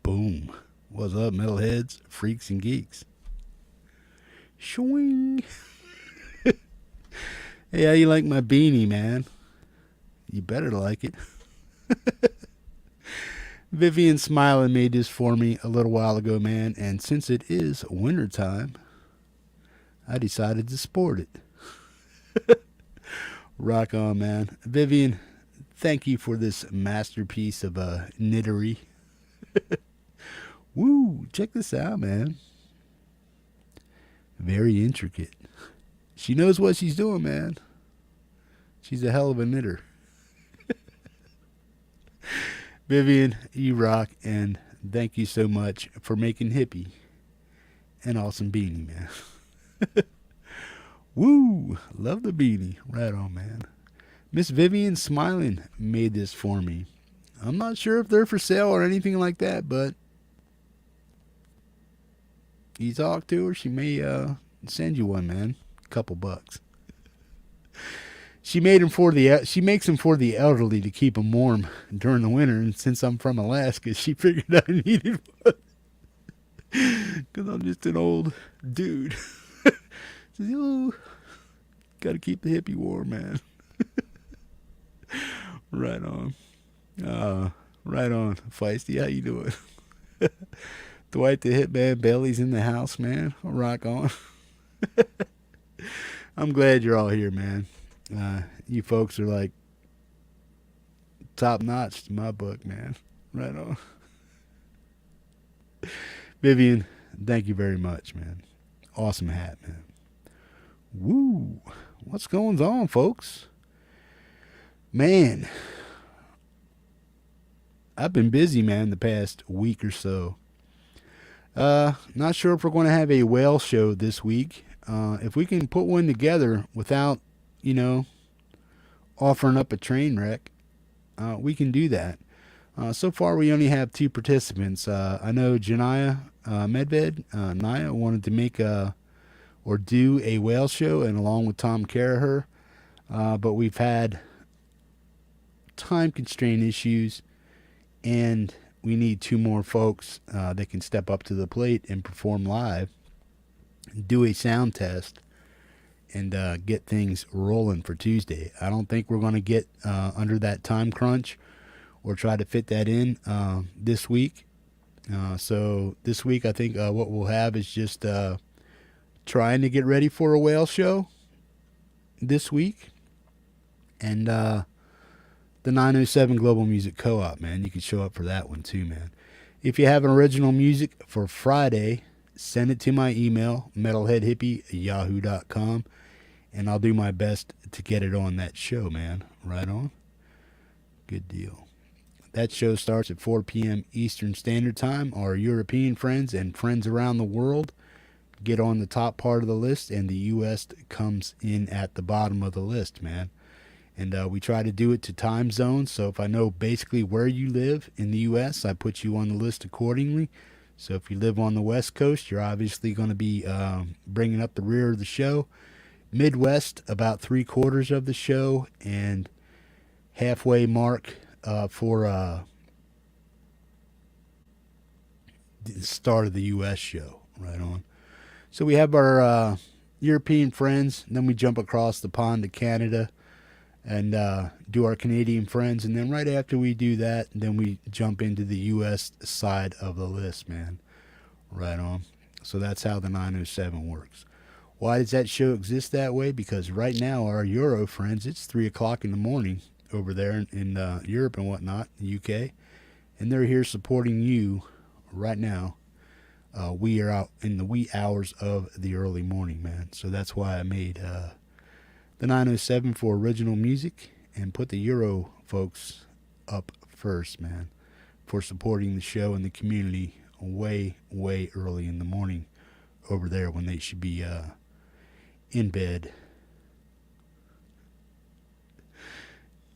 Boom. What's up, metalheads, freaks, and geeks? Shwing. Hey, how you like my beanie, man? You better like it. Vivian Smiling made this for me a little while ago, man, and since it is wintertime, I decided to sport it. Rock on, man. Vivian, thank you for this masterpiece of knittery. Woo, check this out, man. Very intricate. She knows what she's doing, man. She's a hell of a knitter. Vivian, you rock, and thank you so much for making Hippie an awesome beanie, man. Woo, love the beanie. Right on, man. Miss Vivian Smiling made this for me. I'm not sure if they're for sale or anything like that, but you talk to her, she may send you one, man. Couple bucks. She makes them for the elderly to keep them warm during the winter, and since I'm from Alaska, she figured I needed one because I'm just an old dude. Says, oh, gotta keep the hippie warm, man. Right on. Right on, Feisty. How you doing? Dwight the Hitman Bailey's in the house, man. Rock on. I'm glad you're all here, man. You folks are like top notch to my book, man. Right on. Vivian, thank you very much, man. Awesome hat, man. Woo. What's going on, folks? Man, I've been busy, man, the past week or so. Not sure if we're going to have a whale show this week. If we can put one together without, offering up a train wreck, we can do that. So far, we only have 2 participants. I know Janaya Naya wanted to make or do a whale show, and along with Tom Caraher, but we've had time constraint issues, and we need 2 more folks that can step up to the plate and perform live, do a sound test, and get things rolling for Tuesday. I don't think we're going to get under that time crunch or try to fit that in this week. So this week, I think what we'll have is just trying to get ready for a whale show this week. And the 907 Global Music Co-op, man. You can show up for that one too, man. If you have an original music for Friday, send it to my email, metalheadhippie@yahoo.com, and I'll do my best to get it on that show, man. Right on. Good deal. That show starts at 4 p.m. Eastern Standard Time. Our European friends and friends around the world get on the top part of the list, and the U.S. comes in at the bottom of the list, man. And we try to do it to time zones, so if I know basically where you live in the U.S., I put you on the list accordingly. So if you live on the West Coast, you're obviously going to be bringing up the rear of the show. Midwest, about 3/4 of the show, and halfway mark for the start of the U.S. show. Right on. So we have our European friends, and then we jump across the pond to Canada and do our Canadian friends, and then right after we do that, then we jump into the U.S. side of the list, man. Right on. So that's how the 907 works. Why does that show exist that way? Because right now, our Euro friends, it's 3 o'clock in the morning over there in Europe and whatnot, the UK, and they're here supporting you right now. We are out in the wee hours of the early morning, man. So that's why I made the 907 for original music and put the Euro folks up first, man, for supporting the show and the community way, way early in the morning over there when they should be in bed.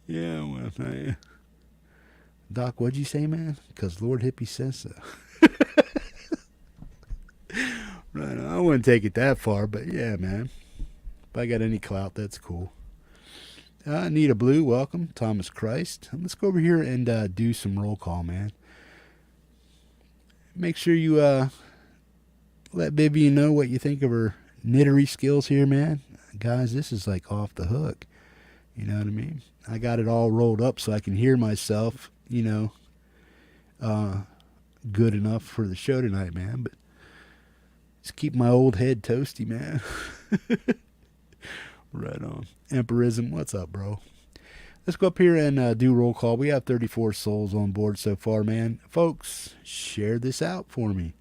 Yeah, well, Doc, what'd you say, man? Because Lord Hippie says so. Right on. I wouldn't take it that far, but yeah, man. If I got any clout, that's cool. Anita Blue, welcome. Thomas Christ. Let's go over here and do some roll call, man. Make sure you let Vivian know what you think of her knittery skills here, man. Guys, this is like off the hook. You know what I mean? I got it all rolled up so I can hear myself, good enough for the show tonight, man. But just keep my old head toasty, man. Right on. Emperism, what's up, bro? Let's go up here and do roll call. We have 34 souls on board so far, man. Folks, share this out for me.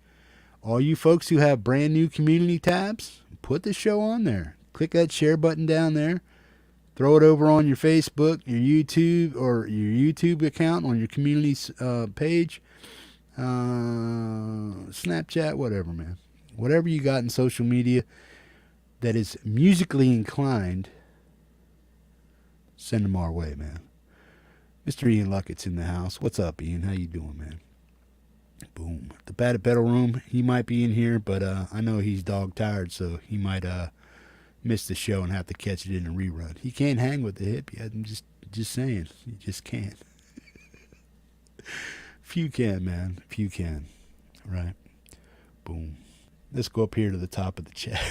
All you folks who have brand new community tabs, put the show on there. Click that share button down there. Throw it over on your Facebook, your YouTube, or your YouTube account on your community page. Snapchat, whatever, man. Whatever you got in social media that is musically inclined, send them our way, man. Mr. Ian Luckett's in the house. What's up, Ian? How you doing, man? Boom. The Bat Pedal Room, he might be in here, but I know he's dog tired, so he might miss the show and have to catch it in a rerun. He can't hang with the hippie. I'm just saying. He just can't. Few can, man. Few can. Right. Boom. Let's go up here to the top of the chat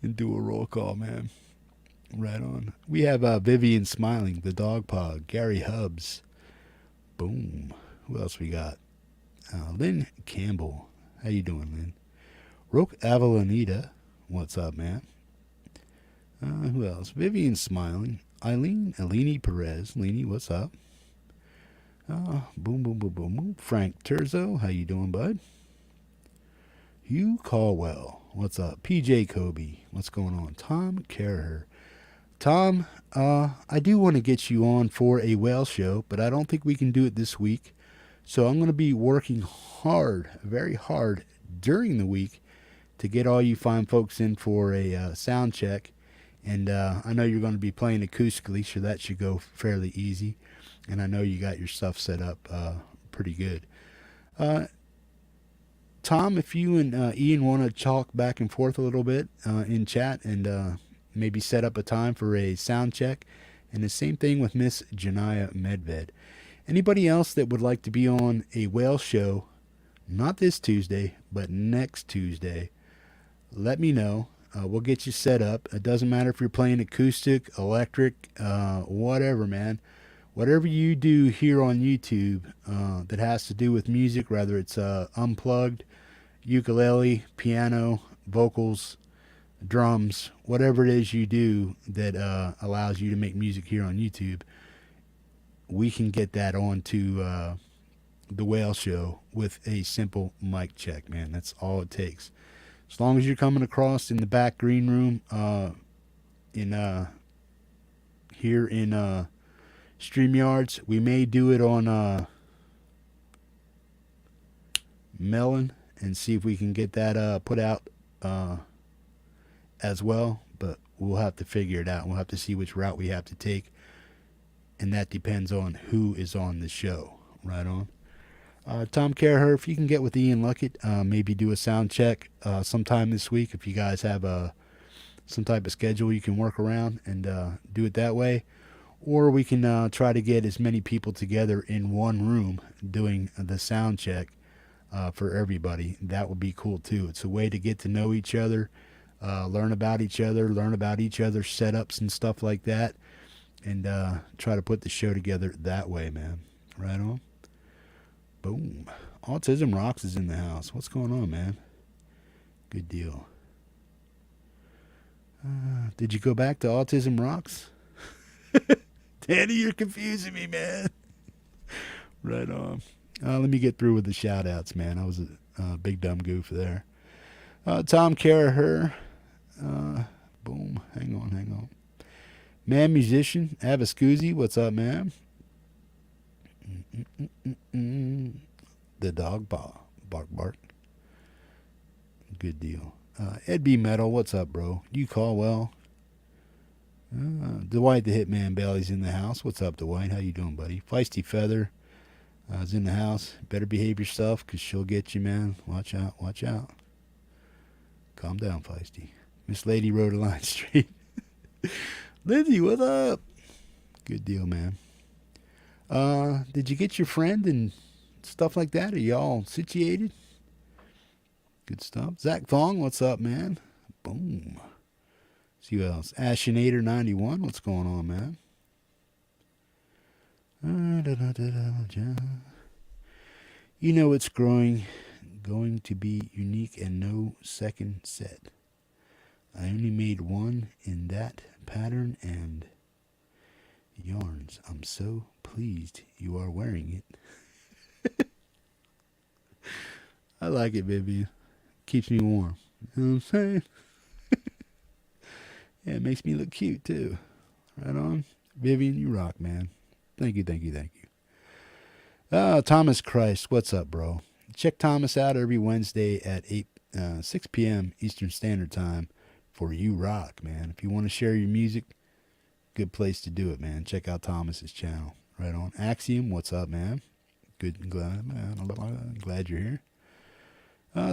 and do a roll call, man. Right on. We have Vivian Smiling, the TheDogPa, Gary Hubbs. Boom. Who else we got? Lynn Campbell. How you doing, Lynn? Roque Avalanita. What's up, man? Who else? Vivian Smiling. Eileen. Leenie Perez. Leenie, what's up? Boom, boom, boom, boom, boom. Frank Terzo. How you doing, bud? Hugh Caldwell. What's up? PJ Kobe. What's going on? Tom Carrer. Tom, I do want to get you on for a whale show, but I don't think we can do it this week. So I'm going to be working hard, very hard, during the week to get all you fine folks in for a sound check. And I know you're going to be playing acoustically, so that should go fairly easy. And I know you got your stuff set up pretty good. Tom, if you and Ian want to talk back and forth a little bit in chat and maybe set up a time for a sound check. And the same thing with Miss Janiyah Medved. Anybody else that would like to be on a whale show, not this Tuesday, but next Tuesday, let me know. We'll get you set up. It doesn't matter if you're playing acoustic, electric, whatever, man. Whatever you do here on YouTube that has to do with music, whether it's unplugged, ukulele, piano, vocals, drums, whatever it is you do that allows you to make music here on YouTube, we can get that onto the whale show with a simple mic check, man. That's all it takes. As long as you're coming across in the back green room here in StreamYards, we may do it on Melon and see if we can get that put out as well, but we'll have to figure it out. We'll have to see which route we have to take, and that depends on who is on the show. Right on. Tom Carher, if you can get with Ian Luckett, maybe do a sound check sometime this week. If you guys have some type of schedule you can work around and do it that way. Or we can try to get as many people together in one room doing the sound check for everybody. That would be cool too. It's a way to get to know each other, learn about each other's setups and stuff like that, and try to put the show together that way, man. Right on. Boom. Autism Rocks is in the house. What's going on, man? Good deal. Did you go back to Autism Rocks? Danny, you're confusing me, man. Right on. Let me get through with the shout-outs, man. I was a big dumb goof there. Tom Carraher. Boom. Hang on. Man Musician. Avascusi. What's up, man? The TheDogPa. Bark. Good deal. Ed B. Metal. What's up, bro? You Caldwell. Dwight the Hitman Bailey's in the house. What's up, Dwight? How you doing, buddy? Feisty Feather is in the house. Better behave yourself, because she'll get you, man. Watch out, watch out. Calm down, Feisty. Miss Lady rode a line straight. Lindsay, what's up? Good deal, man. Did you get your friend and stuff like that? Are y'all situated? Good stuff. Zach Thong, what's up, man? Boom. See who else? Ashinator 91, what's going on, man? You know it's going to be unique and no second set. I only made one in that pattern and yarns. I'm so pleased you are wearing it. I like it, baby. Keeps me warm. You know what I'm saying? Yeah, it makes me look cute, too. Right on. Vivian, you rock, man. Thank you, thank you, thank you. Thomas Christ, what's up, bro? Check Thomas out every Wednesday at 6 p.m. Eastern Standard Time for You Rock, man. If you want to share your music, good place to do it, man. Check out Thomas's channel. Right on. Axiom, what's up, man? Good, glad you're here.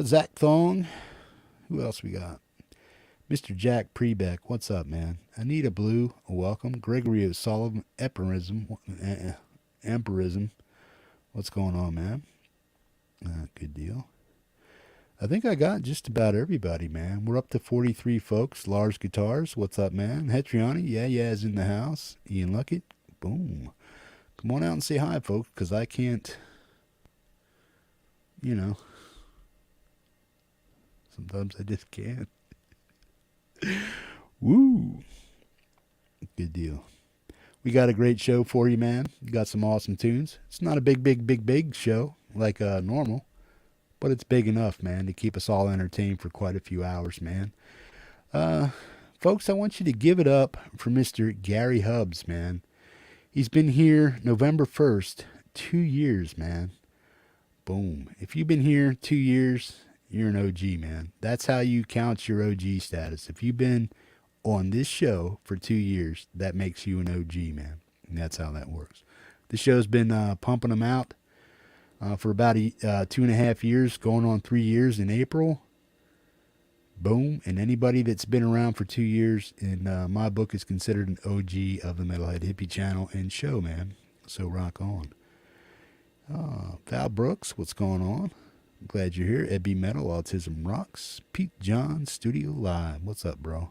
Zach Thong. Who else we got? Mr. Jack Pribek, what's up, man? Anita Blue, welcome. Gregory O'Sullivan, Emperism. What's going on, man? Good deal. I think I got just about everybody, man. We're up to 43 folks. Lars Guitars, what's up, man? Hetriani, yeah, is in the house. Ian Luckett, boom. Come on out and say hi, folks, because I can't, sometimes I just can't. Woo. Good deal. We got a great show for you, man. We got some awesome tunes. It's not a big show like normal, but it's big enough, man, to keep us all entertained for quite a few hours, man. Folks, I want you to give it up for Mr. Gary Hubbs, man. He's been here November 1st, 2 years, man. Boom. If you've been here 2 years, you're an OG, man. That's how you count your OG status. If you've been on this show for 2 years, that makes you an OG, man. And that's how that works. The show's been pumping them out for about 2.5 years, going on 3 years in April. Boom. And anybody that's been around for 2 years in my book is considered an OG of the Metalhead Hippie channel and show, man. So rock on. Val Brooks, what's going on? Glad you're here. Ebby Metal, Autism Rocks. Pete John, Studio Live. What's up, bro?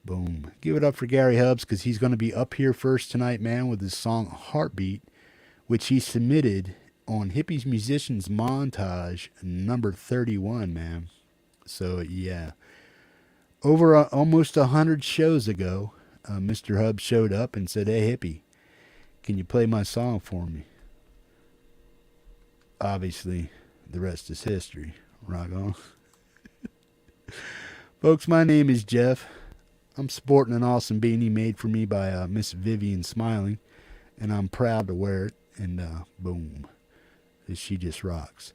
Boom. Give it up for Gary Hubbs, because he's going to be up here first tonight, man, with his song Heartbeat, which he submitted on Hippie's Musicians Montage number 31, man. So, yeah. Over almost 100 shows ago, Mr. Hubbs showed up and said, "Hey, Hippie, can you play my song for me?" Obviously, the rest is history. Rock on. Folks, my name is Jeff. I'm sporting an awesome beanie made for me by Miss Vivian Smiling, and I'm proud to wear it, and boom, she just rocks.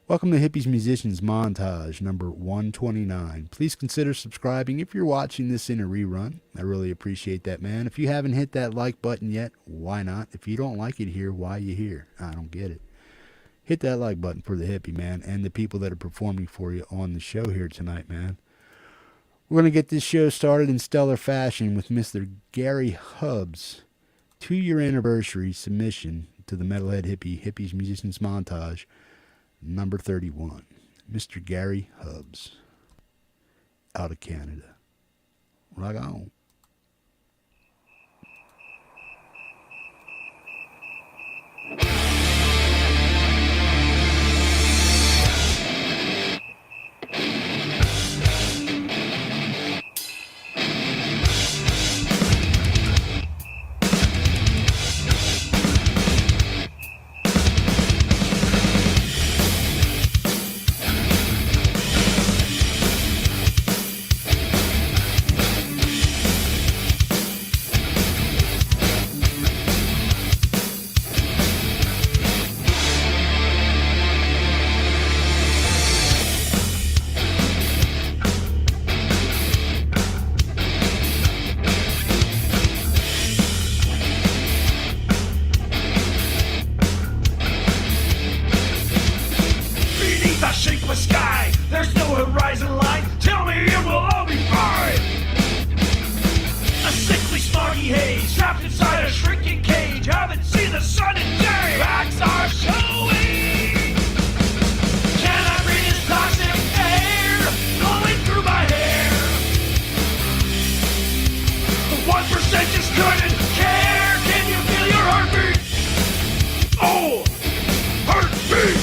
Welcome to Hippie's Musicians Montage, number 129. Please consider subscribing if you're watching this in a rerun. I really appreciate that, man. If you haven't hit that like button yet, why not? If you don't like it here, why you here? I don't get it. Hit that like button for the Hippie, man, and the people that are performing for you on the show here tonight, man. We're going to get this show started in stellar fashion with Mr. Gary Hubbs' 2-year anniversary submission to the Metalhead Hippie's Musicians Montage, number 31. Mr. Gary Hubbs, out of Canada. Rock on. shapeless sky. There's no horizon line. Tell me it will all be fine. A sickly smoggy haze, trapped inside a shrinking cage. Haven't seen the sun in days. Cracks are showing. Can I breathe this toxic air blowing through my hair? The 1% just couldn't care. Can you feel your heartbeat? Oh, heartbeat.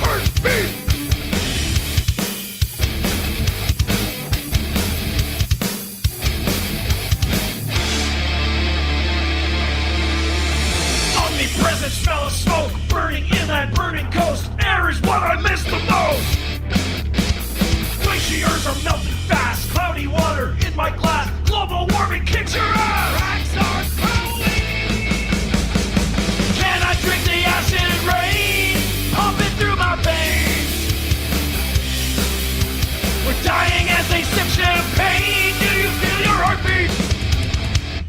Heartbeat. Omnipresent smell of smoke burning in that burning coast. Air is what I miss the most. Glaciers are melting fast. Cloudy water in my glass. Global warming kicks your ass. Cracks are growing. Can I drink the acid rain pumping through my veins? We're dying as they sip champagne. Do you feel your heartbeat?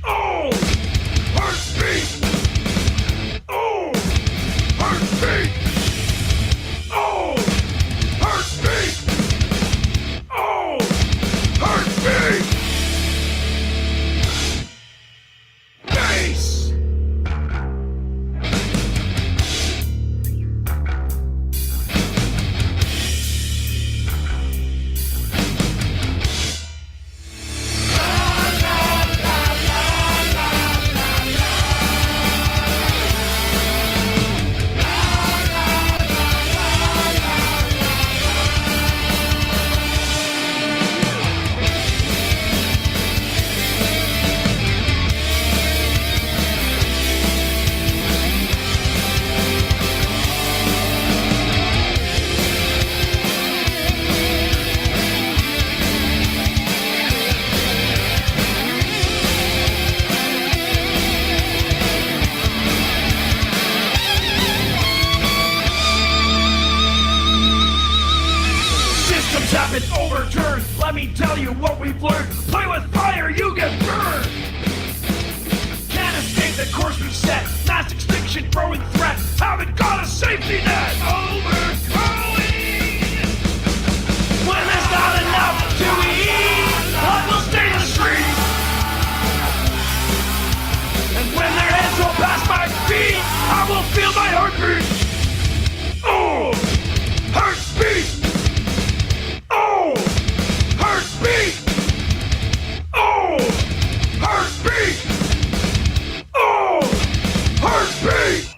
Oh, heartbeat. Oh, heartbeat. Oh, heartbeat. Oh, heartbeat. Bass. Systems have been overturned. Let me tell you what we've learned. Play with fire, you get burned. Can't escape the course we set. Mass extinction, growing threat. Haven't got a safety net. Overgrowing. When there's not enough to eat, blood will stain the streets. And when their heads roll past my feet, I will feel my heartbeat. Oh, heartbeat. Oh, heartbeat. Oh, heartbeat. Oh, heartbeat.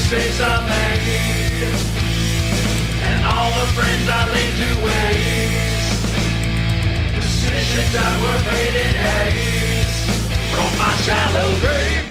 stays I made, and all the friends I laid to waste. Decisions that were made in haste from my shallow grave.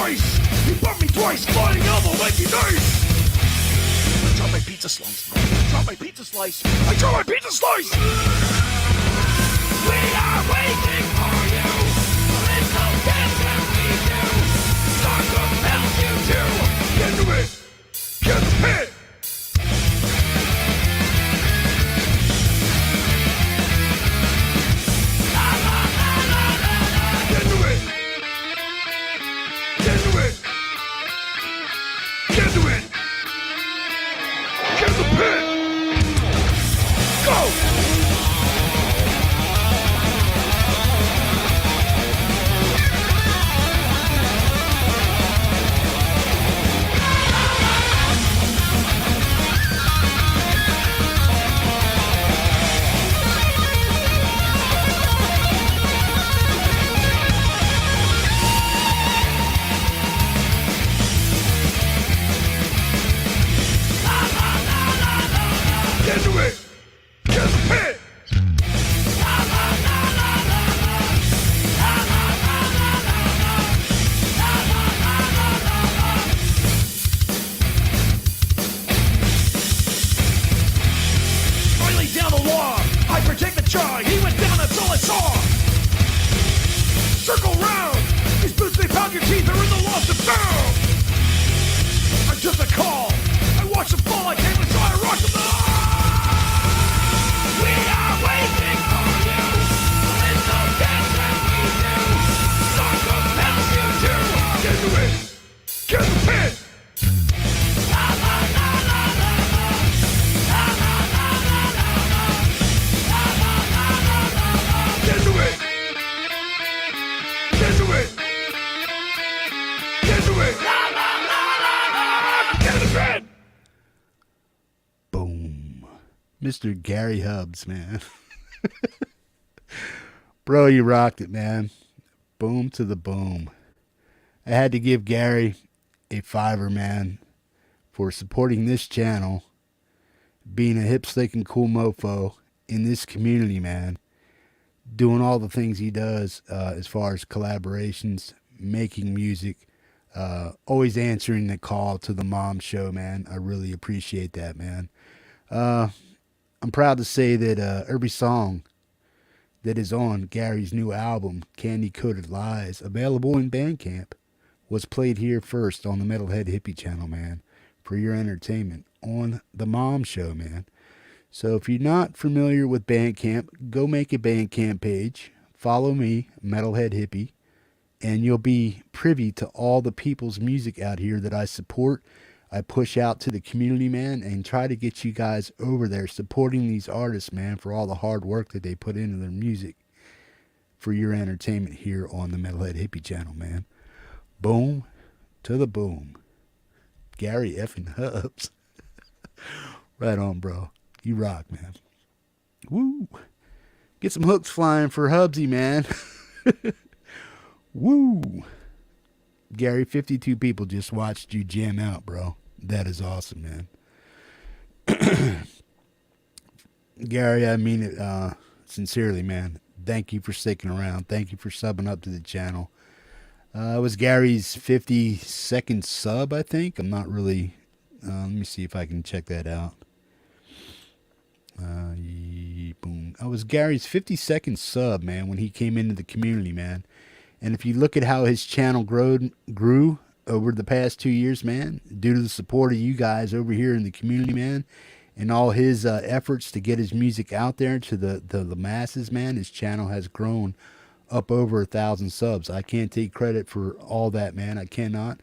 twice. He bumped me twice, sliding elbow like you nice. I dropped my pizza slice. I dropped my pizza slice. I dropped my pizza slice. We are waiting for you. Little dance that we do. Song compels you to get to it. Get hit. Get to it. Get to it. Get to it. Get the pit. Go. Get to it! Get the pit! I laid down the law. I protect the jaw. He went down, that's all I saw. Circle round. These boots, they pound your teeth. They're in the lost and found. I took the call. I watched them fall. I came and saw I rocked them all. We are waiting for you. Little dance that we do. Song compels you to get to it. Get the pit. La la la la la la. La la la la la la. La la la la la la. Get to it. Get to it. Get to it. La la la la la. Get to the pit. Boom. Mr. Gary Hubs, man. Bro, you rocked it, man. Boom to the boom. I had to give Gary a $5, man, for supporting this channel, being a hip, slick, and cool mofo in this community, man. Doing all the things he does as far as collaborations, making music, always answering the call to the mom show, man. I really appreciate that, man. I'm proud to say that every song that is on Gary's new album, Candy Coated Lies, available in Bandcamp, was played here first on the Metalhead Hippie channel, man, for your entertainment on the mom show, man. So if you're not familiar with Bandcamp, go make a Bandcamp page, follow me, Metalhead Hippie, and you'll be privy to all the people's music out here that I support. I push out to the community, man, and try to get you guys over there supporting these artists, man, for all the hard work that they put into their music for your entertainment here on the Metalhead Hippie channel, man. Boom to the boom. Gary effing Hubs. Right on, bro. You rock, man. Woo. Get some hooks flying for Hubsy, man. Woo. Gary, 52 people just watched you jam out, bro. That is awesome, man. Gary, I mean it sincerely, man. Thank you for sticking around. Thank you for subbing up to the channel. It was Gary's 52nd sub, I think. I'm not really... let me see if I can check that out. Boom. I was Gary's 52nd sub, man, when he came into the community, man. And if you look at how his channel grew over the past 2 years, man, due to the support of you guys over here in the community, man, and all his efforts to get his music out there to the masses, man, his channel has grown up over 1,000 subs. I can't take credit for all that, man. I cannot.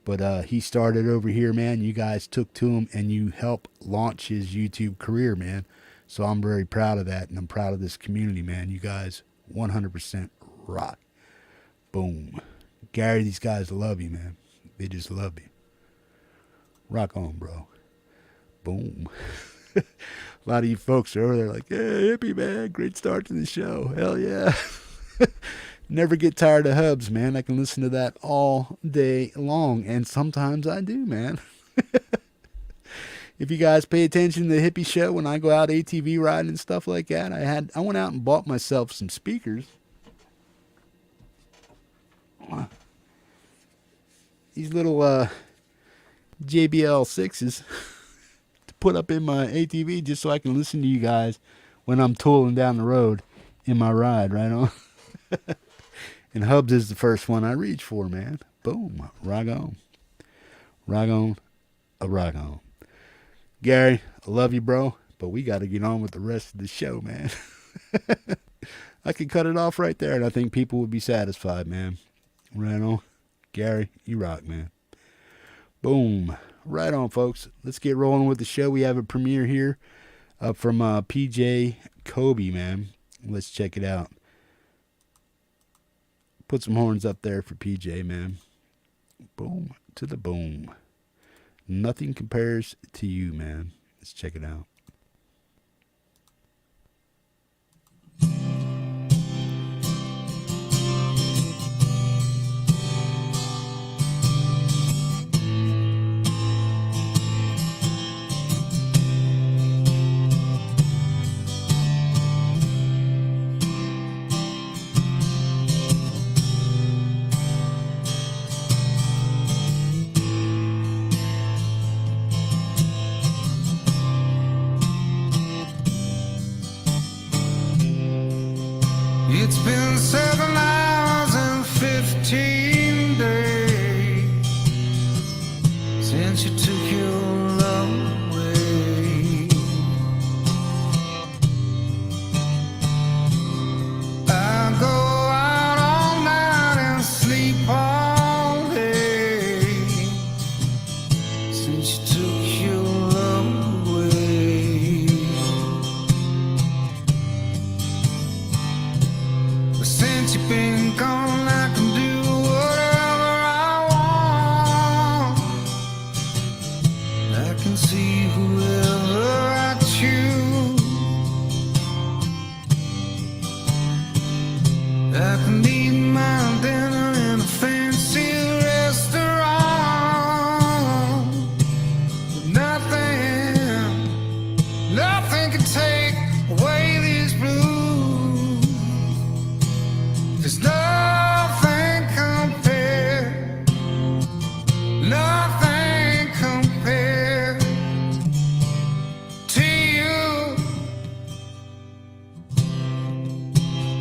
But he started over here, man. You guys took to him and you helped launch his YouTube career, man. So I'm very proud of that, and I'm proud of this community, man. You guys 100% rock. Boom. Gary, these guys love you, man. They just love you. Rock on, bro. Boom. A lot of you folks are over there like, hey, hippie, man. Great start to the show. Hell yeah. Never get tired of Hubs, man. I can listen to that all day long, and sometimes I do, man. If you guys pay attention to the hippie show when I go out ATV riding and stuff like that, I went out and bought myself some speakers. these little JBL 6s to put up in my ATV just so I can listen to you guys when I'm tooling down the road in my ride, right on. And Hubs is the first one I reach for, man. Boom. Rock on. Rock on. Rock on. Gary, I love you, bro, but we got to get on with the rest of the show, man. I could cut it off right there, and I think people would be satisfied, man. Right on. Gary, you rock, man. Boom. Right on, folks. Let's get rolling with the show. We have a premiere here from PJ Kobe, man. Let's check it out. Put some horns up there for PJ, man. Boom to the boom. Nothing compares to you, man. Let's check it out. It's been 7 hours and 15 days since you took your love away. I go out all night and sleep all day since you took your love away. Since you've been gone, I can do whatever I want. I can see whoever I choose. I can eat my dinner in a fancy restaurant. But nothing can take away these blues. There's nothing compared, nothing compared to you.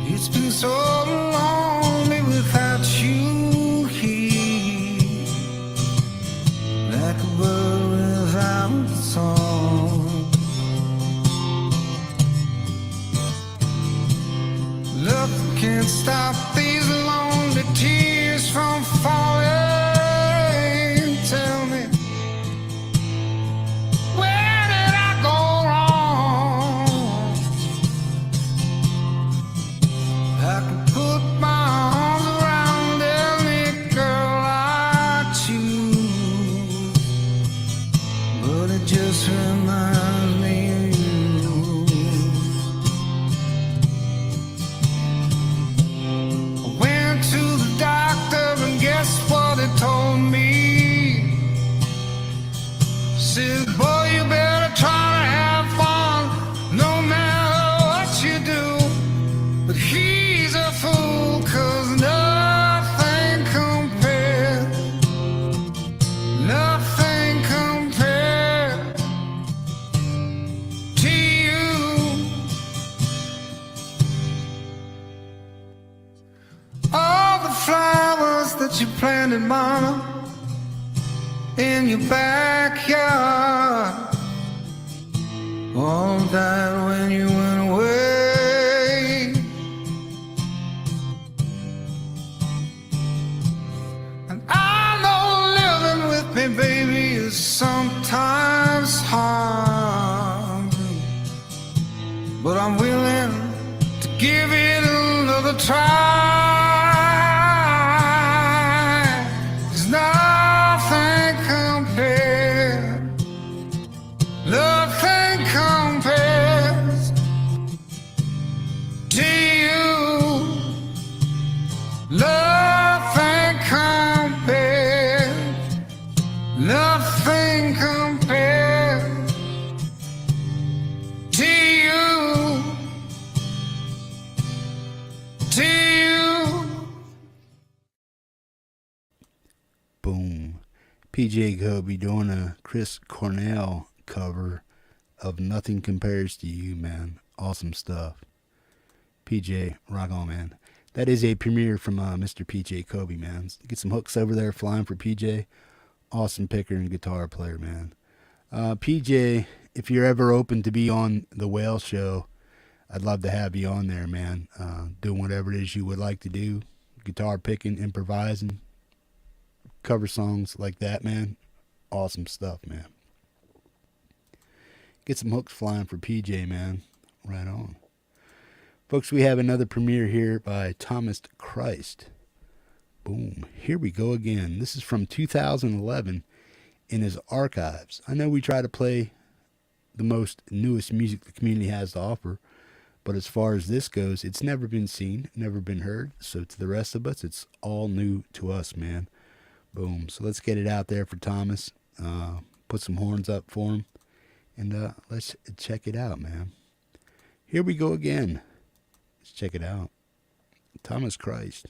It's been so lonely without you here, like a bird without a song. Nothing can stop these lonely tears from falling. Tell me, where did I go wrong? I can put my arms around any girl I choose, but it just reminds me of you. I went to the doctor and guess what he told me? Said, boy, you better try to have fun no matter what you do. But he's a fool, 'cause nothing compares, nothing compares to you. All the flowers that you planted, mama, in your backyard, all died when you went away. And I know living with me, baby, is sometimes hard, but I'm willing to give it another try. 'Cause nothing compares, nothing compares to you. Nothing compares, nothing compares to you, to you. Boom. PJ Kobe doing a Chris Cornell cover of Nothing Compares to You, man. Awesome stuff. PJ, rock on, man. That is a premiere from Mr. PJ Kobe, man. Get some hooks over there flying for PJ. Awesome picker and guitar player, man. PJ, if you're ever open to be on the Whale Show, I'd love to have you on there, man. Doing whatever it is you would like to do. Guitar picking, improvising, cover songs like that, man. Awesome stuff, man. Get some hooks flying for PJ, man. Right on. Folks, we have another premiere here by Thomas Christ. Boom. Here we go again. This is from 2011 in his archives. I know we try to play the most newest music the community has to offer, but as far as this goes, it's never been seen, never been heard. So to the rest of us, it's all new to us, man. Boom. So let's get it out there for Thomas. Put some horns up for him. And let's check it out, man. Here we go again. Let's check it out. Thomas Christ.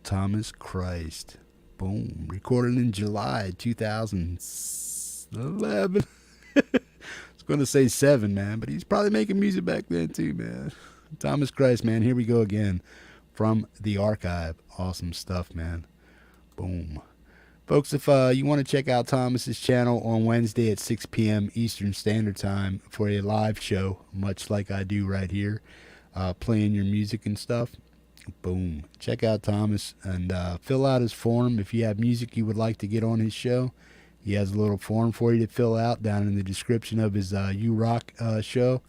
Thomas Christ. Boom. Recorded in July 2011. I was going to say 7, man, but he's probably making music back then too, man. Thomas Christ, man. Here we go again from the archive. Awesome stuff, man. Boom. Folks, if you want to check out Thomas's channel on Wednesday at 6 p.m. Eastern Standard Time for a live show, much like I do right here, playing your music and stuff, boom. Check out Thomas and fill out his form. If you have music you would like to get on his show, he has a little form for you to fill out down in the description of his You Rock show.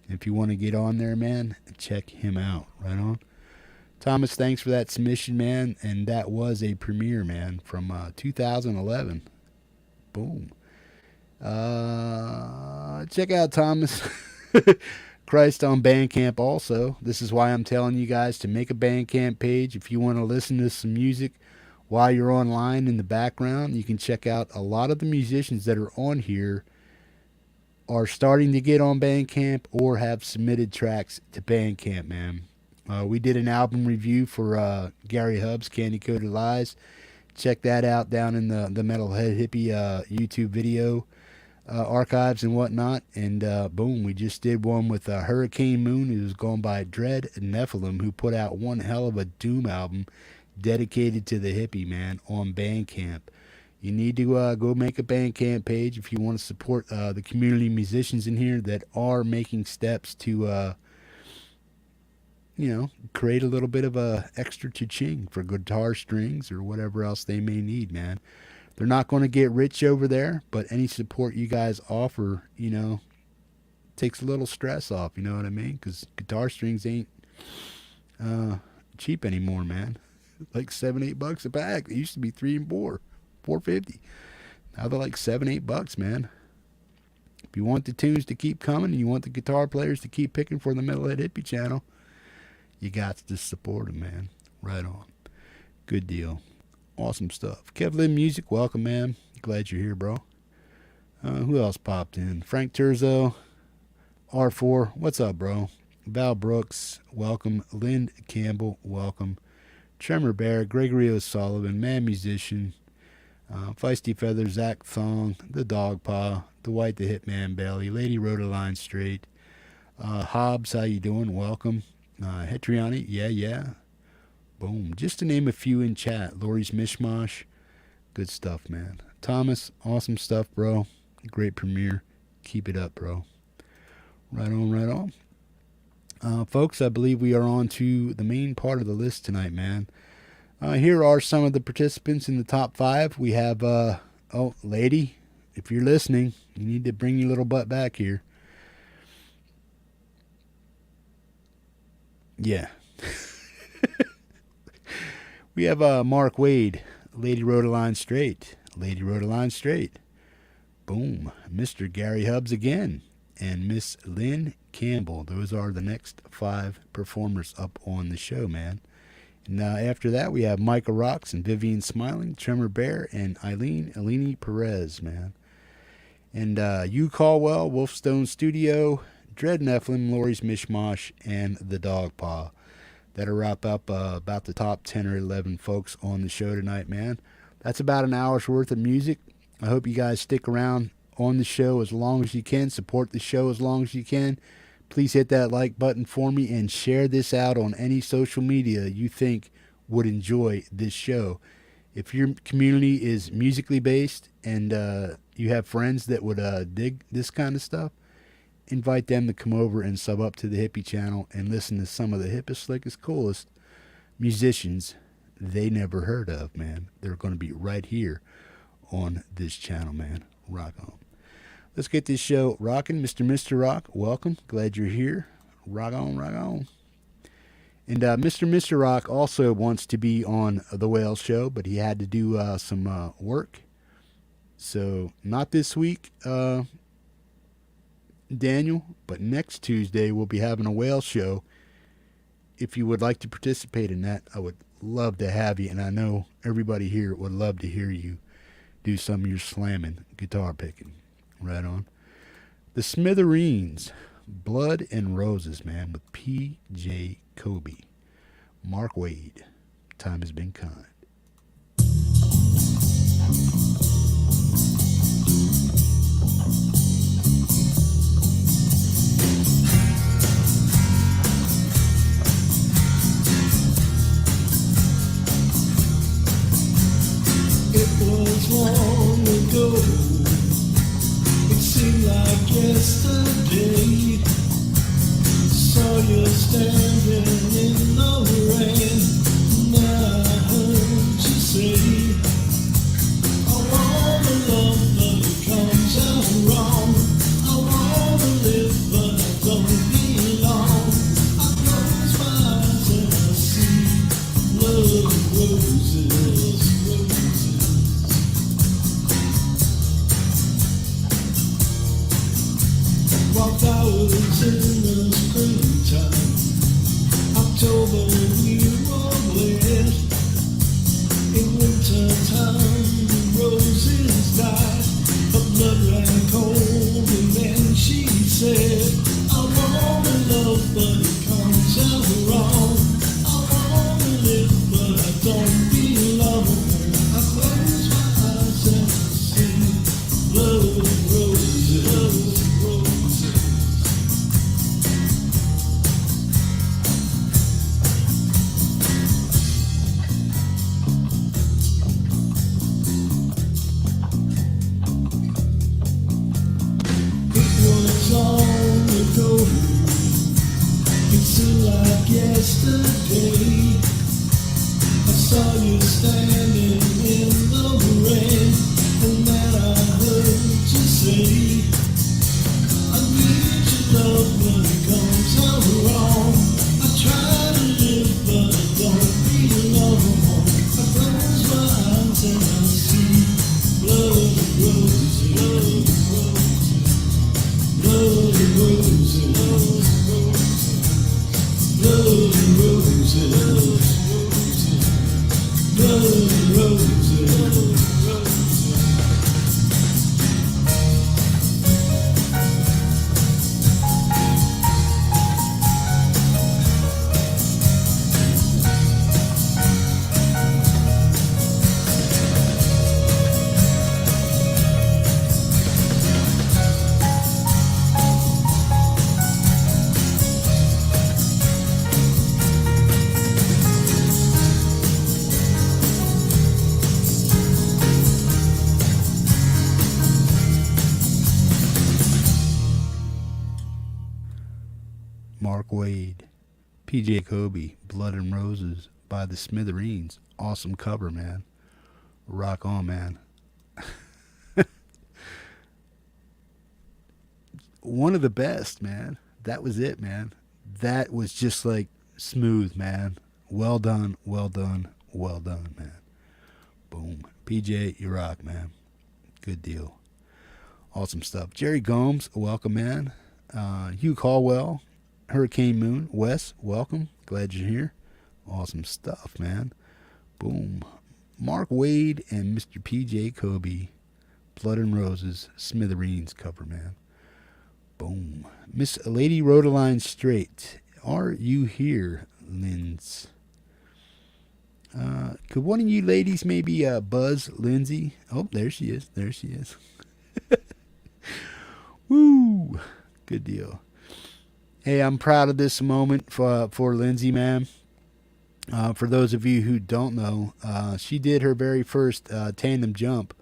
If you want to get on there, man, check him out. Right on. Thomas, thanks for that submission, man. And that was a premiere, man, from 2011. Boom. Check out Thomas Christ on Bandcamp also. This is why I'm telling you guys to make a Bandcamp page. If you want to listen to some music while you're online in the background, you can check out a lot of the musicians that are on here are starting to get on Bandcamp or have submitted tracks to Bandcamp, man. We did an album review for Gary Hubb's Candy Coated Lies. Check that out down in the Metalhead Hippie YouTube video archives and whatnot. And boom, we just did one with Hurricane Moon, who's gone by Dread Nephilim, who put out one hell of a doom album dedicated to the hippie, man, on Bandcamp. You need to go make a Bandcamp page if you want to support the community musicians in here that are making steps to create a little bit of a extra cha-ching for guitar strings or whatever else they may need, man. They're not going to get rich over there, but any support you guys offer, takes a little stress off, you know what I mean? Because guitar strings ain't cheap anymore, man. Like $7-8 a pack. It used to be $3 and $4.50. Now they're like $7-8, man. If you want the tunes to keep coming and you want the guitar players to keep picking for the Metalhead Hippie channel, you got to support them, man. Right on. Good deal. Awesome stuff. Kevlin Music, welcome, man. Glad you're here, bro. Who else popped in? Frank Terzo, R4, what's up, bro? Val Brooks, welcome. Lynn Campbell, welcome. Tremor Bear, Gregory O'Sullivan, Man Musician, Feisty Feather, Zach Thong, TheDogPa, Dwight the Hitman Bailey, Lady Rhodaline Straight, Hobbs, how you doing? Welcome. Hetriani, yeah. Boom. Just to name a few in chat. Laurie's Mishmosh. Good stuff, man. Thomas, awesome stuff, bro. Great premiere. Keep it up, bro. Right on. Folks, I believe we are on to the main part of the list tonight, man. Here are some of the participants in the top 5. We have, lady, if you're listening, you need to bring your little butt back here. Yeah. We have Mark Wade, Lady Rhodaline Straight. Boom. Mr. Gary Hubbs again. And Miss Lynn Campbell. Those are the next 5 performers up on the show, man. And after that, we have Micah Rocks and Vivian Smiling, Tremor Bear, and Eileen, Leenie Perez, man. And Hugh Caldwell, Wolfstone Studio, Dread Nephilim, Laurie's Mishmosh, and TheDogPa. That'll wrap up about the top 10 or 11 folks on the show tonight, man. That's about an hour's worth of music. I hope you guys stick around on the show as long as you can. Support the show as long as you can. Please hit that like button for me and share this out on any social media you think would enjoy this show. If your community is musically based and you have friends that would dig this kind of stuff, invite them to come over and sub up to the Hippie channel and listen to some of the hippest, slickest, coolest musicians they never heard of, man. They're going to be right here on this channel, man. Rock on. Let's get this show rocking. Mr. Rock, welcome. Glad you're here. Rock on. And Mr. Rock also wants to be on the Whale Show, but he had to do some work. So not this week, Daniel, but next Tuesday we'll be having a Whale Show. If you would like to participate in that, I would love to have you, and I know everybody here would love to hear you do some of your slamming, guitar picking. Right on. The Smithereens, Blood and Roses, man, with P.J. Kobe. Mark Wade, time has been kind. It was long ago. It seemed like yesterday. Saw you standing in the rain. Now I heard you say, I wanna love, but it comes out wrong. I wanna live, but I don't belong. I close my eyes and I see love roses. While flowers in the springtime, October we were wet. In winter time the roses died. Her blood ran cold and then she said, I wanna love but it comes out wrong. I wanna live but I don't belong. I close my eyes and I see love roses. Long ago, it seemed like yesterday. I saw you standing in the rain, and then I heard you say, I need your love, but it comes out wrong. I try to live, but I don't belong. I close my eyes and I see blood roses, blood roses, blood roses, blood roses. Mark Wade, PJ Kobe, Blood and Roses by the Smithereens. Awesome cover, man. Rock on, man. One of the best, man. That was it, man. That was just like smooth, man. Well done, well done, well done, man. Boom. PJ, you rock, man. Good deal. Awesome stuff. Jerry Gomes, welcome, man. Hugh Caldwell, Hurricane Moon. Wes, welcome. Glad you're here. Awesome stuff, man. Boom. Mark Wade and Mr. PJ Kobe, Blood and Roses, Smithereens cover, man. Boom. Miss Lady Rhodaline Straight, are you here, Linz? Could one of you ladies maybe buzz Lindsay? Oh, there she is. There she is. Woo. Good deal. Hey, I'm proud of this moment for Lindsay, man. For those of you who don't know, she did her very first tandem jump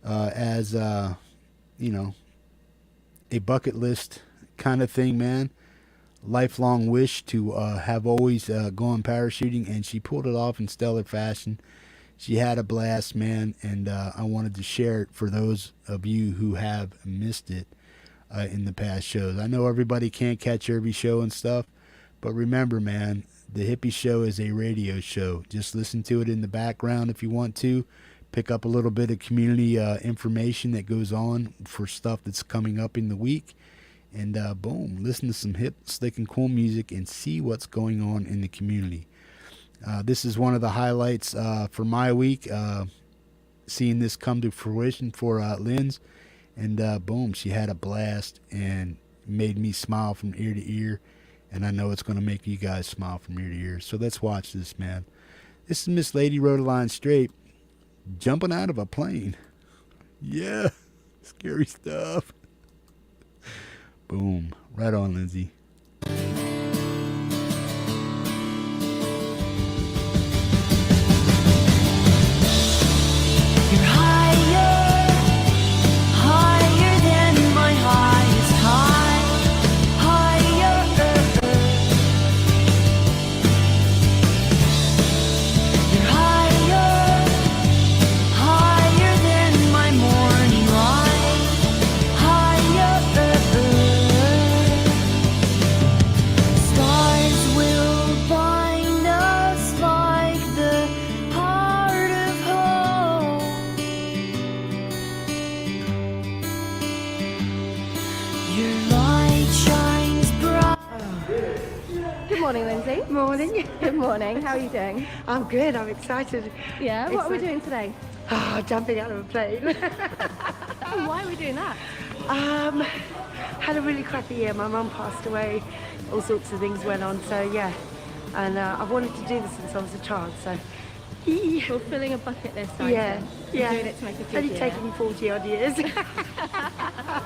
as, you know, a bucket list kind of thing, man. Lifelong wish to have always gone parachuting, and she pulled it off in stellar fashion. She had a blast, man, and I wanted to share it for those of you who have missed it in the past shows. I know everybody can't catch every show and stuff, but remember, man, the Hippie Show is a radio show. Just listen to it in the background if you want to. Pick up a little bit of community information that goes on for stuff that's coming up in the week. And boom, listen to some hip, slick, and cool music and see what's going on in the community. This is one of the highlights for my week, seeing this come to fruition for Lynn's. And boom, she had a blast and made me smile from ear to ear. And I know it's going to make you guys smile from ear to ear. So let's watch this, man. This is Miss Lady Rhodaline Straight, jumping out of a plane. Yeah, scary stuff. Boom. Right on, Lindsay. Morning. Good morning. How are you doing? I'm good. I'm excited. Yeah. What are we doing today? Jumping out of a plane. Why are we doing that? Had a really crappy year. My mum passed away. All sorts of things went on. So yeah, and I've wanted to do this since I was a child. So fulfilling a bucket list. Yeah. Doing it to make a good Only year. taken me 40 odd years.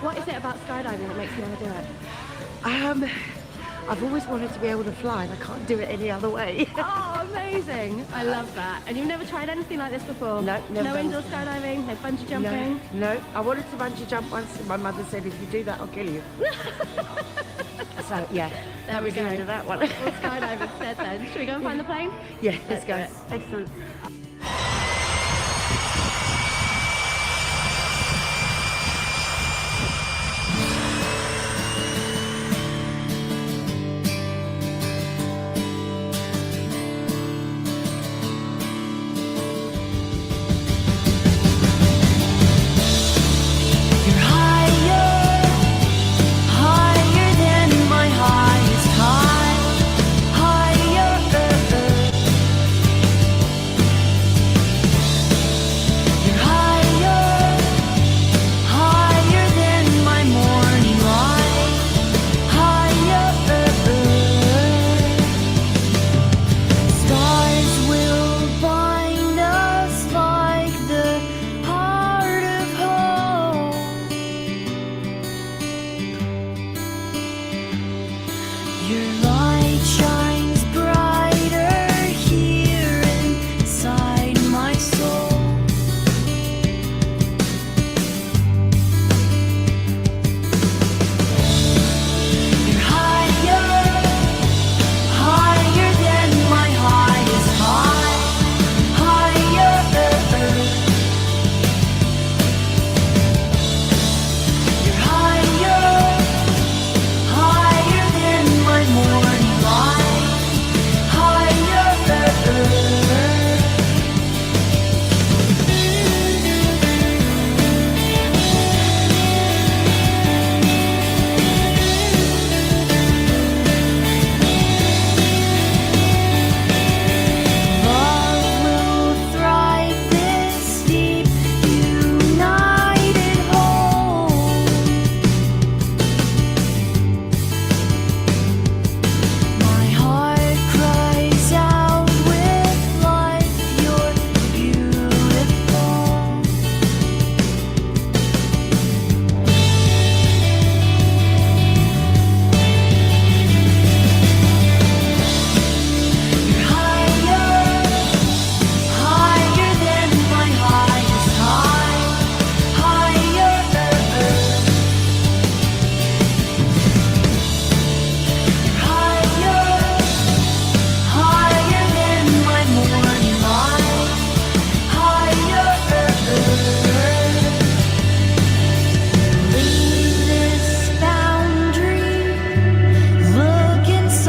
What is it about skydiving that makes you want to do it? I've always wanted to be able to fly, and I can't do it any other way. Oh, amazing! I love that. And you've never tried anything like this before? No, never. No indoor skydiving, no bungee jumping? No. I wanted to bungee jump once, and my mother said, if you do that, I'll kill you. So, yeah. There we go. Into that one. We'll skydive instead then. Should we go and find the plane? Yeah, let's go. do it. Excellent.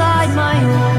Higher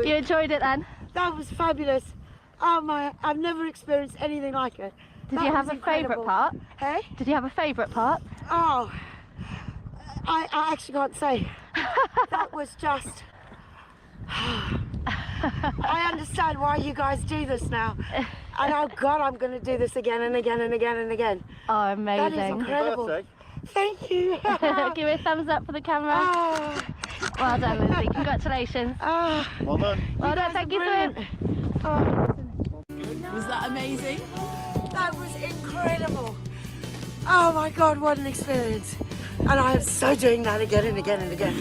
You enjoyed it then? That was fabulous. Oh my, I've never experienced anything like it. Did you have a favourite part? Hey? Did you have a favourite part? Oh, I actually can't say. That was just... I understand why you guys do this now. And oh God, I'm going to do this again and again and again and again. Oh, That is amazing. incredible. Thank you. Give it a thumbs up for the camera. Oh, Well done, Lindsay. Congratulations. oh, Well done. Well done. Thank you, brilliant. Swim. Was that amazing? That was incredible. Oh my God, what an experience. And I am so doing that again and again and again.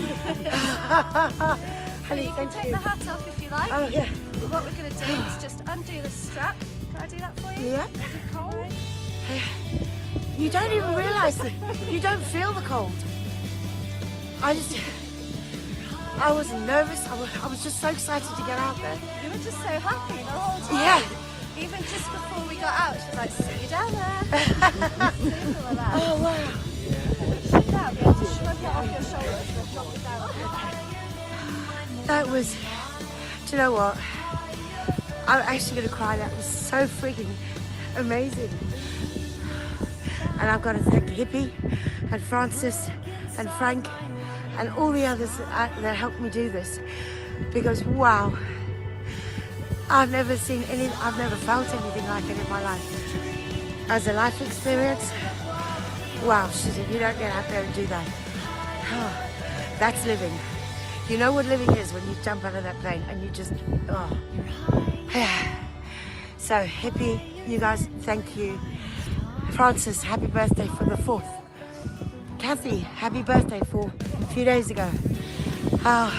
Honey, You can thank take you. the hat off if you like. Oh yeah, What we're going to do is just undo the strap. Can I do that for you? yeah. Is it cold? You don't even realise that. You don't feel the cold. I was nervous. I was just so excited to get out there. You were just so happy the whole time. Yeah. Even just before we got out, she was like, see you down there. Simple as that. Oh wow. Sit down, you have to shrug it off your shoulders and drop it down. That was, do you know what? I'm actually going to cry. That was so freaking amazing. And I've got to thank Hippie and Francis and Frank and all the others that helped me do this. Because wow, I've never felt anything like it in my life. As a life experience, wow, you don't get out there and do that. Oh, that's living. You know what living is when you jump out of that plane and you just, oh. So, Hippie, you guys, thank you. Francis, happy birthday for the 4th. Kathy, happy birthday for a few days ago. Oh,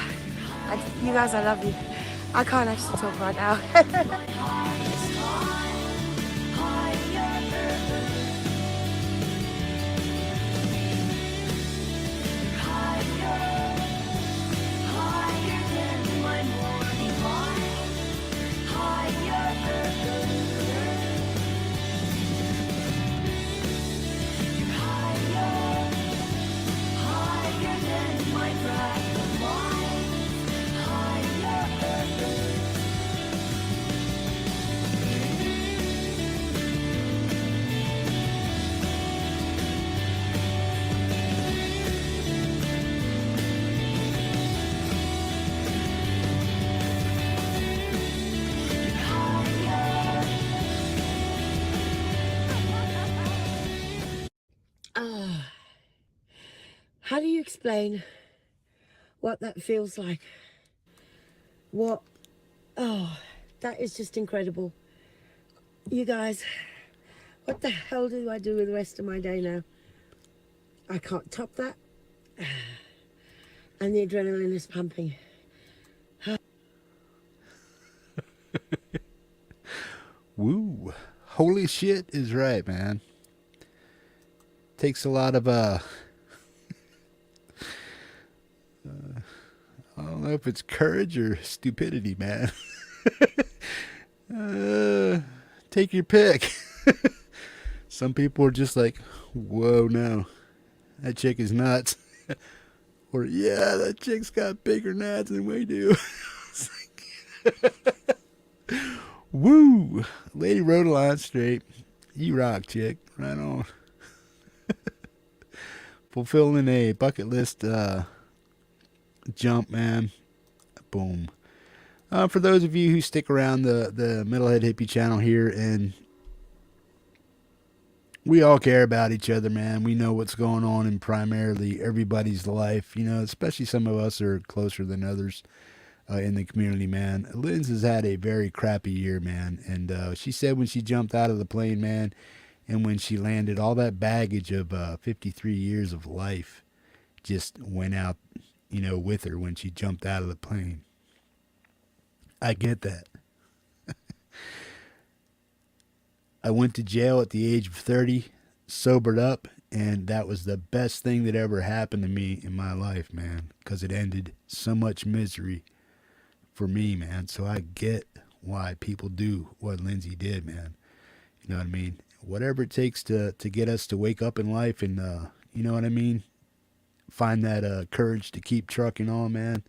you guys, I love you. I can't actually talk right now. How do you explain what that feels like? What? Oh, that is just incredible. You guys, what the hell do I do with the rest of my day now? I can't top that. And the adrenaline is pumping. Woo. Holy shit is right, man. Takes a lot of, I don't know if it's courage or stupidity, man. Take your pick. Some people are just like, whoa, no. That chick is nuts. Or, yeah, that chick's got bigger nuts than we do. It's like, woo. Lady rode a line straight. You rock, chick. Right on. Fulfilling a bucket list jump, man. Boom. For those of you who stick around the Metalhead Hippie channel here, and we all care about each other, man. We know what's going on in primarily everybody's life, you know, especially some of us are closer than others in the community, man. Linz has had a very crappy year, man. And she said when she jumped out of the plane, man, and when she landed, all that baggage of 53 years of life just went out, you know, with her when she jumped out of the plane. I get that. I went to jail at the age of 30, sobered up, and that was the best thing that ever happened to me in my life, man, because it ended so much misery for me, man. So I get why people do what Lindsay did, man. You know what I mean? Whatever it takes to get us to wake up in life and, you know what I mean? Find that courage to keep trucking on, man.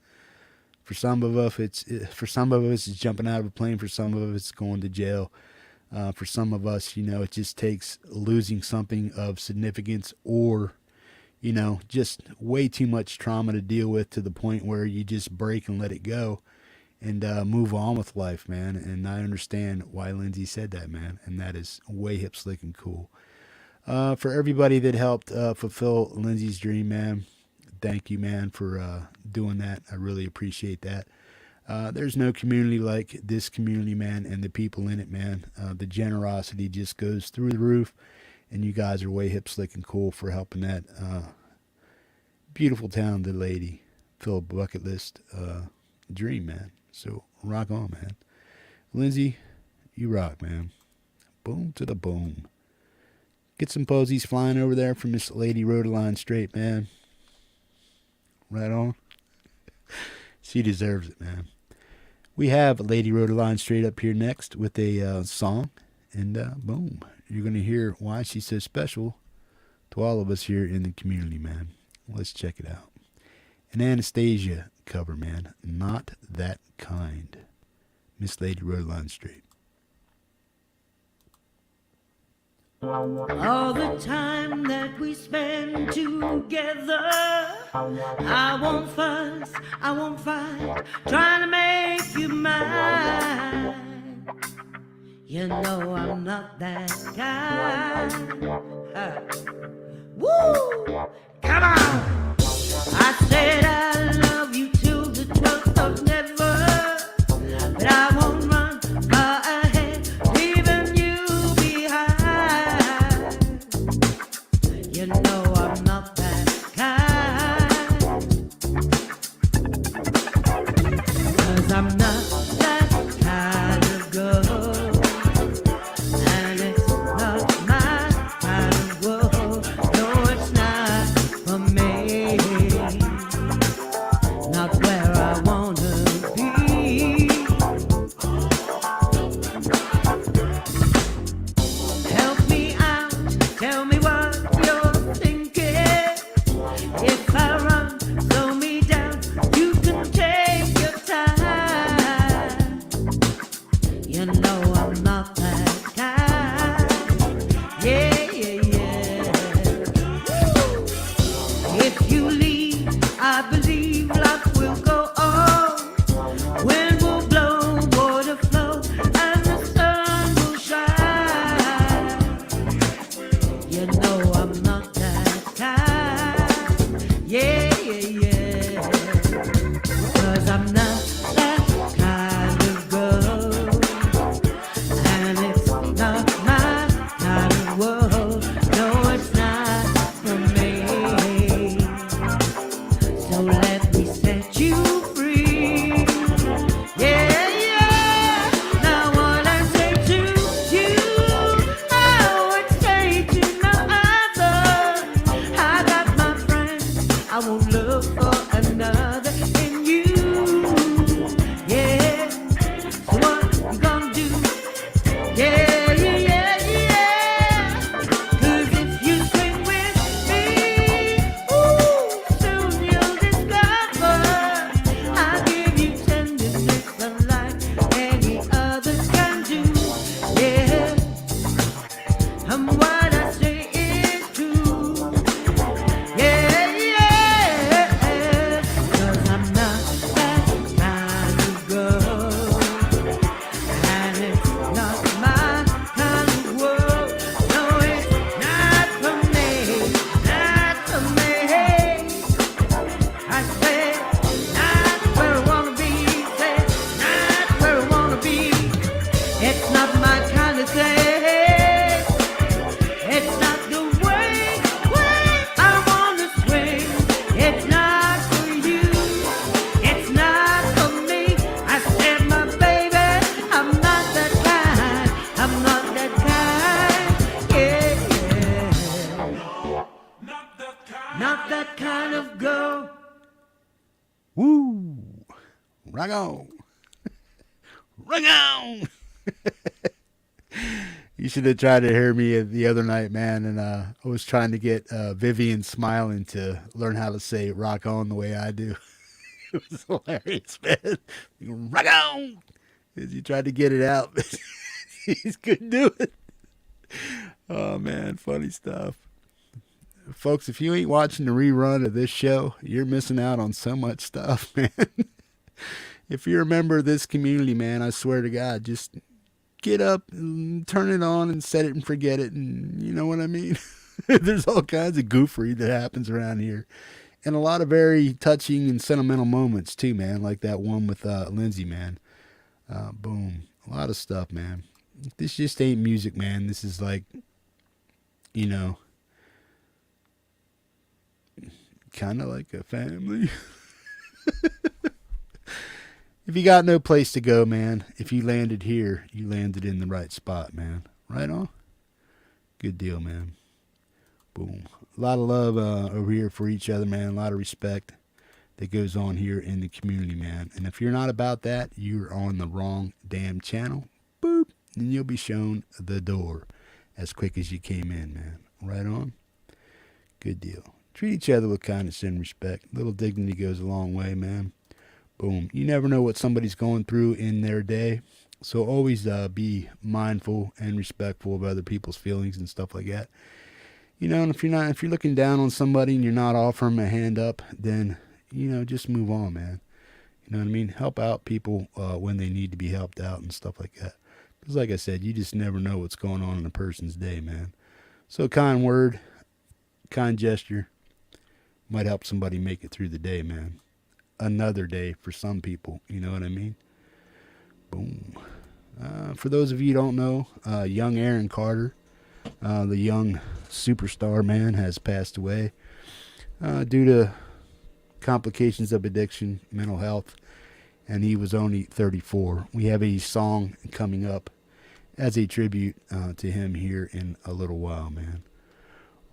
For some of us, it's jumping out of a plane. For some of us, it's going to jail. For some of us, it just takes losing something of significance or, just way too much trauma to deal with to the point where you just break and let it go and move on with life, man. And I understand why Lindsay said that, man. And that is way hip, slick, and cool. For everybody that helped fulfill Lindsay's dream, man, thank you, man, for doing that. I really appreciate that. There's no community like this community, man, and the people in it, man. The generosity just goes through the roof, and you guys are way hip, slick, and cool for helping that beautiful talented lady fill a bucket list dream, man. So rock on, man. Lindsay, you rock, man. Boom to the boom. Get some posies flying over there from Miss Lady Rhodaline Straight, man. Right on. She deserves it, man. We have Lady Rhodaline Straight up here next with a song. And boom, you're going to hear why she's so special to all of us here in the community, man. Let's check it out. An Anastasia cover, man. Not That Kind. Miss Lady Rhodaline Straight. All the time that we spend together, I won't fuss, I won't fight, trying to make you mine. You know I'm not that kind. Woo! Come on! I said I love you till the 12th of never, but I won't run far ahead, leaving you behind. You know I'm not that kind, 'cause I'm not that kind of girl, and it's not my kind of world. No, it's not for me, not where I wanna be. Help me out, tell me what you're thinking. If I run, slow me down, you can take your time. You know I'm not that kind. Yeah, yeah, yeah. If you leave, I believe life will go on. Wind will blow, water flow, and the sun will shine. You know I'm not that kind. Yeah, yeah, yeah. 'Cause I'm not that kind of girl, and it's not my kind of world. No, it's not for me. So let me set you free. Yeah, yeah. Now what I say to you, I would say to no other. I got my friends, I won't look for another in you. Yeah. So what you gonna do? Yeah, yeah, yeah, yeah. 'Cause if you swing with me, ooh, soon you'll discover I'll give you tenderness unlike any other can do. Yeah, and what I say is true. Yeah, yeah. 'Cause I'm not that kind of girl, and it's not my kind of world. No, it's not for me, not for me. I said, not where I wanna be, said, not where I wanna be. It's not my kind of thing. It's not the way I wanna swing. It's not for you. It's not for me. I said, my baby, I'm not that kind. I'm not that kind. Yeah, yeah. Not that kind of girl. Woo! Rock on. Rock on. You should have tried to hear me the other night, man. And I was trying to get Vivian Smiling to learn how to say rock on the way I do. It was hilarious, man. Rock on! As he tried to get it out, but he just couldn't do it. Oh, man, funny stuff. Folks, if you ain't watching the rerun of this show, you're missing out on so much stuff, man. If you're a member of this community, man, I swear to God, just get up and turn it on and set it and forget it. And you know what I mean? There's all kinds of goofery that happens around here. And a lot of very touching and sentimental moments, too, man. Like that one with Lindsay, man. Boom. A lot of stuff, man. This just ain't music, man. This is like, you know, kind of like a family. If you got no place to go, man, if you landed here, you landed in the right spot, man. Right on? Good deal, man. Boom. A lot of love over here for each other, man. A lot of respect that goes on here in the community, man. And if you're not about that, you're on the wrong damn channel. Boop. And you'll be shown the door as quick as you came in, man. Right on? Good deal. Treat each other with kindness and respect. Little dignity goes a long way, man. Boom. You never know what somebody's going through in their day. So always be mindful and respectful of other people's feelings and stuff like that. You know, and if you're looking down on somebody and you're not offering them a hand up, then, you know, just move on, man. You know what I mean? Help out people when they need to be helped out and stuff like that. Because like I said, you just never know what's going on in a person's day, man. So a kind word, kind gesture might help somebody make it through the day, man. Another day for some people, you know what I mean? Boom. For those of you who don't know, young Aaron Carter, the young superstar, man, has passed away due to complications of addiction, mental health, and he was only 34. We have a song coming up as a tribute to him here in a little while, man.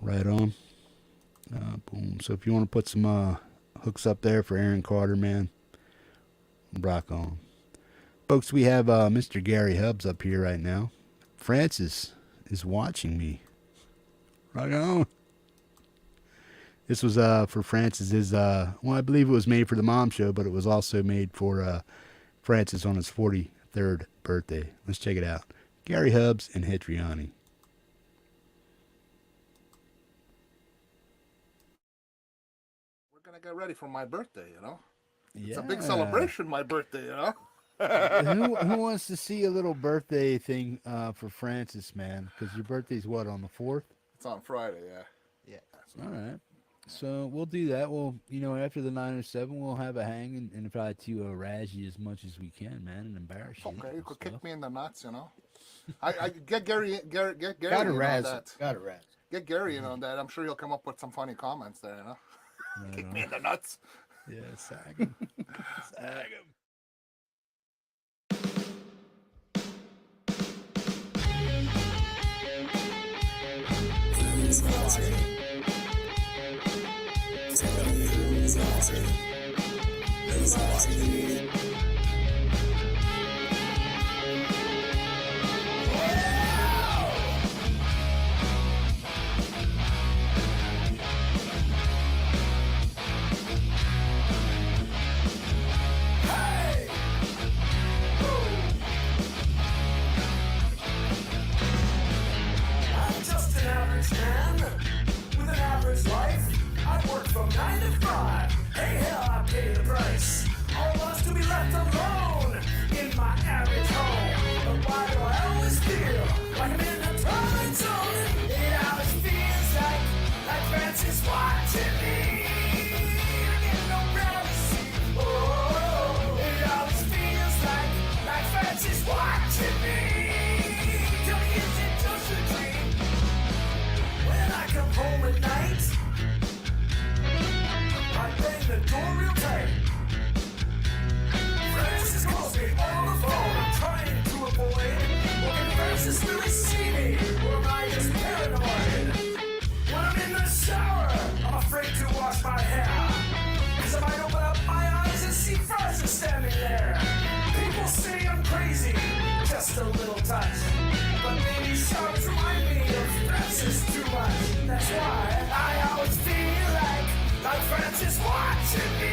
Right on. Boom. So if you want to put some hooks up there for Aaron Carter, man, rock on. Folks, we have Mr. Gary Hubbs up here right now. Francis is watching me. Rock on. This was for Francis's, well, I believe it was made for the Mom Show, but it was also made for Francis on his 43rd birthday. Let's check it out. Gary Hubbs and Hitriani. We're going to get ready for my birthday, you know? It's a big celebration, my birthday, you know? who wants to see a little birthday thing for Francis, man? Because your birthday's what, on the 4th? It's on Friday, yeah. Yeah. All right. So we'll do that. We'll, you know, after the 907, we'll have a hang and try to razz you as much as we can, man, and embarrass you. Okay, you could kick me in the nuts, you know? I get Gary Gotta in razz on that. Gotta razz. Get Gary in on that. I'm sure he'll come up with some funny comments there, you know? Kick me in the nuts. Yeah, sag him. Sag him. I'm just an average man with an average life. I work from 9 to 5. Hey, hell, I pay the price. All wants to be left alone in my average home. But why do I always feel like I'm in a twilight zone? It always feels like Francis watching me. Getting no privacy. Oh, it always feels like Francis watching me. Tell me, is it just a dream? When I come home at night, I bang the door real tight. Francis calls me on the phone. I'm trying to avoid. Well, can Francis really see me? Or am I just paranoid? When I'm in the shower, I'm afraid to wash my hair. Cause I might open up my eyes and see Francis standing there. People say I'm crazy, just a little touch. But maybe showers remind me of Francis too much. That's why I always feel like Francis watching me.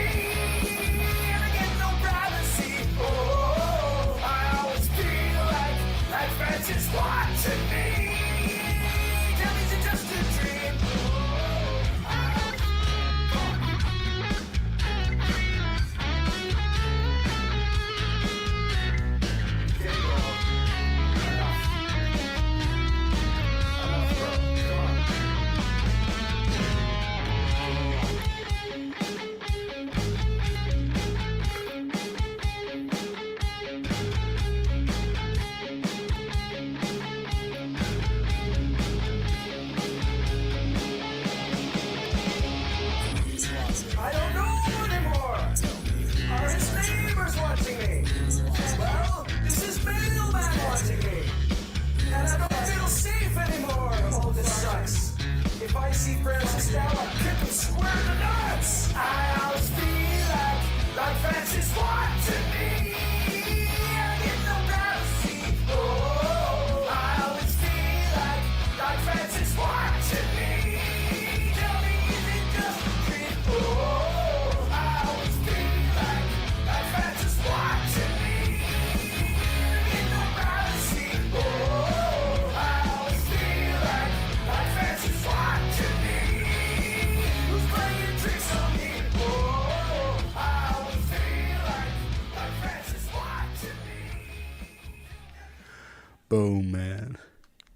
Boom, man.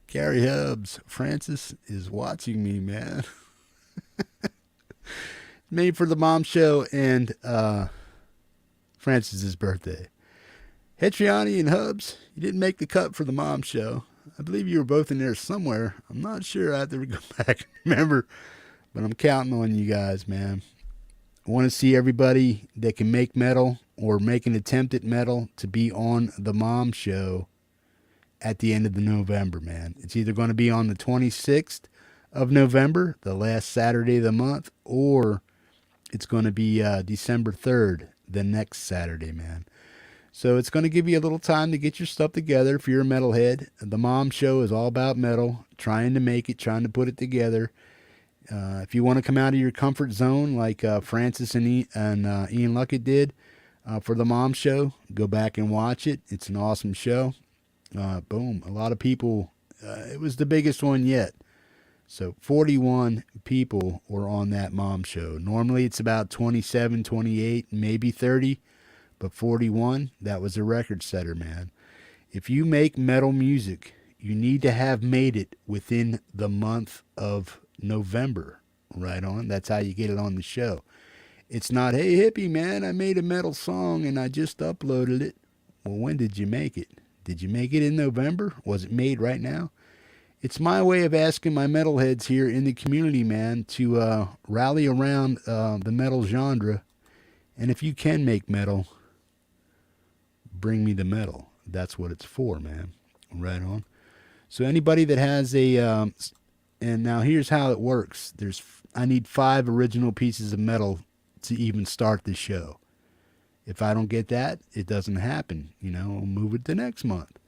Gary Hubs, Francis is watching me, man. Made for the mom show and Francis's birthday. Hetriani and Hubs, you didn't make the cut for the mom show. I believe you were both in there somewhere. I'm not sure. I have to go back and remember, but I'm counting on you guys, man. I want to see everybody that can make metal or make an attempt at metal to be on the mom show at the end of the November, man. It's either going to be on the 26th of November, the last Saturday of the month, or it's going to be December 3rd, the next Saturday, man. So it's going to give you a little time to get your stuff together if you're a metalhead. The mom show is all about metal, trying to make it, trying to put it together. If you want to come out of your comfort zone like Francis and Ian Luckett did for the mom show, go back and watch it. It's an awesome show. Boom. A lot of people, it was the biggest one yet. So 41 people were on that mom show. Normally it's about 27, 28, maybe 30. But 41, that was a record setter, man. If you make metal music, you need to have made it within the month of November. Right on. That's how you get it on the show. It's not, hey, hippie, man, I made a metal song and I just uploaded it. Well, when did you make it? Did you make it in November? Was it made right now? It's my way of asking my metalheads here in the community, man, to rally around the metal genre. And if you can make metal, bring me the metal. That's what it's for, man. Right on. So anybody that has a, and now here's how it works. I need 5 original pieces of metal to even start the show. If I don't get that, it doesn't happen. You know, I'll move it to next month.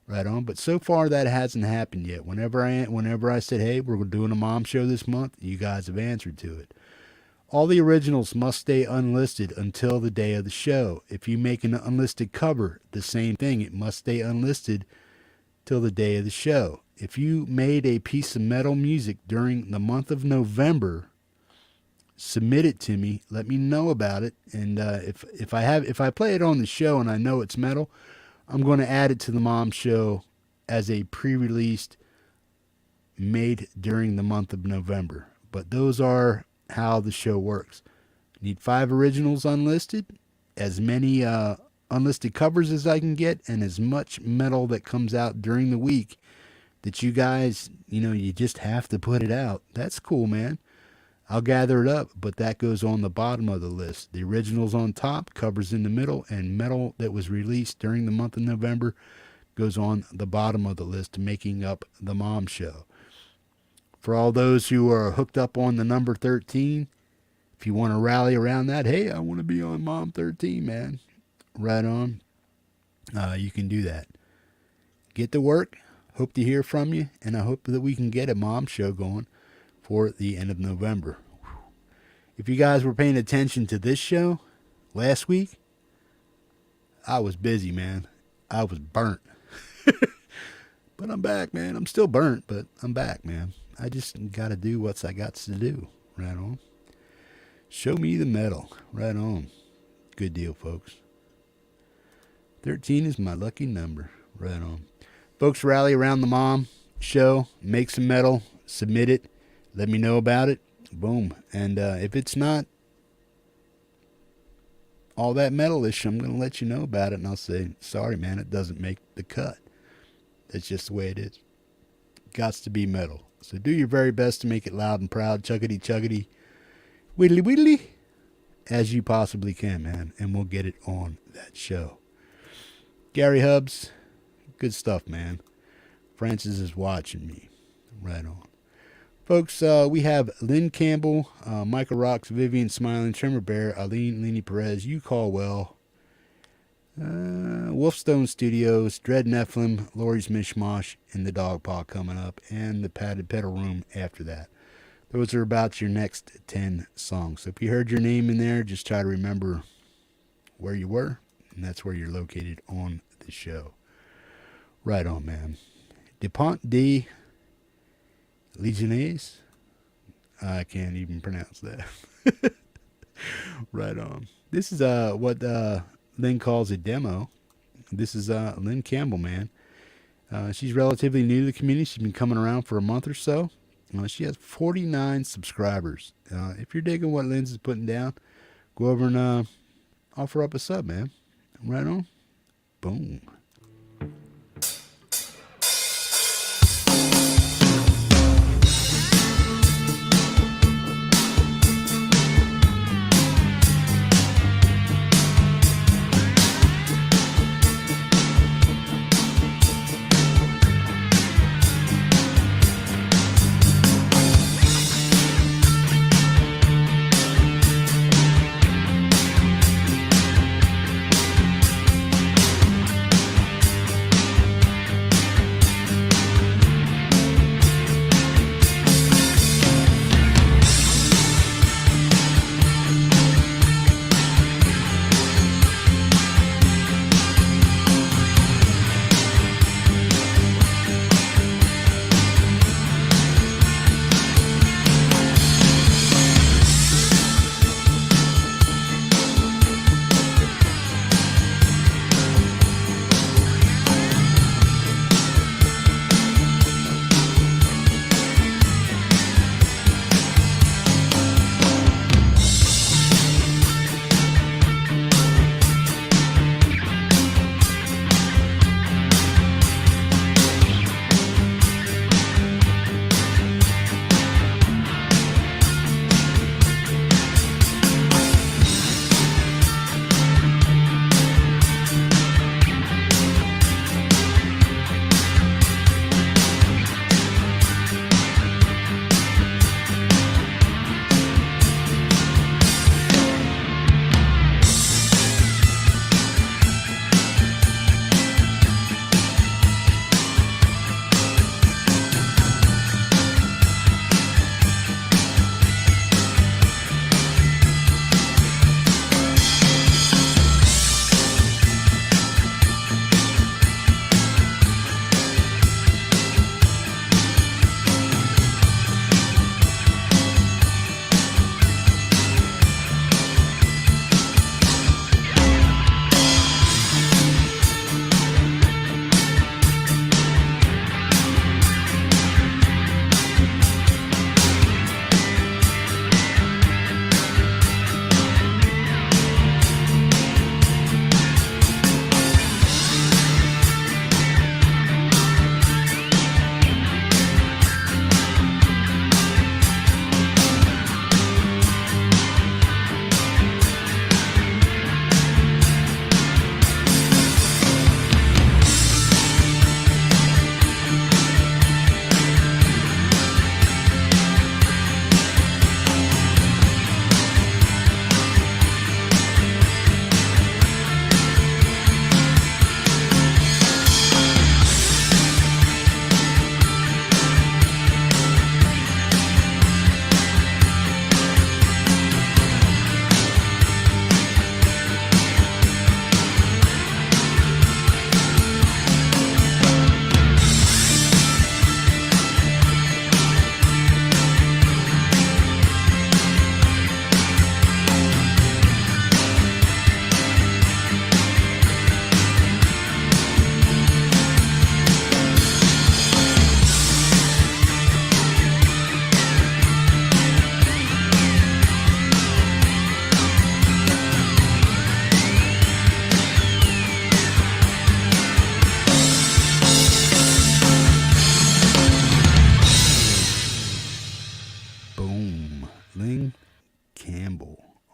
Right on. But so far that hasn't happened yet. Whenever I said, hey, we're doing a mom show this month, you guys have answered to it. All the originals must stay unlisted until the day of the show. If you make an unlisted cover, the same thing. It must stay unlisted till the day of the show. If you made a piece of metal music during the month of November, submit it to me. Let me know about it. And if I play it on the show and I know it's metal, I'm going to add it to the mom show as a pre-released made during the month of November. But those are how the show works. Need 5 originals unlisted, as many unlisted covers as I can get, and as much metal that comes out during the week that you guys, you just have to put it out. That's cool, man. I'll gather it up, but that goes on the bottom of the list. The originals on top, covers in the middle, and metal that was released during the month of November goes on the bottom of the list, making up the mom show. For all those who are hooked up on the number 13, if you want to rally around that, hey, I want to be on Mom 13, man. Right on. You can do that. Get to work. Hope to hear from you, and I hope that we can get a mom show going for the end of November. If you guys were paying attention to this show last week, I was busy, man. I was burnt. But I'm back, man. I'm still burnt, but I'm back, man. I just got to do what I got to do. Right on. Show me the metal. Right on. Good deal, folks. 13 is my lucky number. Right on. Folks, rally around the mom show. Make some metal. Submit it. Let me know about it. Boom. And if it's not all that metalish, I'm going to let you know about it. And I'll say, sorry, man, it doesn't make the cut. That's just the way it is. Gots to be metal. So do your very best to make it loud and proud, chuggity chuggity, whittly whittly, as you possibly can, man. And we'll get it on that show. Gary Hubs, good stuff, man. Francis is watching me. Right on. Folks, we have Lynn Campbell, Michael Rocks, Vivian Smiling, Tremor Bear, Eileen, Leenie Perez, Hugh Caldwell, Wolfstone Studios, Dread Nephilim, Laurie's Mishmosh, and TheDogPa coming up, and the Padded Pedal Room after that. Those are about your next 10 songs. So if you heard your name in there, just try to remember where you were, and that's where you're located on the show. Right on, man. Depont de Legionnaires. I can't even pronounce that. Right on. This is what Lynn calls a demo. This is Lynn Campbell, man. She's relatively new to the community. She's been coming around for a month or so. She has 49 subscribers. If you're digging what Lynn's is putting down, go over and offer up a sub, man. Right on. Boom.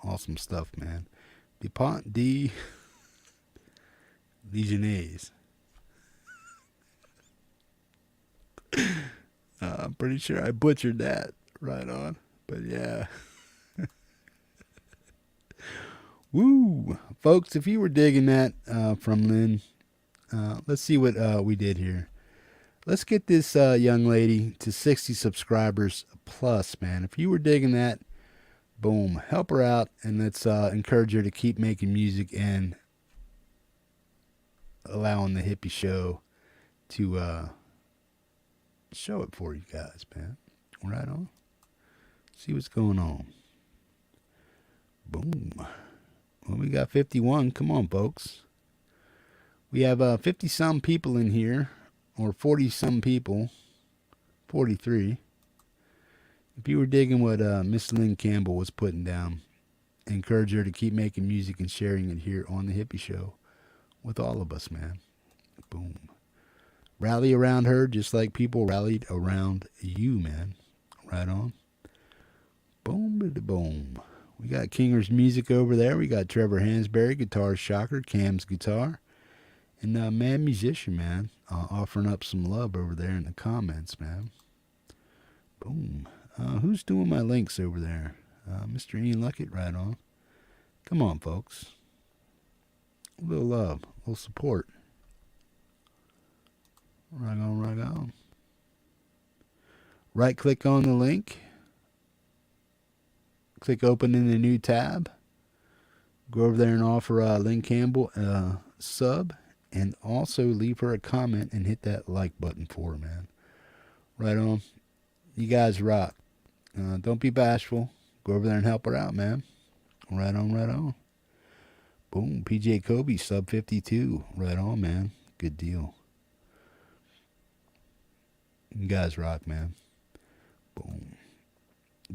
Awesome stuff, man. DuPont D. Legionnaires. I'm pretty sure I butchered that. Right on. But yeah. Woo. Folks, if you were digging that from Lynn, let's see what we did here. Let's get this young lady to 60 subscribers plus, man. If you were digging that, boom, help her out, and let's encourage her to keep making music and allowing the hippie show to show it for you guys, man. Right on. See what's going on. Boom. Well, we got 51. Come on, folks. We have 50-some people in here or 40-some people, 43. If you were digging what Miss Lynn Campbell was putting down, I encourage her to keep making music and sharing it here on the Hippie Show with all of us, man. Boom. Rally around her just like people rallied around you, man. Right on. Boom, boom. We got Kinger's music over there. We got Trevor Hansberry, Guitar Shocker, Cam's guitar. And Mad Musician, man, offering up some love over there in the comments, man. Boom. Who's doing my links over there? Mr. Ian Luckett, right on. Come on, folks. A little love, a little support. Right on, right on. Right click on the link. Click open in a new tab. Go over there and offer Lynn Campbell a sub. And also leave her a comment and hit that like button for her, man. Right on. You guys rock. Don't be bashful. Go over there and help her out, man. Right on, right on. Boom. PJ Kobe, sub 52. Right on, man. Good deal. You guys rock, man. Boom.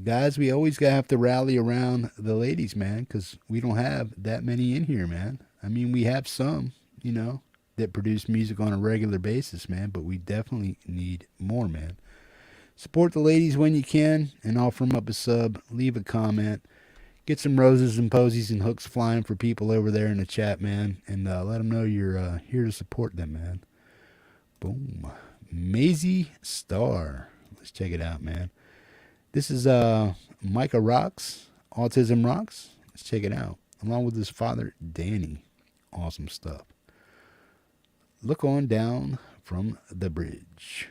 Guys, we always have to rally around the ladies, man, because we don't have that many in here, man. I mean, we have some, you know, that produce music on a regular basis, man, but we definitely need more, man. Support the ladies when you can and offer them up a sub. Leave a comment. Get some roses and posies and hooks flying for people over there in the chat, man, and let them know you're here to support them, man. Boom. Maisie Star. Let's check it out, man. This is Micah Rocks, Autism Rocks. Let's check it out. Along with his father, Danny. Awesome stuff. Look on down from the bridge.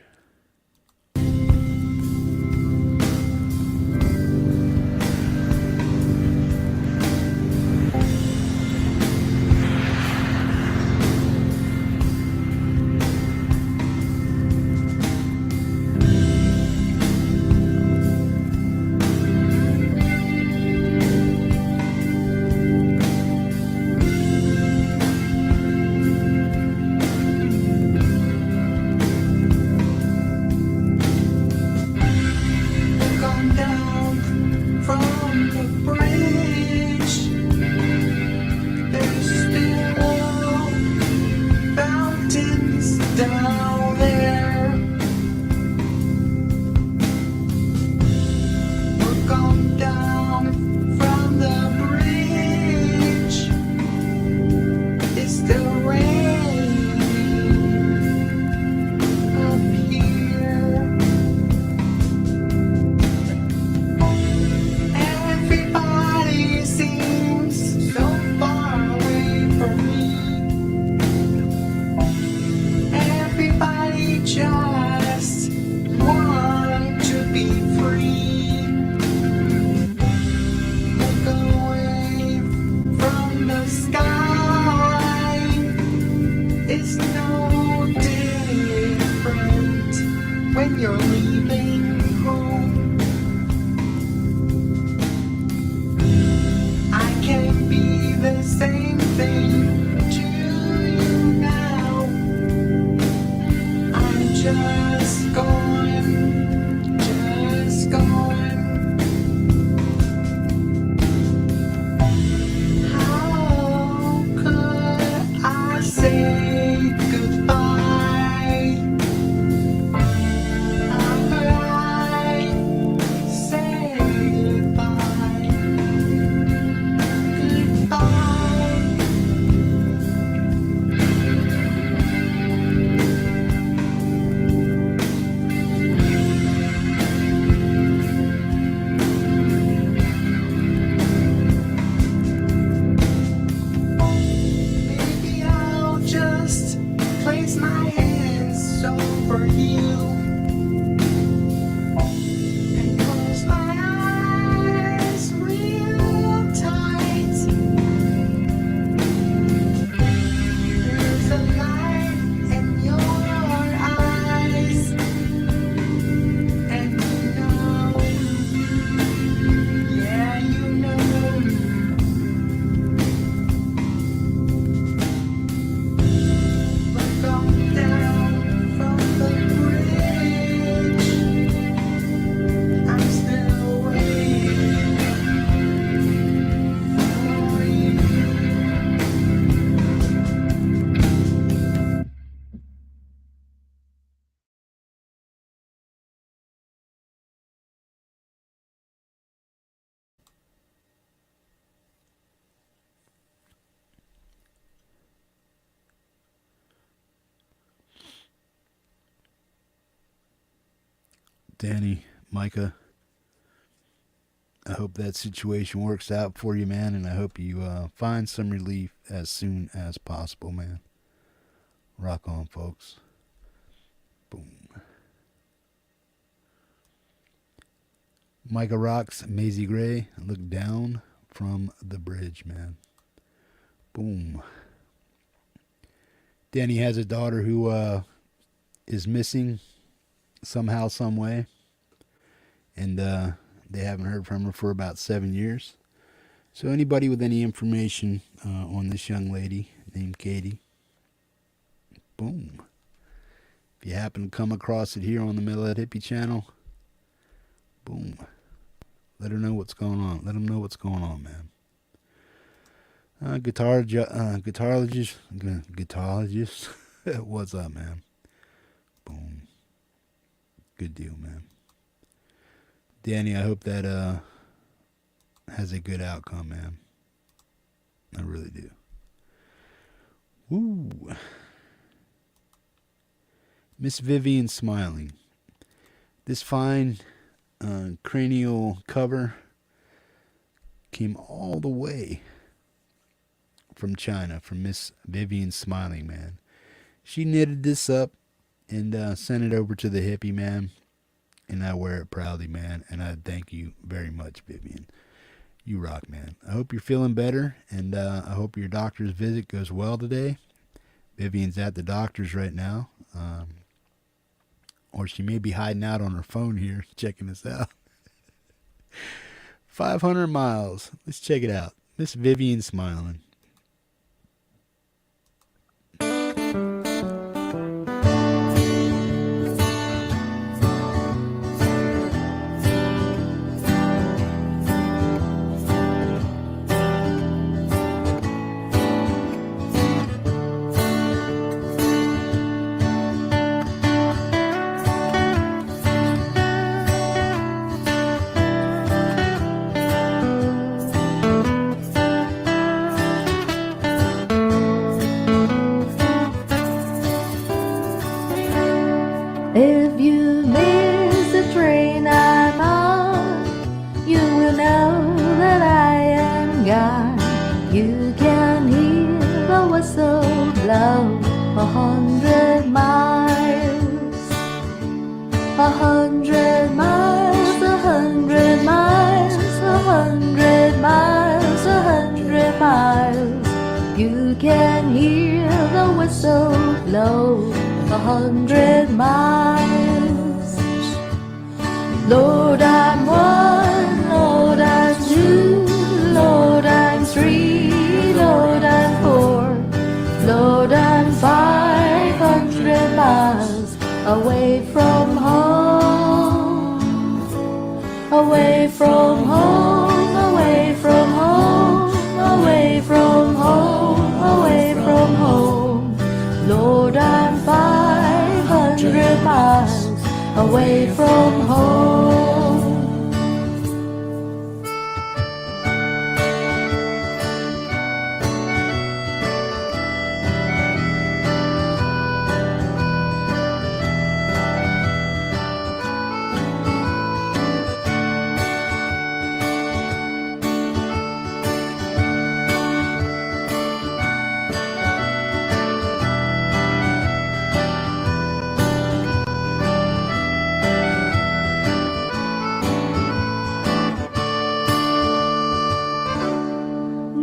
Say goodbye. Danny, Micah, I hope that situation works out for you, man, and I hope you find some relief as soon as possible, man. Rock on, folks. Boom. Micah rocks, Maisie Gray, look down from the bridge, man. Boom. Danny has a daughter who is missing somehow, some way, and they haven't heard from her for about 7 years. So anybody with any information on this young lady named Katie, boom. If you happen to come across it here on the Metalhead Hippie channel, boom. Let her know what's going on. Let them know what's going on, man. Guitarologist. What's up, man? Boom. Good deal, man. Danny, I hope that has a good outcome, man. I really do. Woo. Miss Vivian smiling. This fine cranial cover came all the way from China, from Miss Vivian Smiling, man. She knitted this up and sent it over to the Hippie, man. And I wear it proudly, man. And I thank you very much, Vivian. You rock, man. I hope you're feeling better, and I hope your doctor's visit goes well today. Vivian's at the doctor's right now. Or she may be hiding out on her phone here, checking us out. 500 miles. Let's check it out. Miss Vivian Smiling. If you miss the train I'm on, you will know that I am gone. You can hear the whistle blow 100 miles, 100 miles, 100 miles, 100 miles, 100 miles. You can hear the whistle blow 100 miles. Lord, I'm one, Lord, I'm two, Lord, I'm three, Lord, I'm four, Lord, I'm 500 miles away from home, away from home, away from home, away from home, away from home. Lord, I'm 500 miles away from home.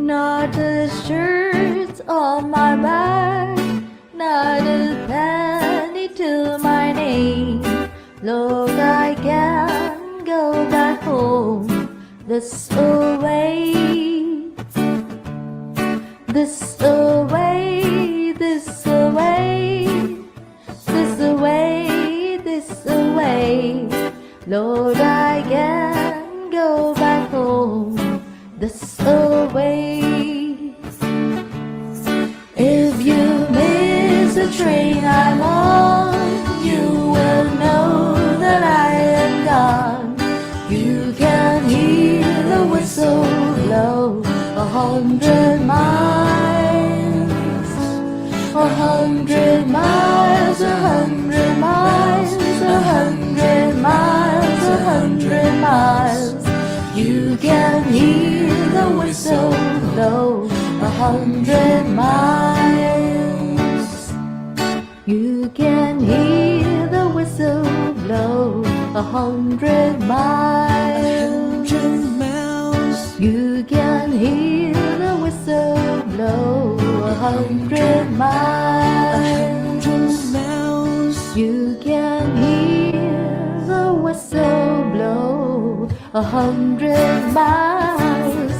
Not a shirt on my back, not a penny to my name. Lord, I can go back home this away, this away, this away, this away, this away. Lord, I can go back home this away. If you miss the train I'm on, you will know that I am gone. You can hear the whistle blow 100 miles, 100 miles, 100 miles, 100 miles, 100 miles. You can hear the whistle blow 100 miles. You can hear the whistle blow 100 miles. You can hear the whistle blow 100 miles. You can hear the whistle blow 100 miles.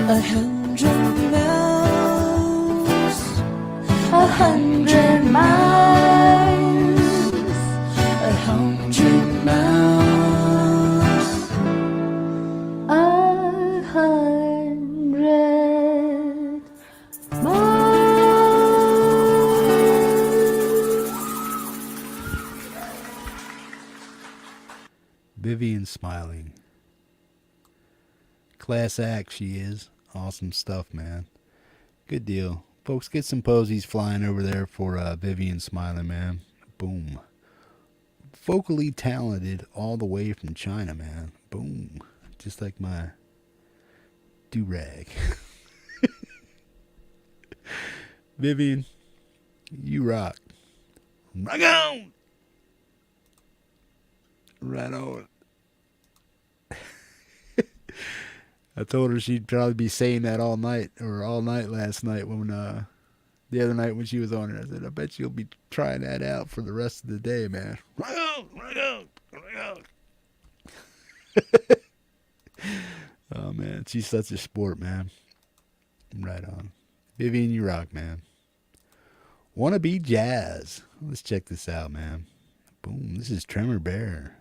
100 miles. 100 miles. 100 miles. 100 Vivian smiling. Class act she is. Awesome stuff, man. Good deal. Folks, get some posies flying over there for Vivian smiling, man. Boom. Vocally talented all the way from China, man. Boom. Just like my do-rag. Vivian, you rock. Rock on! Right on. I told her she'd probably be saying that all night or all night last night when the other night when she was on it. I said, I bet you'll be trying that out for the rest of the day, man. Rock on, rock on, rock on. Oh man, she's such a sport, man. Right on. Vivian, you rock, man. Wanna be jazz. Let's check this out, man. Boom. This is Tremor Bear.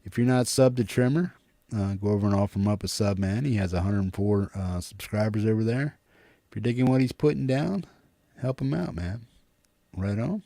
If you're not subbed to Tremor, go over and offer him up a sub, man. He has 104 subscribers over there. If you're digging what he's putting down, help him out, man. Right on.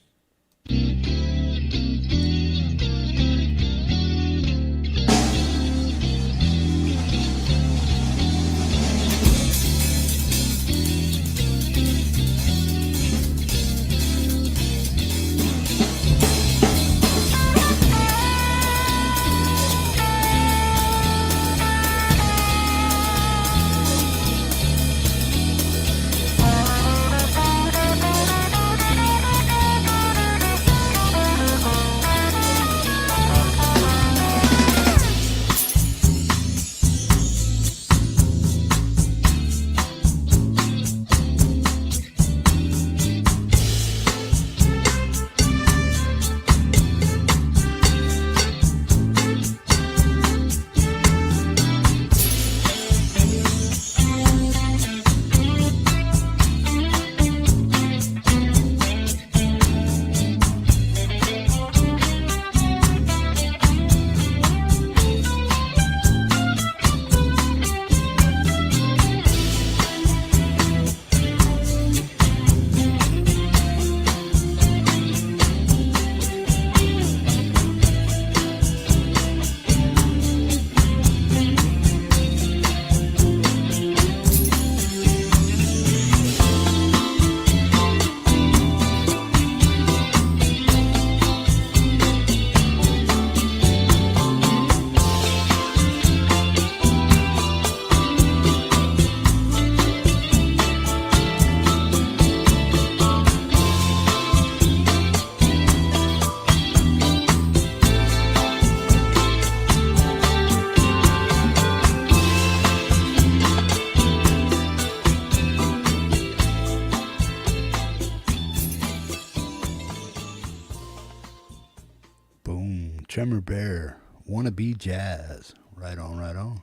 Tremor Bear, Wanna Be Jazz. Right on, right on.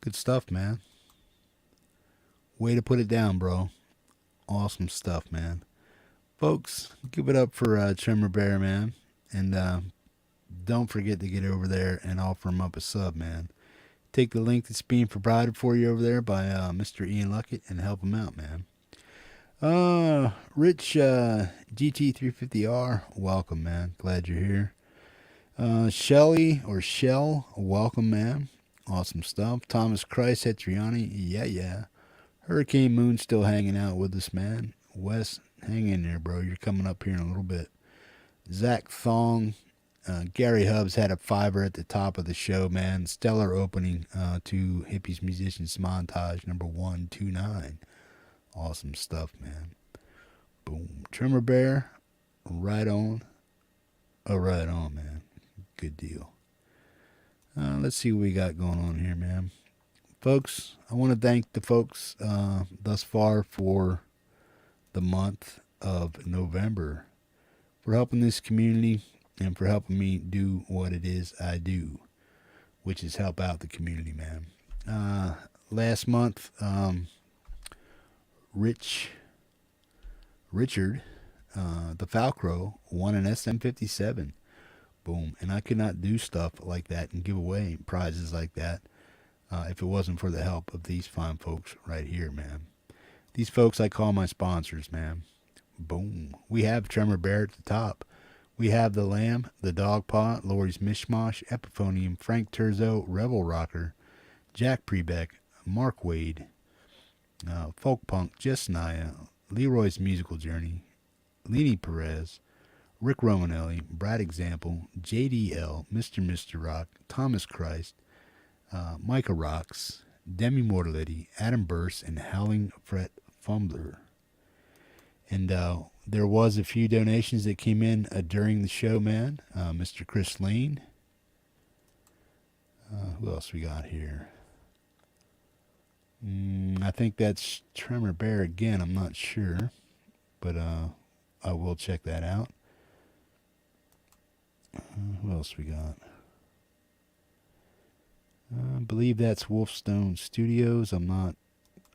Good stuff, man. Way to put it down, bro. Awesome stuff, man. Folks, give it up for Tremor Bear, man. And don't forget to get over there and offer him up a sub, man. Take the link that's being provided for you over there by Mr. Ian Luckett and help him out, man. Rich GT350R, welcome, man. Glad you're here. Shelly or Shell, welcome, man. Awesome stuff. Thomas Christ Hetriani, yeah. Hurricane Moon still hanging out with us, man. Wes, hang in there, bro. You're coming up here in a little bit. Zach Thong, Gary Hubbs had a $5 at the top of the show, man. Stellar opening to Hippie's Musicians Montage number 129. Awesome stuff, man. Boom. Tremor Bear, right on. Oh, right on, man. Good deal. Let's see what we got going on here, man. Folks, I want to thank the folks thus far for the month of November for helping this community and for helping me do what it is I do, which is help out the community, man. Last month, Richard, the Falcro, won an SM57. Boom. And I could not do stuff like that and give away prizes like that if it wasn't for the help of these fine folks right here, man. These folks I call my sponsors, man. Boom. We have Tremor Bear at the top. We have the Lamb, the TheDogPa, Laurie's Mishmosh, Epiphonium, Frank Terzo, Rebel Rocker, Jack Pribek, Mark Wade, folkpunk, Just Neja, Leeroy's Musical Journey, Leenie Perez, Rick Romanelli, Brad Example, JDL, Mr. Rock, Thomas Christ, Micah Rocks, Demi Mortaletti, Adam Burst, and Howling Fret Fumbler. And there was a few donations that came in during the show, man. Mr. Chris Lane. Who else we got here? I think that's Tremor Bear again. I'm not sure. But I will check that out. Who else we got? I believe that's Wolfstone Studios. I'm not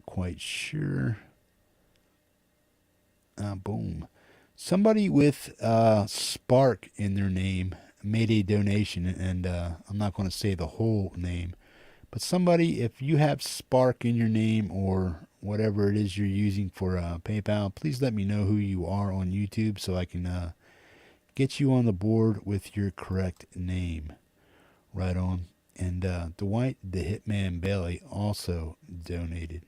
quite sure. Boom. Somebody with Spark in their name made a donation, and I'm not going to say the whole name, but somebody, if you have Spark in your name or whatever it is you're using for PayPal, please let me know who you are on YouTube so I can get you on the board with your correct name. Right on. And Dwight the Hitman Bailey also donated.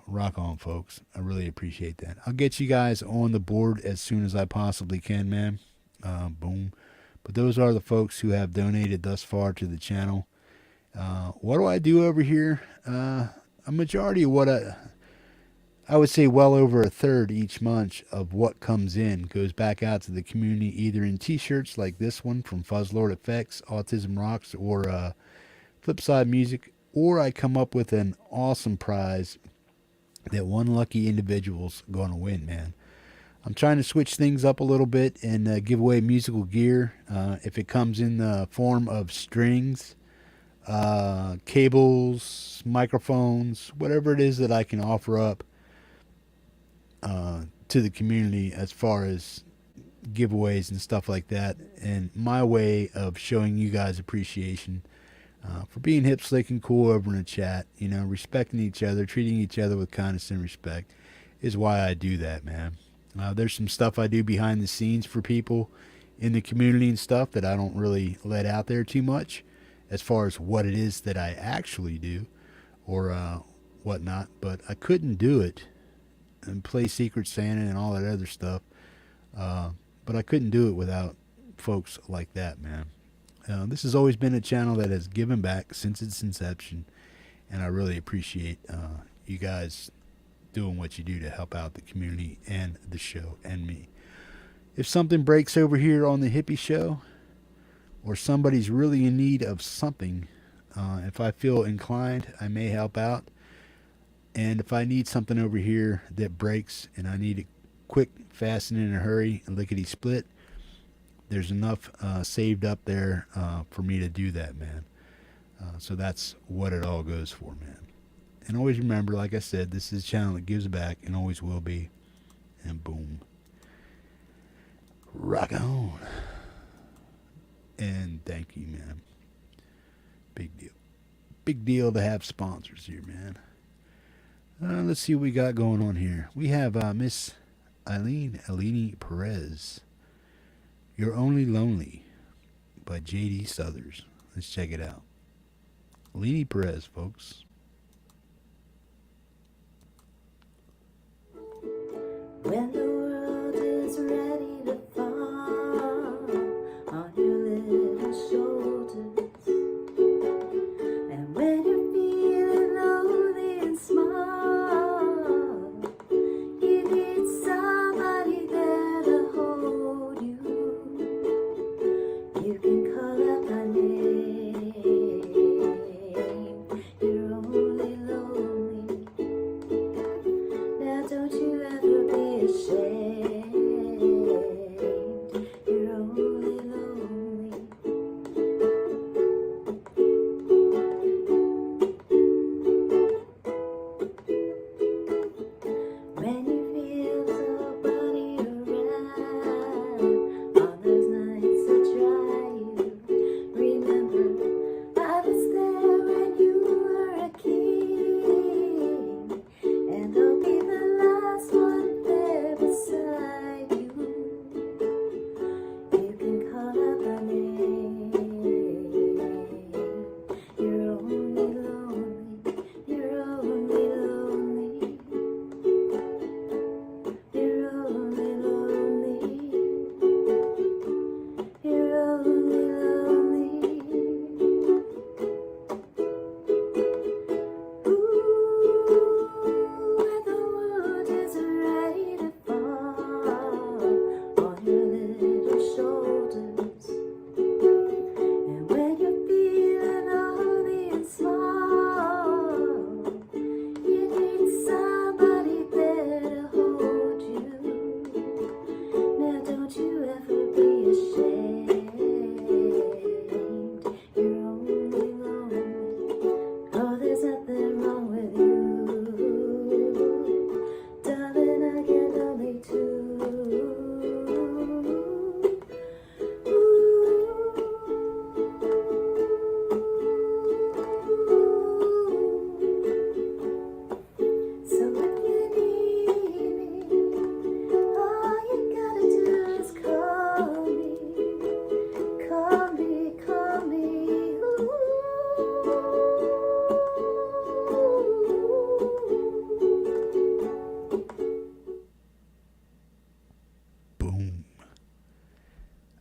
Rock on, folks. I really appreciate that. I'll get you guys on the board as soon as I possibly can, man. Boom. But those are the folks who have donated thus far to the channel. What do I do over here? A majority of what I would say well over a third each month of what comes in goes back out to the community, either in t-shirts like this one from Fuzzlord Effects, Autism Rocks, or Flipside Music, or I come up with an awesome prize that one lucky individual's going to win, man. I'm trying to switch things up a little bit and give away musical gear. If it comes in the form of strings, cables, microphones, whatever it is that I can offer up to the community as far as giveaways and stuff like that, and my way of showing you guys appreciation for being hip, slick, and cool over in the chat, you know, respecting each other, treating each other with kindness and respect is why I do that, man. There's some stuff I do behind the scenes for people in the community and stuff that I don't really let out there too much as far as what it is that I actually do or whatnot, but I couldn't do it and play Secret Santa and all that other stuff, but I couldn't do it without folks like that, man. This has always been a channel that has given back since its inception, and I really appreciate you guys doing what you do to help out the community and the show and me. If something breaks over here on the Hippie Show, or somebody's really in need of something, if I feel inclined, I may help out. And if I need something over here that breaks and I need it quick, fast, and in a hurry, and lickety split, there's enough saved up there for me to do that, man. So that's what it all goes for, man. And always remember, like I said, this is a channel that gives back and always will be. And boom. Rock on. And thank you, man. Big deal. Big deal to have sponsors here, man. Let's see what we got going on here. We have Miss Eileen Leenie Perez. You're Only Lonely by J.D. Southers. Let's check it out. Leenie Perez, folks. When the world is ready to fall on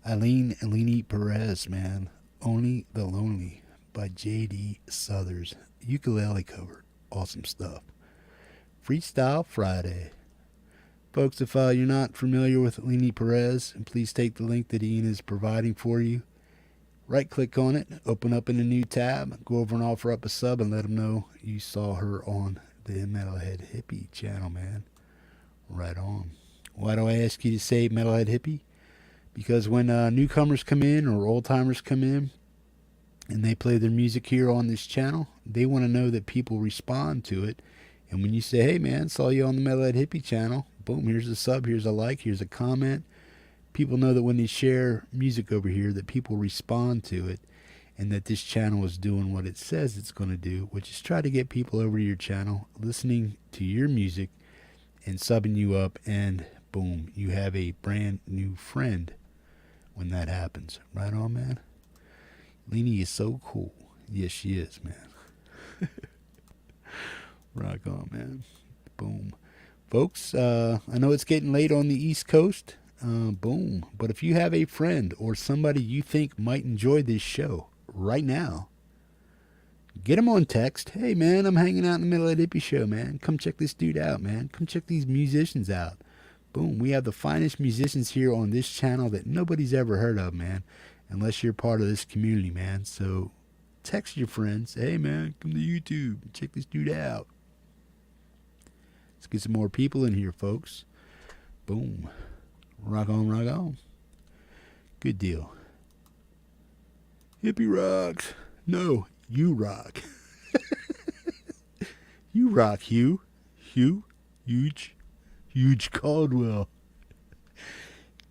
Eileen and Leenie Perez, man. Only the Lonely by J.D. Southers. Ukulele cover. Awesome stuff. Freestyle Friday. Folks, if you're not familiar with Leenie Perez, please take the link that Ian is providing for you. Right-click on it, open up in a new tab, go over and offer up a sub, and let them know you saw her on the Metalhead Hippie channel, man. Right on. Why do I ask you to say Metalhead Hippie? Because when newcomers come in or old-timers come in and they play their music here on this channel, they want to know that people respond to it. And when you say, hey, man, saw you on the Metalhead Hippie channel, boom, here's a sub, here's a like, here's a comment. People know that when they share music over here that people respond to it and that this channel is doing what it says it's going to do, which is try to get people over to your channel, listening to your music and subbing you up, and boom, you have a brand new friend when that happens. Right on, man? Leenie is so cool. Yes, she is, man. Rock on, man. Boom. Folks, I know it's getting late on the East Coast. Boom. But if you have a friend or somebody you think might enjoy this show right now, get them on text. Hey, man, I'm hanging out in the middle of the Hippie show, man. Come check this dude out, man. Come check these musicians out. Boom. We have the finest musicians here on this channel that nobody's ever heard of, man, unless you're part of this community, man. So text your friends. Hey, man, come to YouTube. Check this dude out. Let's get some more people in here, folks. Boom. Rock on, rock on. Good deal. Hippie rocks. No, you rock. You rock, Hugh. Hugh? Huge Caldwell.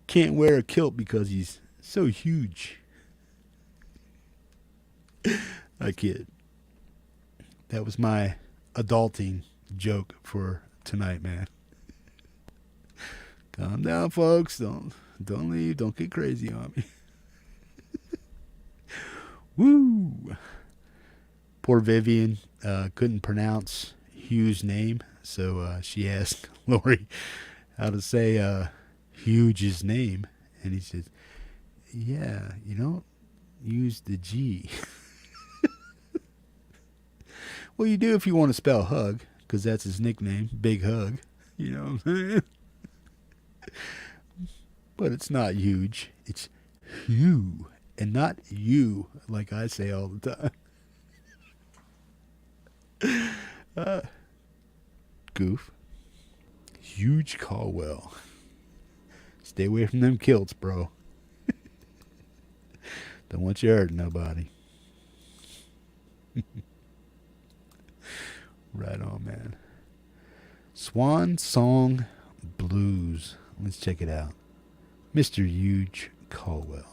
Can't wear a kilt because he's so huge. I kid. That was my adulting joke for tonight, man. Calm down, folks. Don't leave. Don't get crazy on me. Woo! Poor Vivian couldn't pronounce Hugh's name, so she asked Laurie how to say Huge's name, and he said, "Yeah, you don't use the G." Well, you do if you want to spell hug, because that's his nickname, Big Hug. You know what I'm saying? But it's not huge. It's Hugh, and not you, like I say all the time. Goof. Huge Caldwell. Stay away from them kilts, bro. Don't want you hurting nobody. Right on, man. Swan Song Blues. Let's check it out. Mr. Huge Caldwell.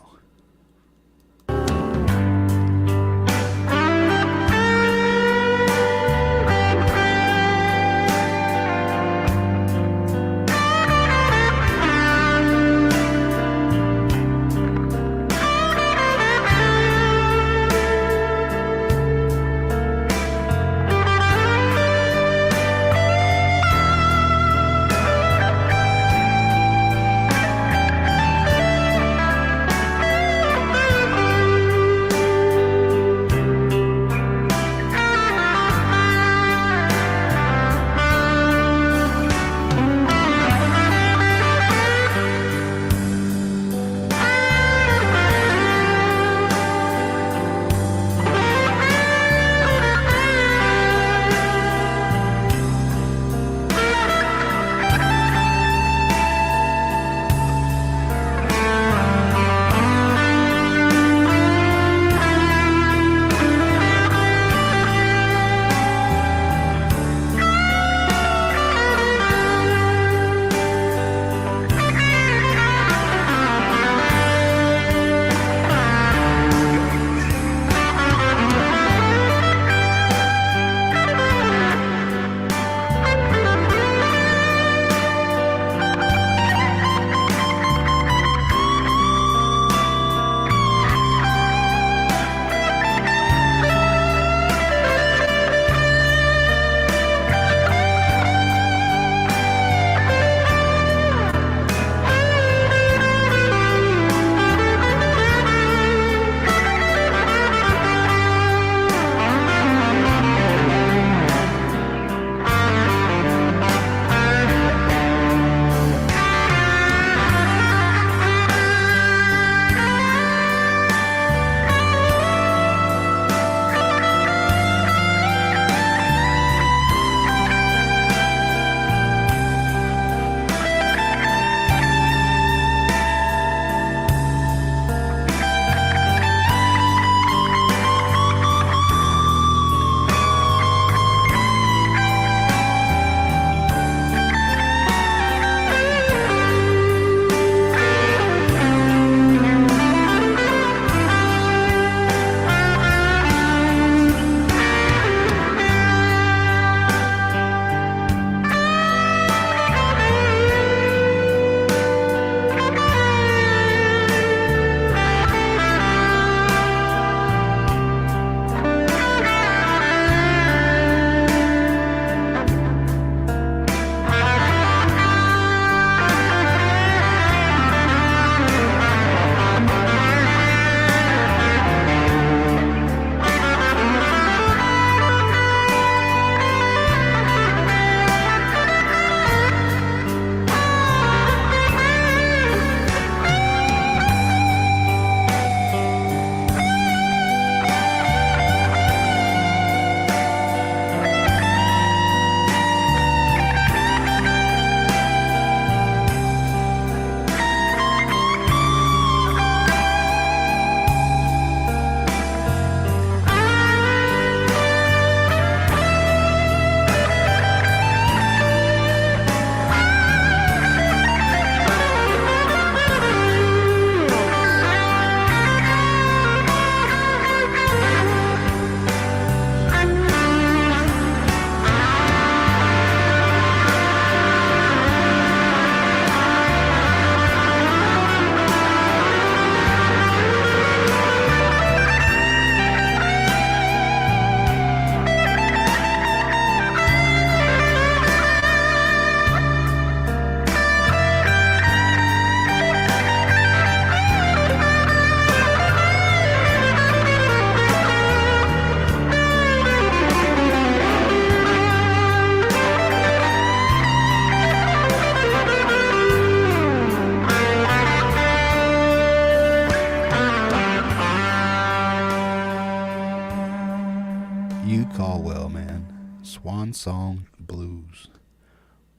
One Song Blues.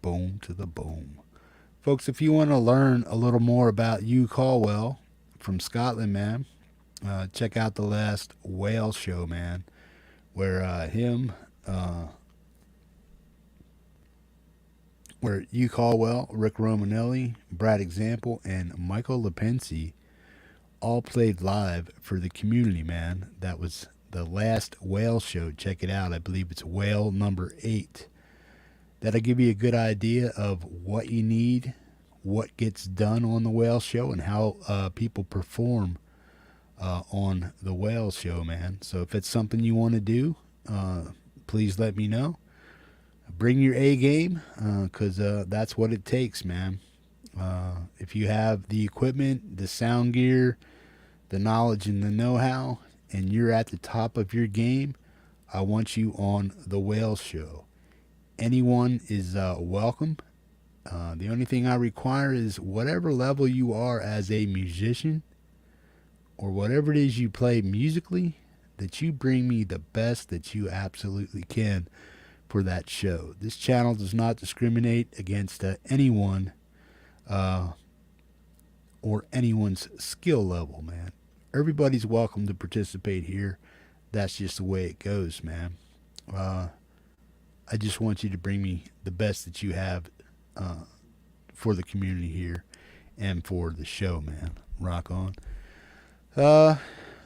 Boom to the boom. Folks, if you want to learn a little more about Hugh Caldwell from Scotland, man, check out the last Whale show, man, where Hugh Caldwell, Rick Romanelli, Brad Example, and Michael Lepensi all played live for the community, man. That was the last Whale show. Check it out. I believe it's Whale number 8. That'll give you a good idea of what you need, what gets done on the Whale show, and how people perform on the Whale show, man. So if it's something you want to do, please let me know. Bring your A game, because that's what it takes, man. If you have the equipment, the sound gear, the knowledge, and the know-how, and you're at the top of your game, I want you on the Whale show. Anyone is welcome. The only thing I require is whatever level you are as a musician, or whatever it is you play musically, that you bring me the best that you absolutely can for that show. This channel does not discriminate against anyone or anyone's skill level, man. Everybody's welcome to participate here. That's just the way it goes, man. I just want you to bring me the best that you have for the community here and for the show, man. Rock on.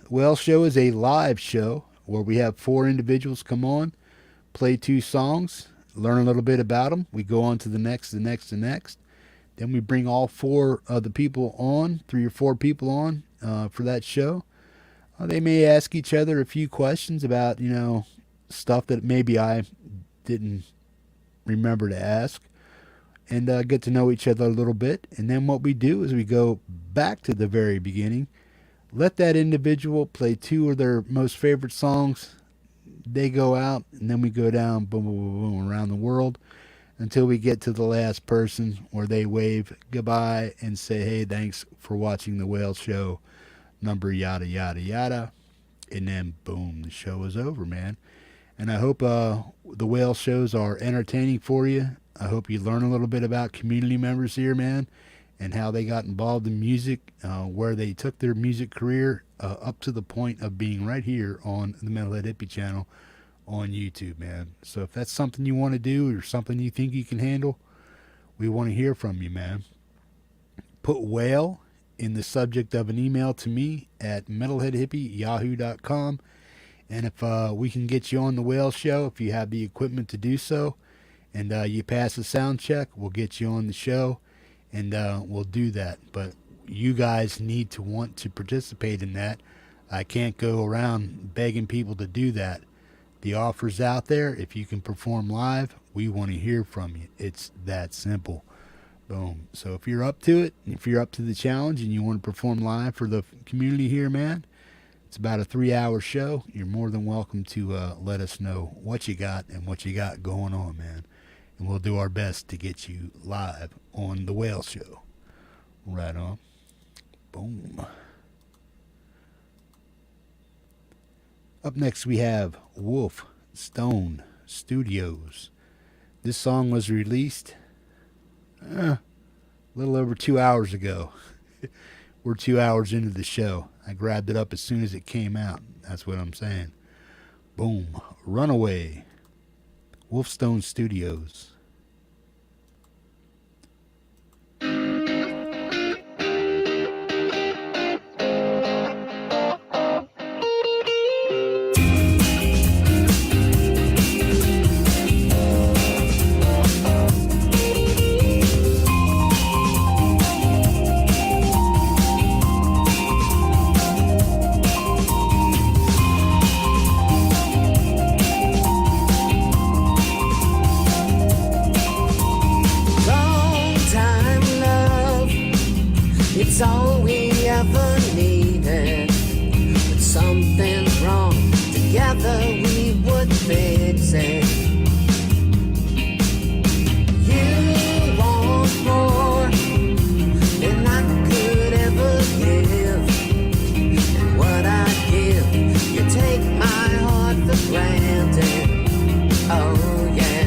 Well, show is a live show where we have 4 individuals come on, play 2 songs, learn a little bit about them. We go on to the next. Then we bring all 4 of the people on, 3 or 4 people on for that show. They may ask each other a few questions about, stuff that maybe I didn't remember to ask, and get to know each other a little bit. And then what we do is we go back to the very beginning, let that individual play 2 of their most favorite songs. They go out, and then we go down, boom, boom, boom, boom, around the world until we get to the last person where they wave goodbye and say, hey, thanks for watching the Whale show, number yada, yada, yada. And then, boom, the show is over, man. And I hope the Whale shows are entertaining for you. I hope you learn a little bit about community members here, man, and how they got involved in music, where they took their music career up to the point of being right here on the Metalhead Hippie channel on YouTube, man. So if that's something you want to do or something you think you can handle, we want to hear from you, man. Put Whale in the subject of an email to me at metalheadhippie@yahoo.com. And if we can get you on the Whale show, if you have the equipment to do so, and you pass a sound check, we'll get you on the show, and we'll do that. But you guys need to want to participate in that. I can't go around begging people to do that. The offer's out there. If you can perform live, we want to hear from you. It's that simple. Boom. So if you're up to it, if you're up to the challenge and you want to perform live for the community here, man, it's about a 3-hour show. You're more than welcome to let us know what you got and what you got going on, man. And we'll do our best to get you live on the Whale show. Right on. Boom. Up next we have Wolf Stone Studios. This song was released a little over 2 hours ago. We're 2 hours into the show. I grabbed it up as soon as it came out. That's what I'm saying. Boom. Runaway. Wolfstone Studios. It's all we ever needed. But something's wrong. Together we would fix it. You want more than I could ever give. And what I give, you take my heart for granted. Oh yeah.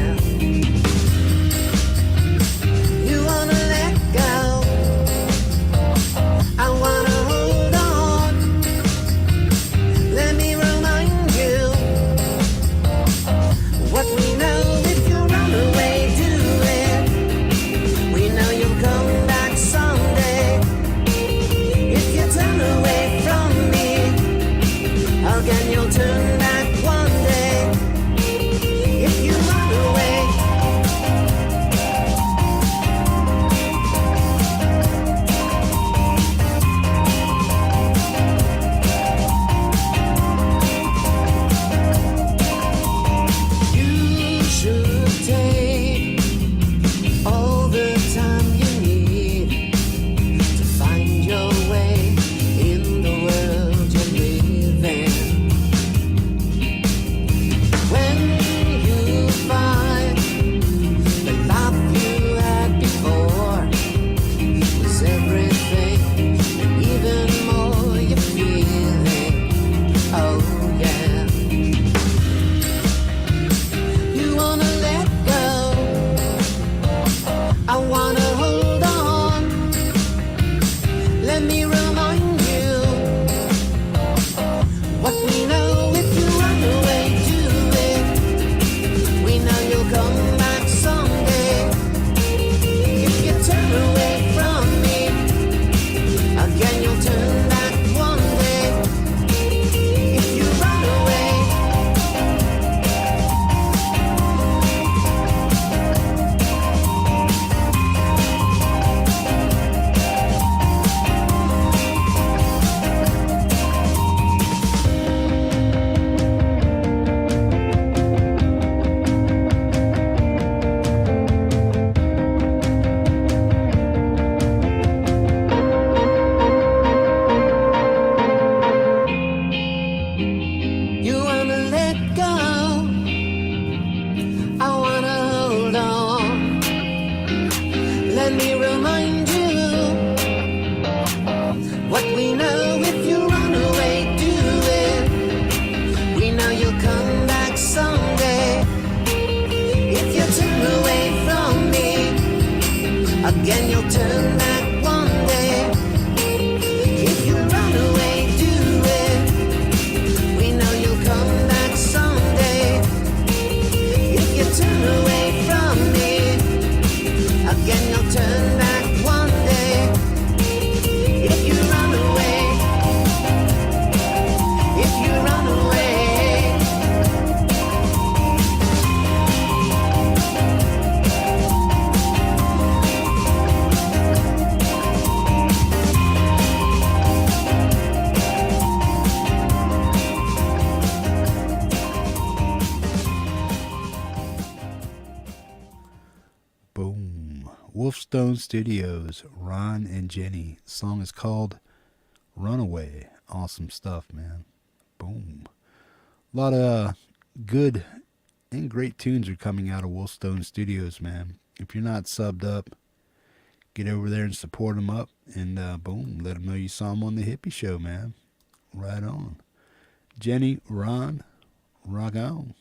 What we know, if you run away, do it. We know you'll come back someday. If you turn away from me, again you'll turn back one day. If you run away, do it. We know you'll come back someday. If you turn away from me, again you'll turn back one day. If you run away, if you run away. Boom. Wolfstone Studios, Ron and Jenny. The song is called Runaway. Awesome stuff, man. Boom. A lot of good and great tunes are coming out of Wolfstone Studios, man. If you're not subbed up, get over there and support them up. And boom, let them know you saw them on the Hippie Show, man. Right on. Jenny, Ron, rock on.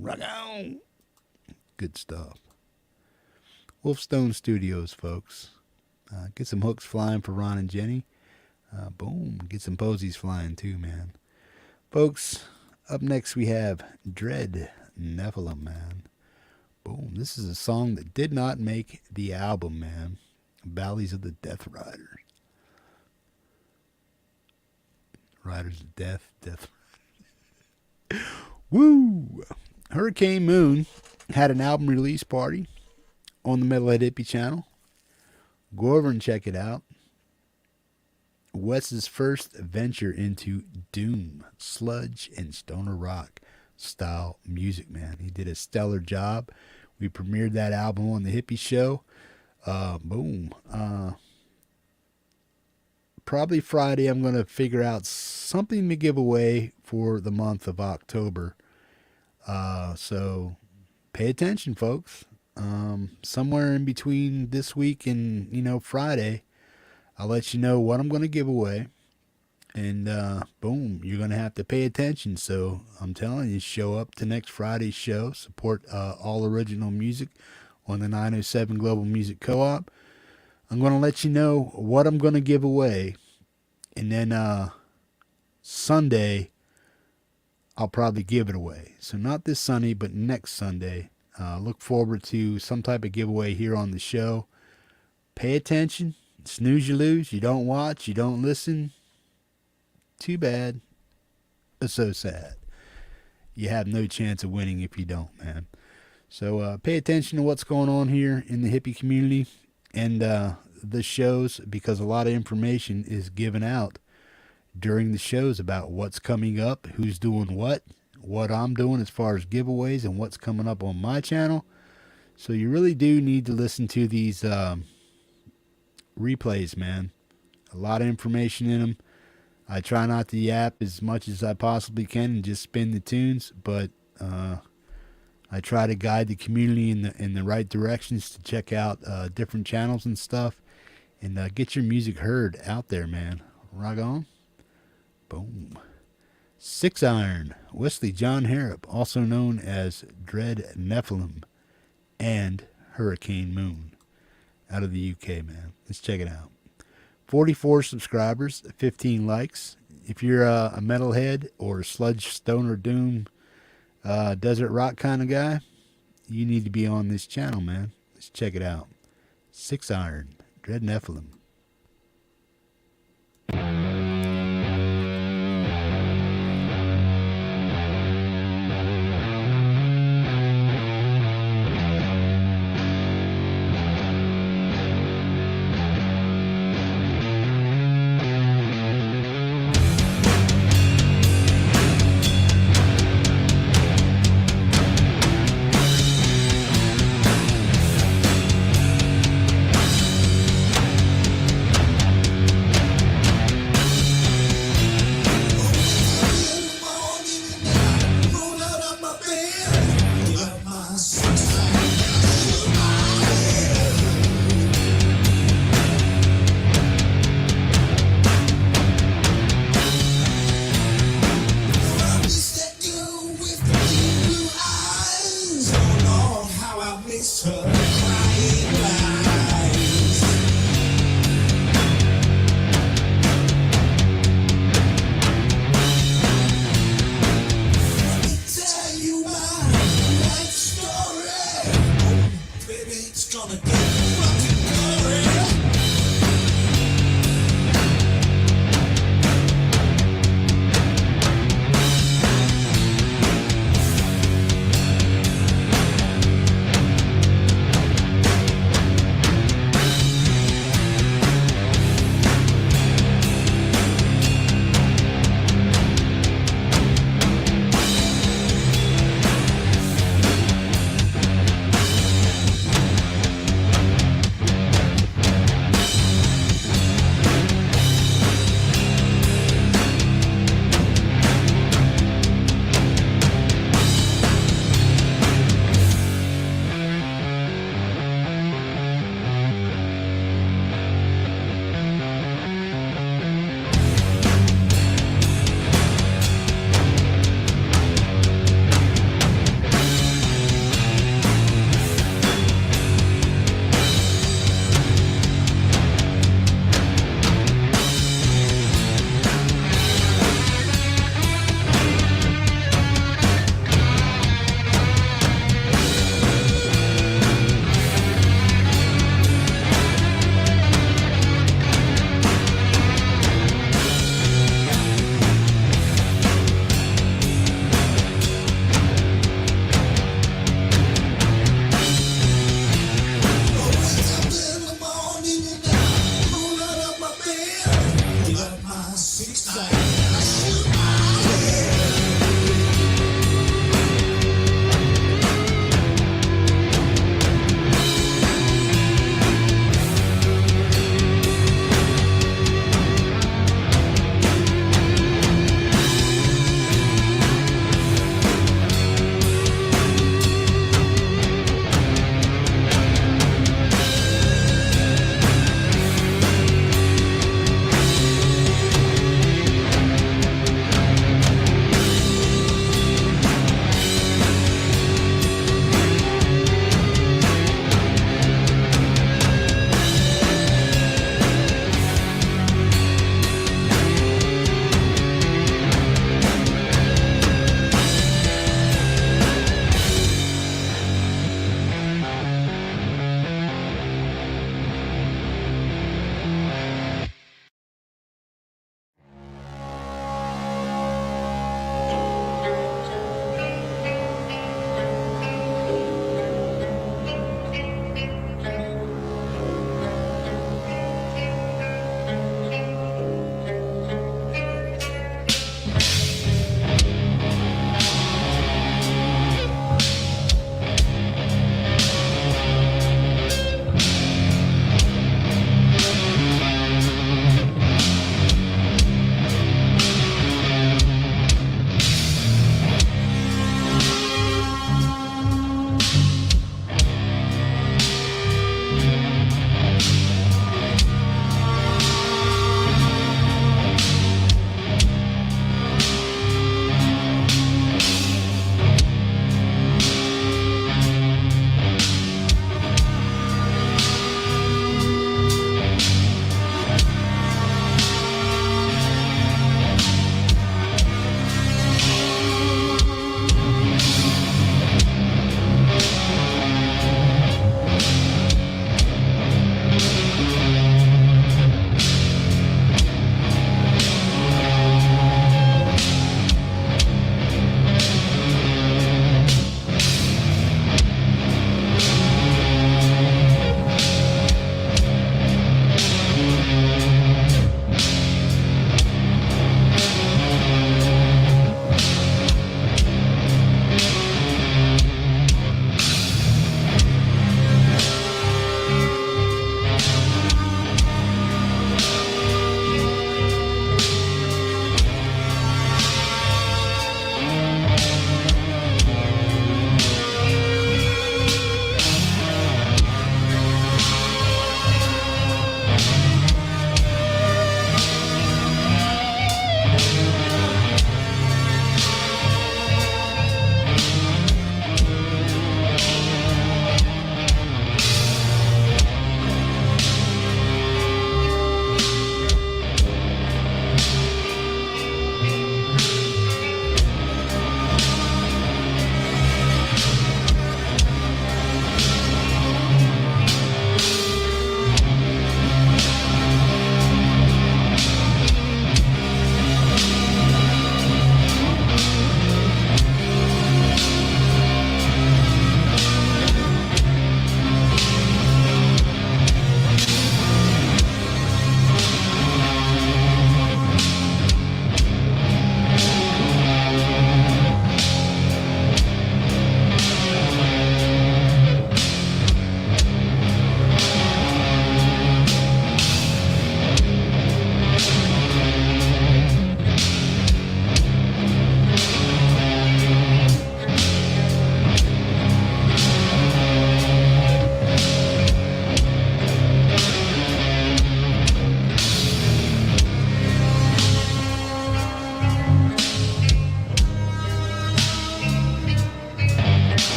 Rock on. Good stuff. Wolfstone Studios, folks. Get some hooks flying for Ron and Jenny. Boom. Get some posies flying too, man. Folks, up next we have Dread Nephilim, man. Boom. This is a song that did not make the album, man. Valleys of the Death Riders. Riders of Death. Death. Woo! Hurricane Moon had an album release party on the Metalhead Hippie channel. Go over and check it out. Wes's first venture into doom, sludge, and stoner rock style music, man. He did a stellar job. We premiered that album on the Hippie Show. Boom. Probably Friday I'm going to figure out something to give away for the month of October. So pay attention, folks. Somewhere in between this week and, Friday, I'll let you know what I'm going to give away. And, boom, you're going to have to pay attention. So I'm telling you, show up to next Friday's show. Support all original music on the 907 Global Music Co-op. I'm going to let you know what I'm going to give away. And then Sunday, I'll probably give it away. So not this Sunday, but next Sunday. Look forward to some type of giveaway here on the show. Pay attention. Snooze, you lose. You don't watch. You don't listen. Too bad. It's so sad. You have no chance of winning if you don't, man. So pay attention to what's going on here in the hippie community and the shows, because a lot of information is given out during the shows about what's coming up, who's doing what I'm doing as far as giveaways, and what's coming up on my channel. So you really do need to listen to these replays, man. A lot of information in them. I try not to yap as much as I possibly can and just spin the tunes, but I try to guide the community in the right directions to check out different channels and stuff, and get your music heard out there, man. Rock on. Boom. 6 Iron, Wesley John Harrop, also known as Dread Nephilim and Hurricane Moon, out of the UK, man. Let's check it out. 44 subscribers, 15 likes. If you're a metalhead or sludge, stoner, doom, desert rock kind of guy, you need to be on this channel, man. Let's check it out. 6 Iron, Dread Nephilim.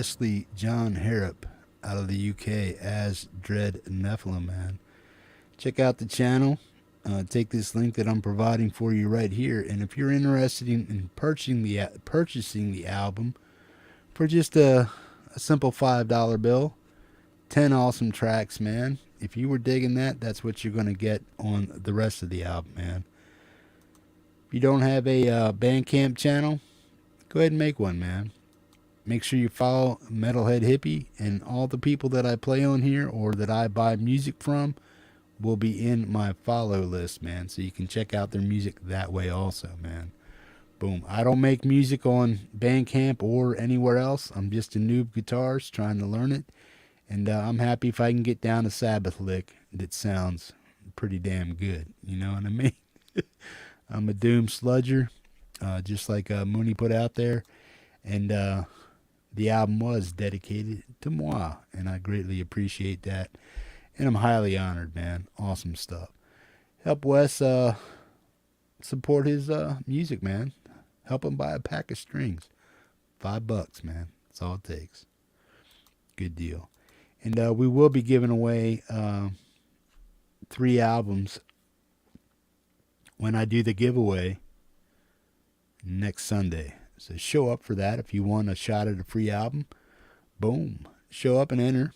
Wesley John Harrop out of the UK as Dread Nephilim, man. Check out the channel. Take this link that I'm providing for you right here, and if you're interested in purchasing the album for just a simple $5 bill, 10 awesome tracks, man. If you were digging that, that's what you're going to get on the rest of the album, man. If you don't have a Bandcamp channel, go ahead and make one, man. Make sure you follow Metalhead Hippie, and all the people that I play on here or that I buy music from will be in my follow list, man. So you can check out their music that way also, man. Boom. I don't make music on Bandcamp or anywhere else. I'm just a noob guitarist trying to learn it. And I'm happy if I can get down a Sabbath lick that sounds pretty damn good. You know what I mean? I'm a doom sludger, just like Mooney put out there. And the album was dedicated to moi, and I greatly appreciate that. And I'm highly honored, man. Awesome stuff. Help Wes support his music, man. Help him buy a pack of strings. $5, man. That's all it takes. Good deal. And we will be giving away 3 albums when I do the giveaway next Sunday. So show up for that if you want a shot at a free album. Boom. Show up and enter.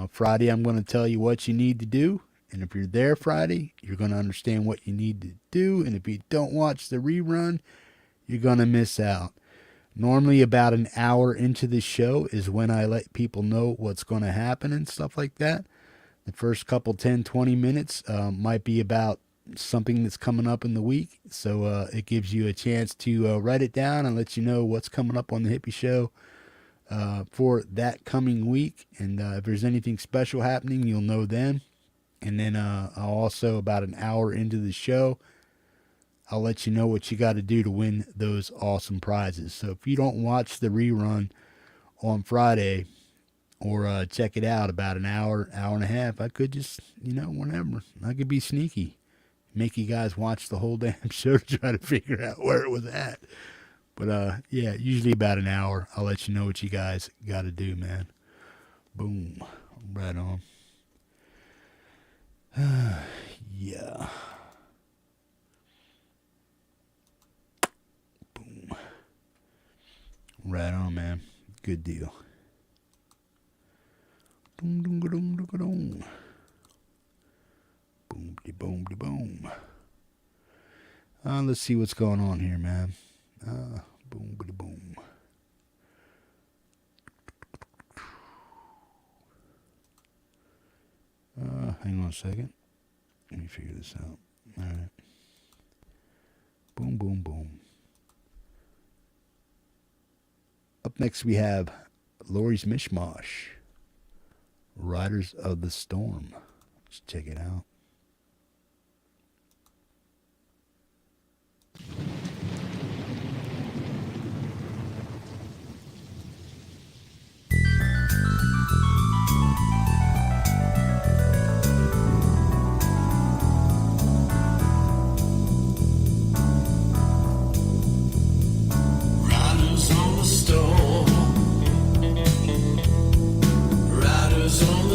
Friday, I'm going to tell you what you need to do. And if you're there Friday, you're going to understand what you need to do. And if you don't watch the rerun, you're going to miss out. Normally about an hour into the show is when I let people know what's going to happen and stuff like that. The first couple 10, 20 minutes might be about something that's coming up in the week. So it gives you a chance to write it down and let you know what's coming up on the Hippie Show for that coming week. And if there's anything special happening, you'll know then. And then I'll also, about an hour into the show, I'll let you know what you got to do to win those awesome prizes. So if you don't watch the rerun on Friday or check it out about an hour, hour and a half, I could just, whenever. I could be sneaky. Make you guys watch the whole damn show to try to figure out where it was at. But, yeah, usually about an hour. I'll let you know what you guys got to do, man. Boom. Right on. Yeah. Boom. Right on, man. Good deal. Boom, boom, boom, boom, boom. Boom, de boom, de boom. Let's see what's going on here, man. Boom, de boom. Hang on a second. Let me figure this out. All right. Boom, boom, boom. Up next we have Laurie's Mishmosh, Riders of the Storm. Let's check it out.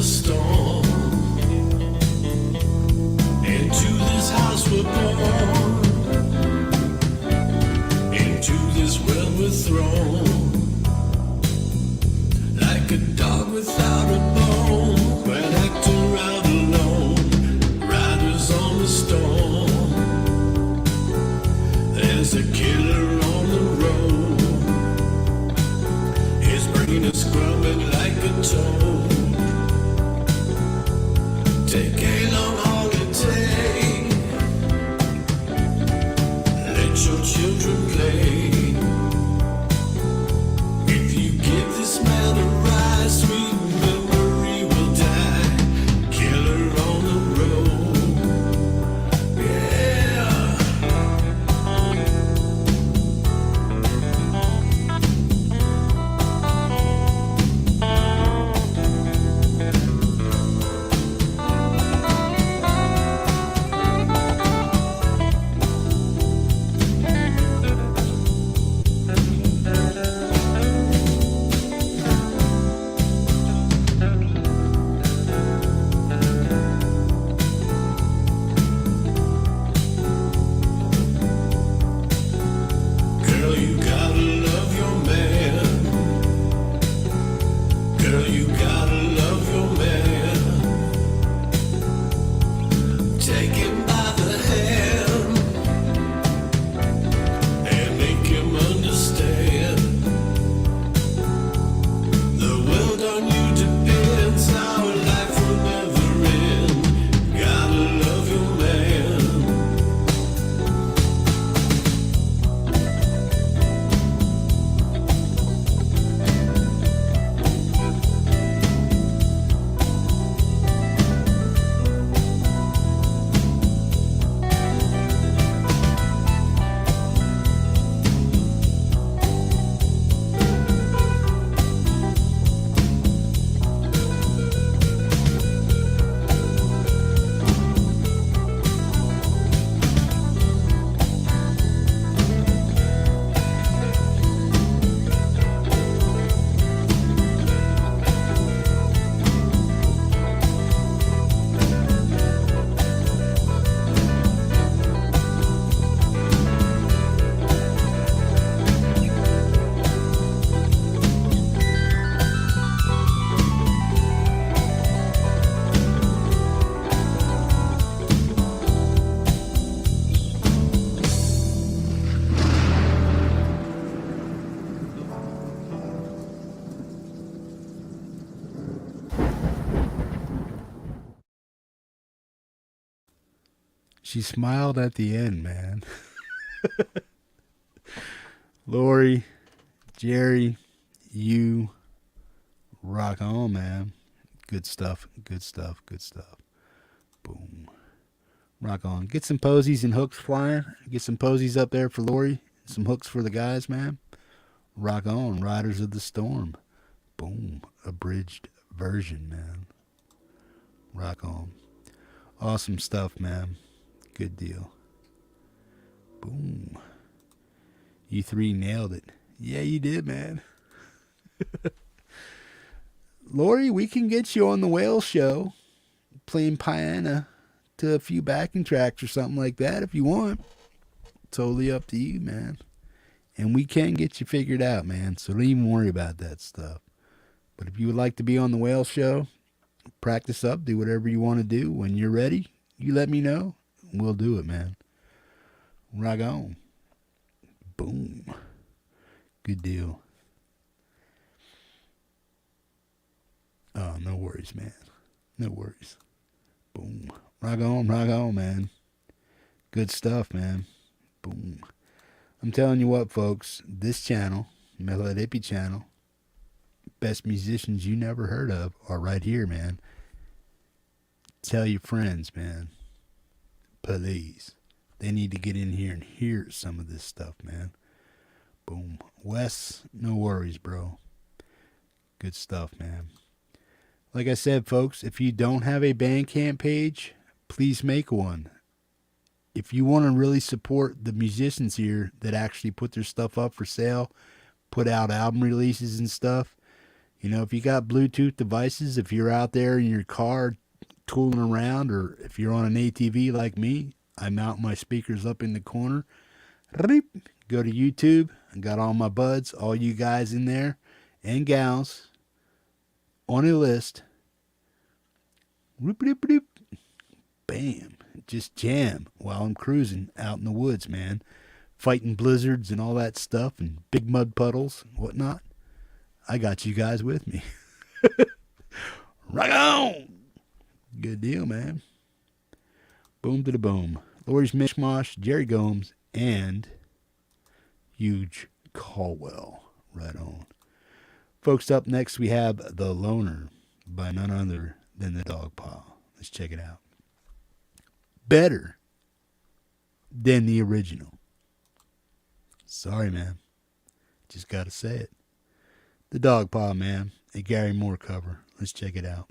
Storm. Into this house we're born, into this world we're thrown, like a dog without a bone. We're acting out alone, riders on the storm. There's a killer on the road, his brain is scrubbing like a toad. Take a long holiday, let your children play. If you give this man a ride, sweet memory will die. Killer on the road, yeah. Girl, you gotta love your man. Take him by the hand and make him understand. The world on you depends. Our life will never end. Gotta love your man. She smiled at the end, man. Laurie, Jerry, you rock on, man. Good stuff, good stuff, good stuff. Boom. Rock on. Get some posies and hooks flying. Get some posies up there for Laurie. Some hooks for the guys, man. Rock on. Riders of the Storm. Boom. Abridged version, man. Rock on. Awesome stuff, man. Good deal. Boom. You three nailed it. Yeah, you did, man. Laurie, we can get you on the Whale Show playing piano to a few backing tracks or something like that if you want. Totally up to you, man. And we can get you figured out, man. So don't even worry about that stuff. But if you would like to be on the Whale Show, practice up, do whatever you want to do. When you're ready, you let me know. We'll do it, man. Rock on. Boom. Good deal. Oh, no worries, man. No worries. Boom. Rock on, man. Good stuff, man. Boom. I'm telling you what, folks. This channel, Metalhead Hippie channel, best musicians you never heard of are right here, man. Tell your friends, man. Please. They need to get in here and hear some of this stuff, man. Boom. Wes, no worries, bro. Good stuff, man. Like I said, folks, if you don't have a Bandcamp page, please make one. If you want to really support the musicians here that actually put their stuff up for sale, put out album releases and stuff, you know, if you got Bluetooth devices, if you're out there in your car tooling around, or if you're on an ATV like me, I mount my speakers up in the corner. Go to YouTube. I got all my buds, all you guys in there and gals on a list. Bam. Just jam while I'm cruising out in the woods, man. Fighting blizzards and all that stuff and big mud puddles and whatnot. I got you guys with me. Rock on! Good deal, man. Boom to the boom. Laurie's Mishmosh, Jerry Gomes, and Huge Caldwell. Right on. Folks, up next we have The Loner by none other than TheDogPa. Let's check it out. Better than the original. Sorry, man. Just gotta say it. TheDogPa, man. A Gary Moore cover. Let's check it out.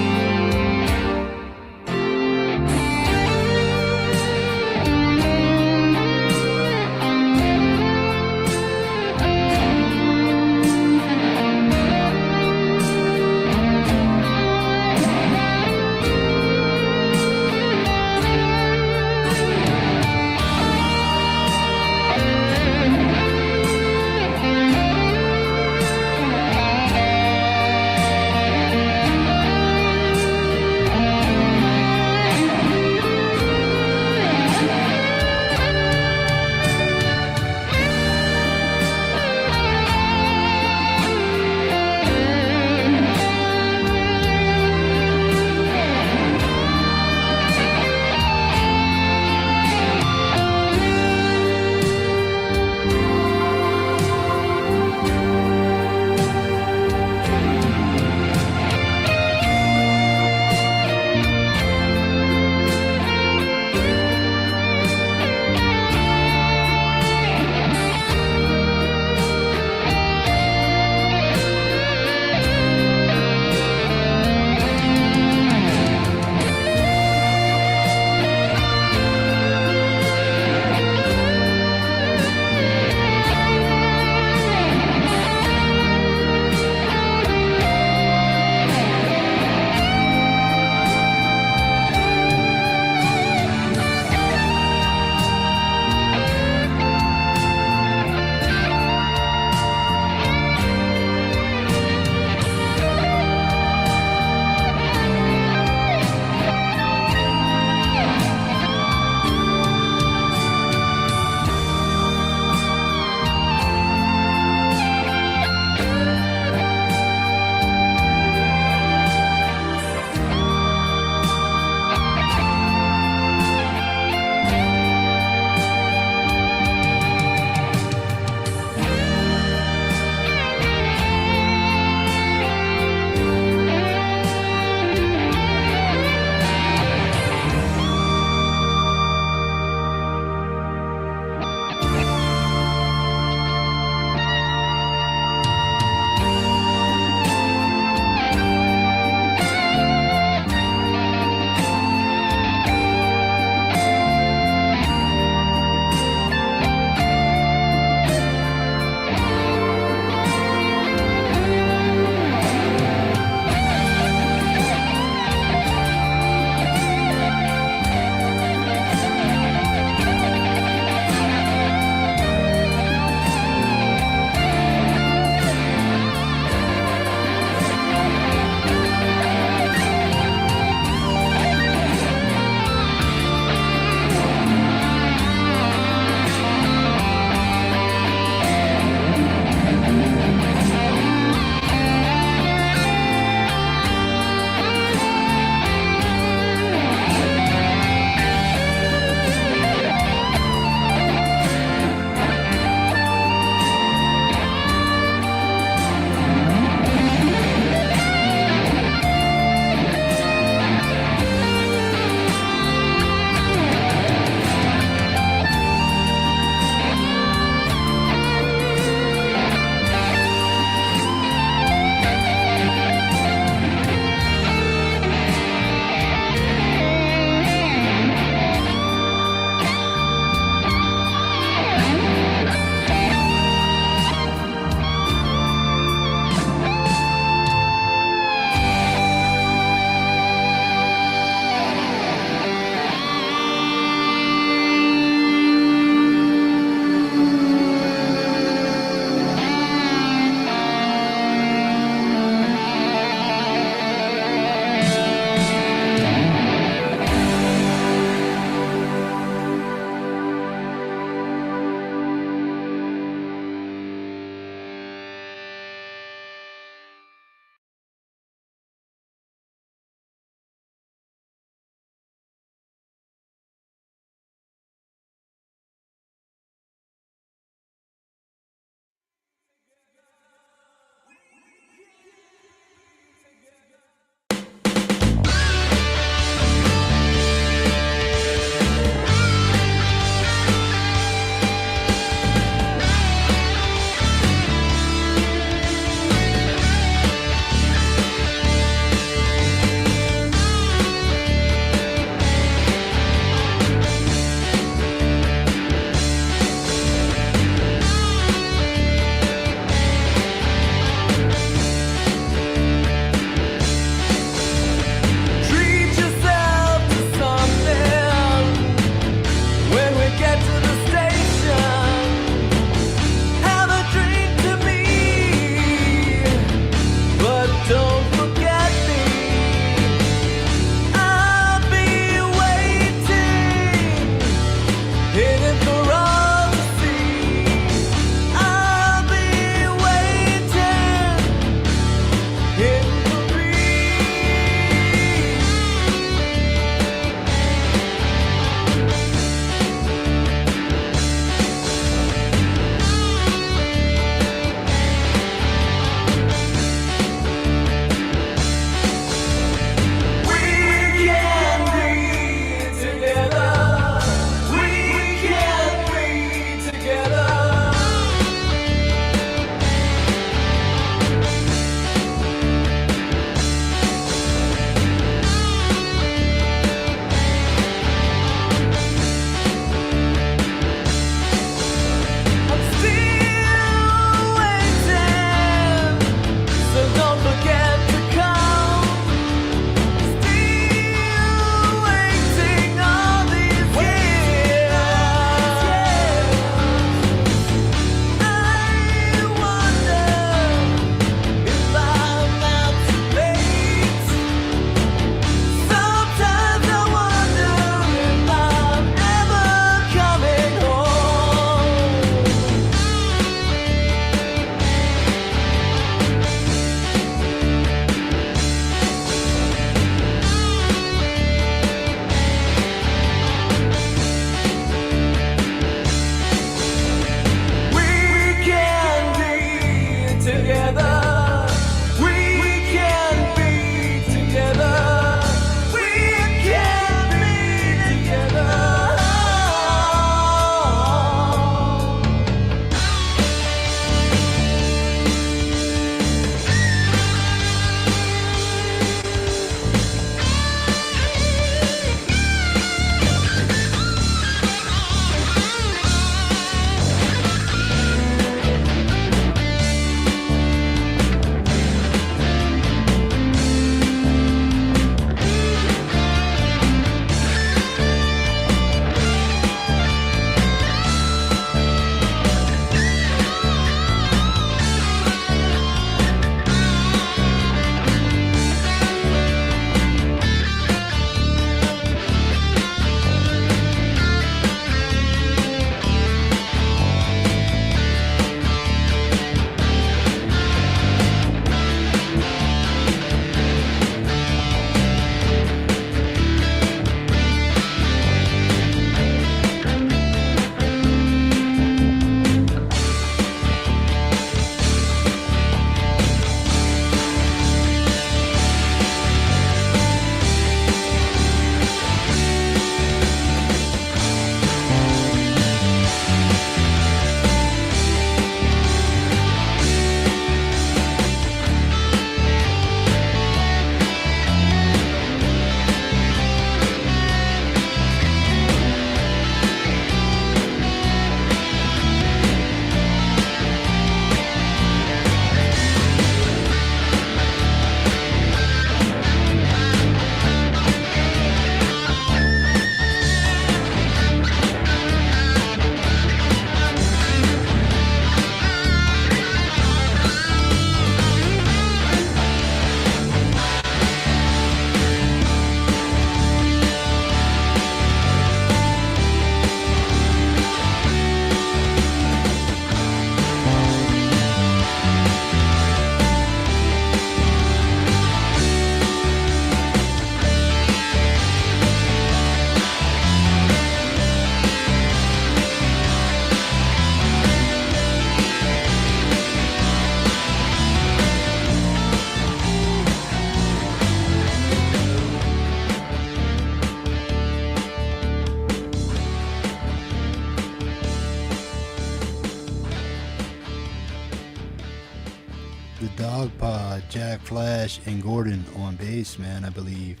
Jack Flash and Gordon on bass, man, I believe.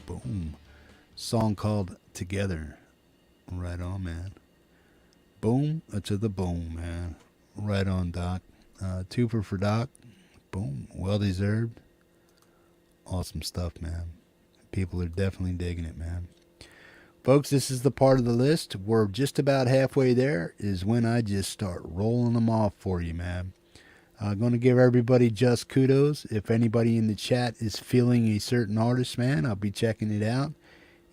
Boom. Song called Together. Right on, man. Boom to the boom, man. Right on, Doc. Twofer for Doc. Boom. Well deserved. Awesome stuff, man. People are definitely digging it, man. Folks, this is the part of the list. We're just about halfway there is when I just start rolling them off for you, man. I'm going to give everybody just kudos. If anybody in the chat is feeling a certain artist, man, I'll be checking it out.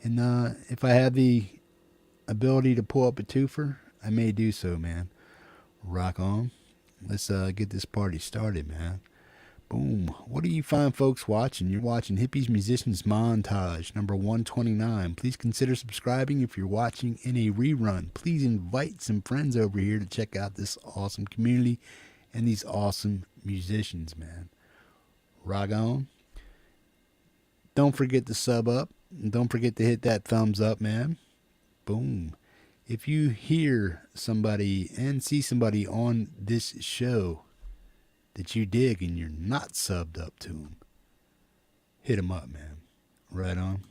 And if I have the ability to pull up a twofer, I may do so, man. Rock on. Let's get this party started, man. Boom. What do you find folks watching? You're watching Hippie's Musicians Montage, number 129. Please consider subscribing if you're watching in a rerun. Please invite some friends over here to check out this awesome community and these awesome musicians, man. Rock on. Don't forget to sub up. And don't forget to hit that thumbs up, man. Boom. If you hear somebody and see somebody on this show that you dig and you're not subbed up to them, hit them up, man. Right on.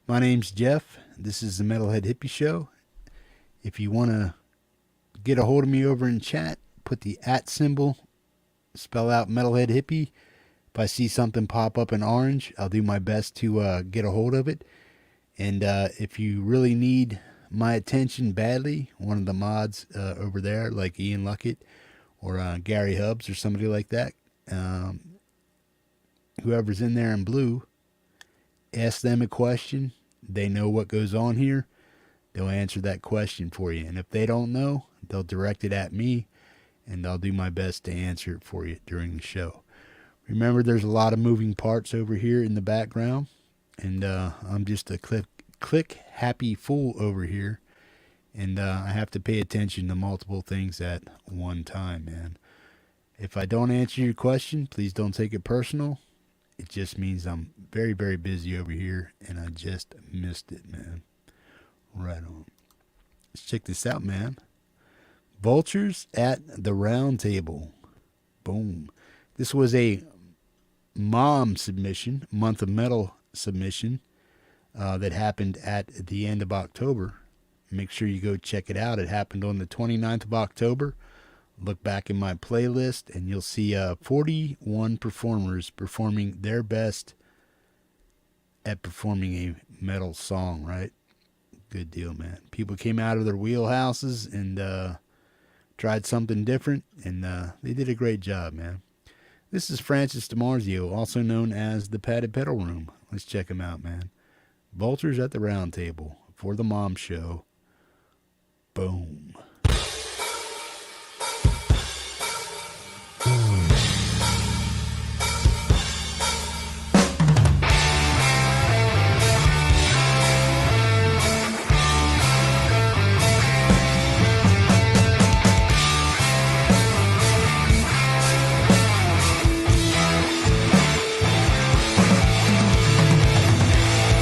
My name's Jeff. This is the Metalhead Hippie Show. If you want to get a hold of me over in chat, put the @ symbol, spell out Metalhead Hippie. If I see something pop up in orange, I'll do my best to get a hold of it. And if you really need my attention badly, one of the mods over there, like Ian Luckett or Gary Hubbs or somebody like that, whoever's in there in blue, ask them a question. They know what goes on here. They'll answer that question for you. And if they don't know, they'll direct it at me, and I'll do my best to answer it for you during the show. Remember, there's a lot of moving parts over here in the background, and I'm just a click happy fool over here, and I have to pay attention to multiple things at one time, man. If I don't answer your question, please don't take it personal. It just means I'm very, very busy over here, and I just missed it, man. Right on. Let's check this out, man. Vultures at the Round Table. Boom. This was a mom submission, Month of Metal submission, that happened at the end of October. Make sure you go check it out. It happened on the 29th of October. Look back in my playlist, and you'll see 41 performers performing their best at performing a metal song, right? Good deal, man. People came out of their wheelhouses and tried something different, and they did a great job, man. This is Francis DiMarzio, also known as the Padded Pedal Room. Let's check him out, man. Vultures at the Round Table for the Mom Show. Boom.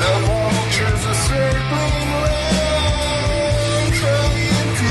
The vultures are circling around, trying to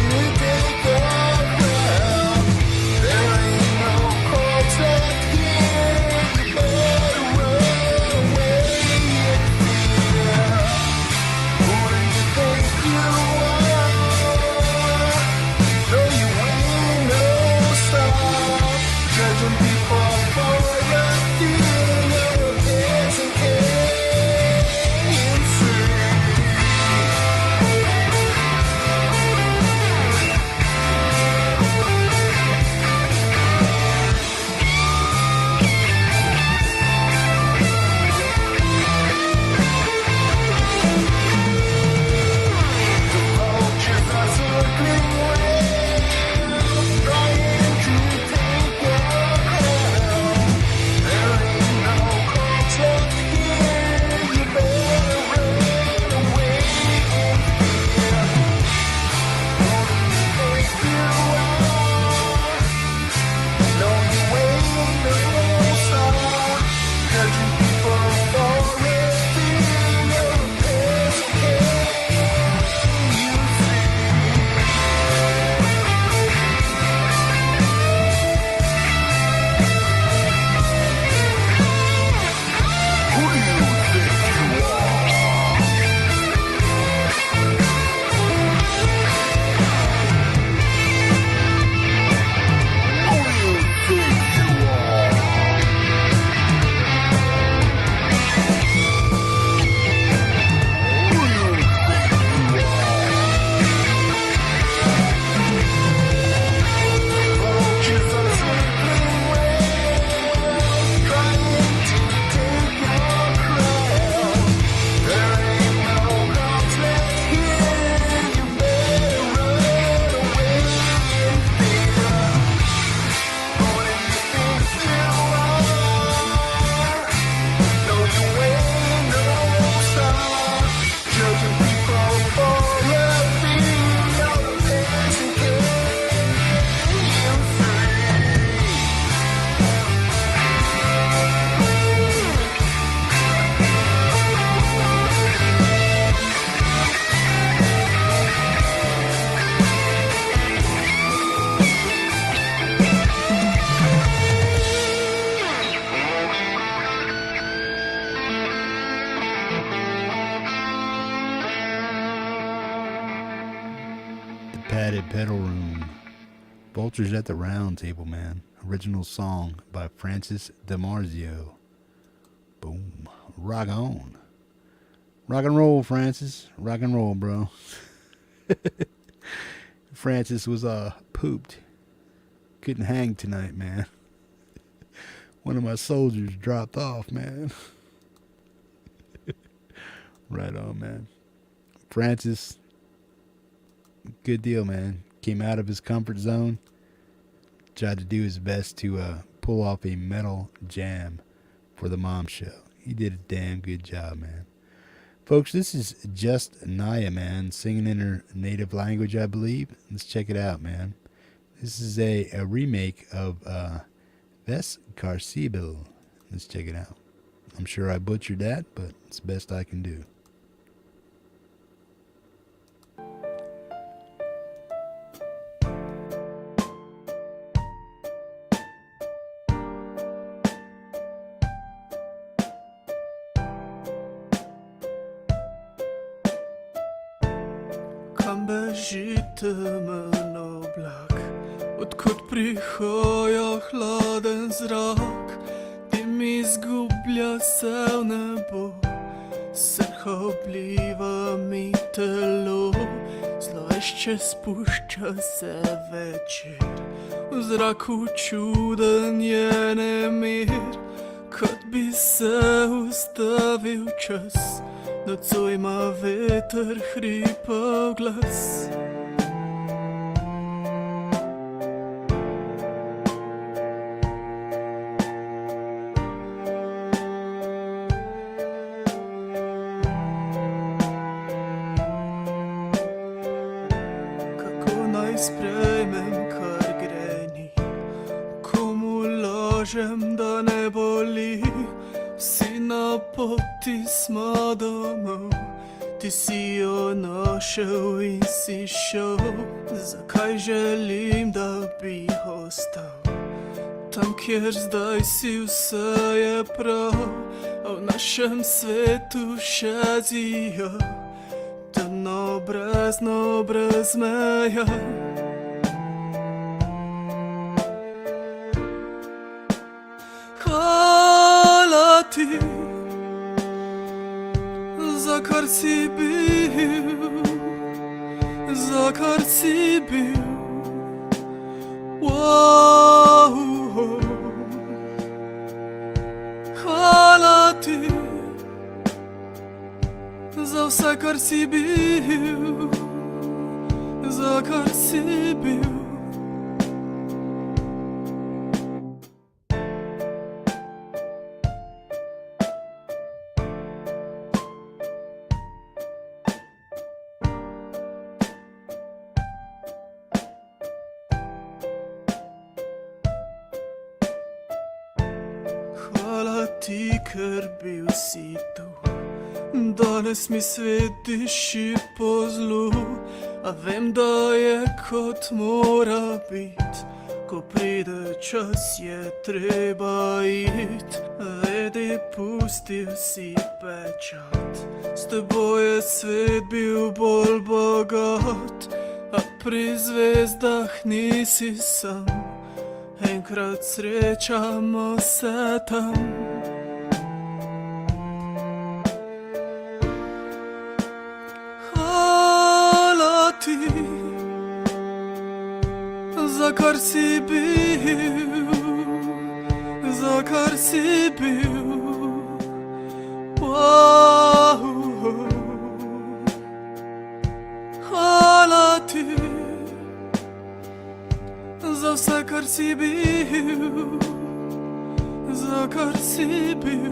the pedal room. Vultures at the Round Table, man. Original song by Francis DiMarzio. Boom. Rock on. Rock and roll, Francis. Rock and roll, bro. Francis was pooped. Couldn't hang tonight, man. One of my soldiers dropped off, man. Right on, man. Francis, good deal, man. Came out of his comfort zone. Tried to do his best to pull off a metal jam for the mom show. He did a damn good job, man. Folks, this is just Neja, man, singing in her native language, I believe. Let's check it out, man. This is a remake of Ves Carcibil. Let's check it out. I'm sure I butchered that, but it's the best I can do. Kam bežite me na oblak, odkud prihaja hladen zrak, ti mi zgublja se v nebo, srha obliva mi telo, zlošče spušča se večer, v zraku čuden je nemir, kot bi se ustavil čas. Nocoj ima veter hripav glas. Kako naj sprejmem, kar greni, komu lažem, da ne boli. Vsi na poti smo domov, ti si jo našel in si šel. Zakaj želim, da bi ostal? Tam, kjer zdaj si, vse je prav, a v našem svetu še zija, temno brezno brez meja. Ti, za kar si bil, za kar si bil. Wow. Hvala ti, za vse, kar si bil, za kar si bil. Ker bil si tu, danes mi svet diši po zlu, a vem, da je kot mora bit, ko pride čas, je treba it. Vedi, pustil si pečat, s teboj je svet bil bolj bogat, a pri zvezdah nisi sam, enkrat srečamo se tam. Za kar si bil, za kar si bil. Wow. Hvala ti, za vse, kar si bil, za kar si bil.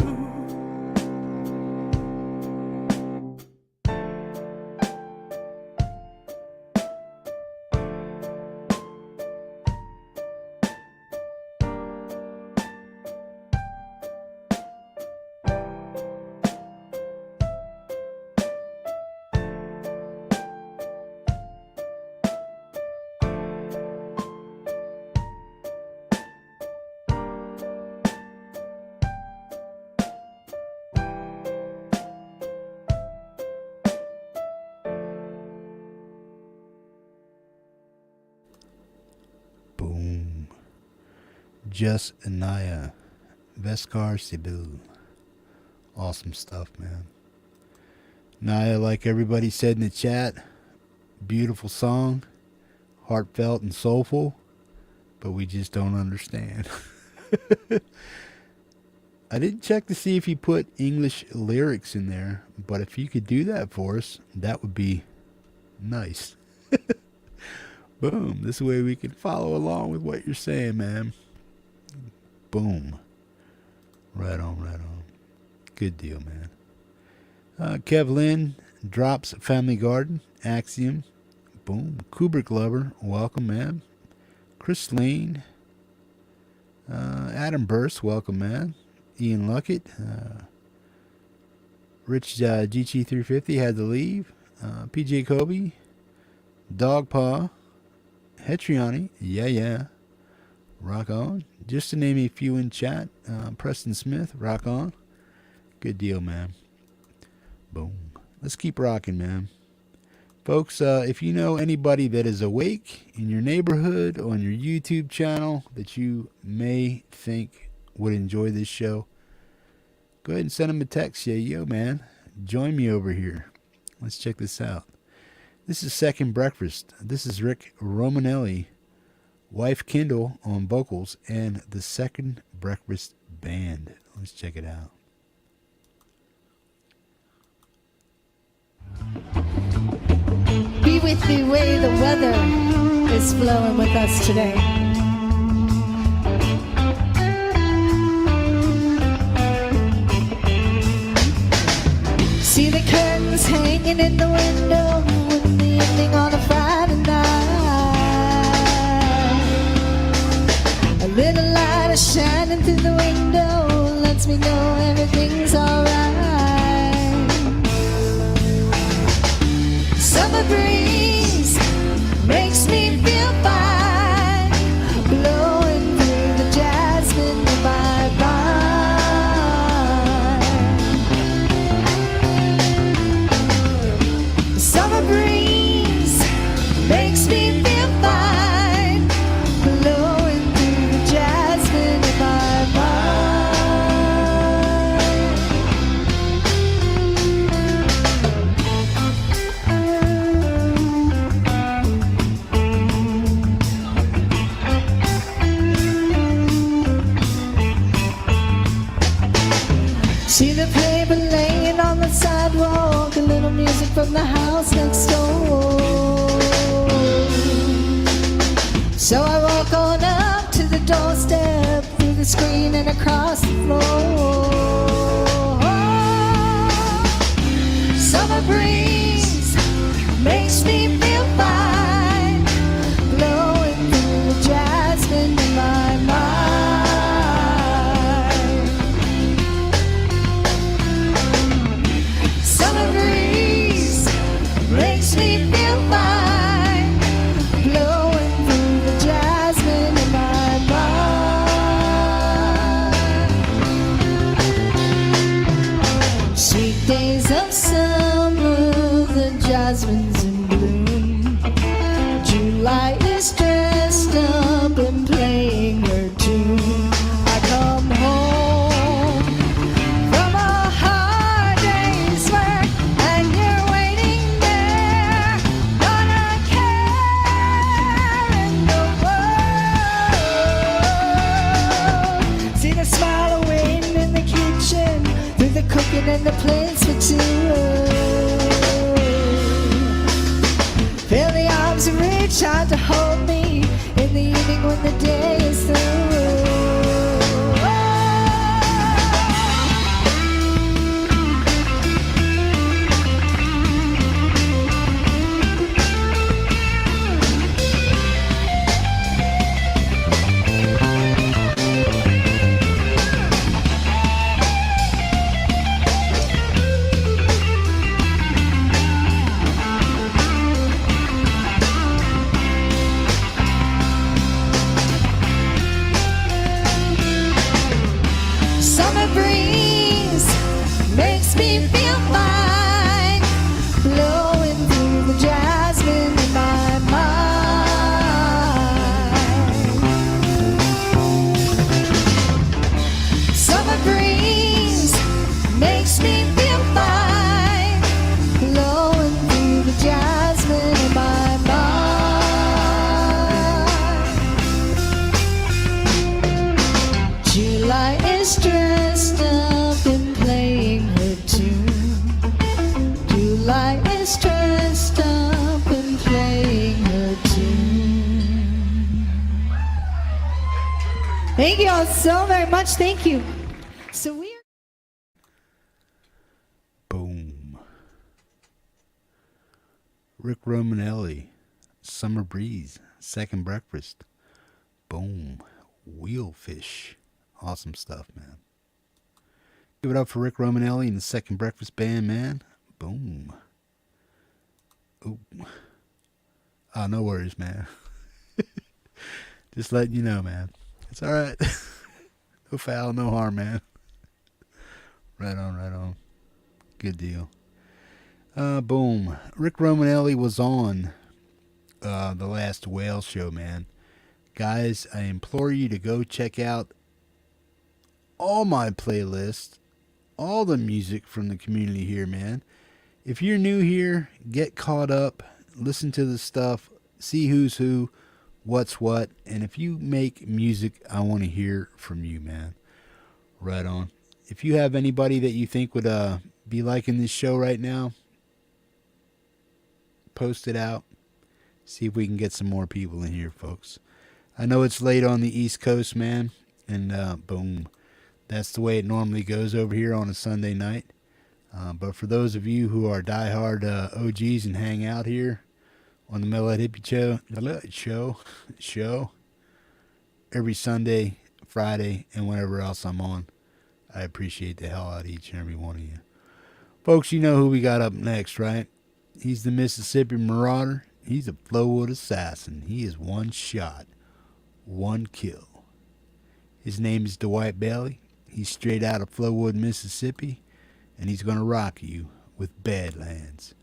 Just Naya. Veskar Sibyl. Awesome stuff, man. Naya, like everybody said in the chat, beautiful song, heartfelt and soulful, but we just don't understand. I didn't check to see if he put English lyrics in there, but if you could do that for us, that would be nice. Boom. This way we can follow along with what you're saying, man. Boom. Right on, right on. Good deal, man. Kevlin drops Family Garden, Axiom. Boom. Kubrick Lover, welcome, man. Chris Lane. Adam Burst, welcome, man. Ian Luckett. Rich GT350 had to leave. PJ Kobe. TheDogPa. Hetriani. Yeah. Rock on. Just to name a few in chat. Preston Smith. Rock on. Good deal, man. Boom. Let's keep rocking, man. Folks, if you know anybody that is awake in your neighborhood, on your YouTube channel, that you may think would enjoy this show, go ahead and send them a text. Yeah, yo, man, join me over here. Let's check this out. This is Second Breakfast. This is Rick Romanelli, wife Kendall on vocals, and the Second Breakfast Band. Let's check it out. Be with the way the weather is flowing with us today. See the curtains hanging in the window in the evening on a Friday night. A little light is shining through the window, lets me know everything's alright. Summer breeze makes me feel fine, blowing through the jasmine in my mind. Summer breeze makes me feel fine, blowing through the jasmine in my mind. See the paper laying on the sidewalk, a little music from the house next door. So I walk on up to the doorstep, through the screen and across the floor. Summer breeze makes me feel fine, blowing through the jasmine in my mind. Summer breeze makes me feel fine, blowing through the jasmine in my mind. Sweet days of summer, the jasmine's in bloom. July is dressed up and playing her tune. I come home from a hard day's work, and you're waiting there, not a care in the world. See the smile of waiting in the kitchen, through the cooking and the plates for two. Feel the arms reach out to hold me in the evening when the day is through. Thank you all so very much. Thank you. So we are. Boom. Rick Romanelli, Summer Breeze, Second Breakfast. Boom. Wheelfish. Awesome stuff, man. Give it up for Rick Romanelli and the Second Breakfast Band, man. Boom. Ooh. Oh, no worries, man. Just letting you know, man. It's all right. No foul, no harm, man. Right on, right on. Good deal. Boom. Rick Romanelli was on the last Whale show, man. Guys, I implore you to go check out all my playlists, all the music from the community here, man. If you're new here, get caught up, listen to the stuff, see who's who, what's what, and if you make music, I want to hear from you, man. Right on. If you have anybody that you think would be liking this show right now, post it out. See if we can get some more people in here, folks. I know it's late on the East Coast, man, and boom. That's the way it normally goes over here on a Sunday night. But for those of you who are diehard OGs and hang out here on the Metalhead show every Sunday, Friday, and whenever else I'm on, I appreciate the hell out of each and every one of you. Folks, you know who we got up next, right? He's the Mississippi Marauder. He's a Flowwood assassin. He is one shot, one kill. His name is Dwight Bailey. He's straight out of Flowwood, Mississippi, and he's going to rock you with Badlands.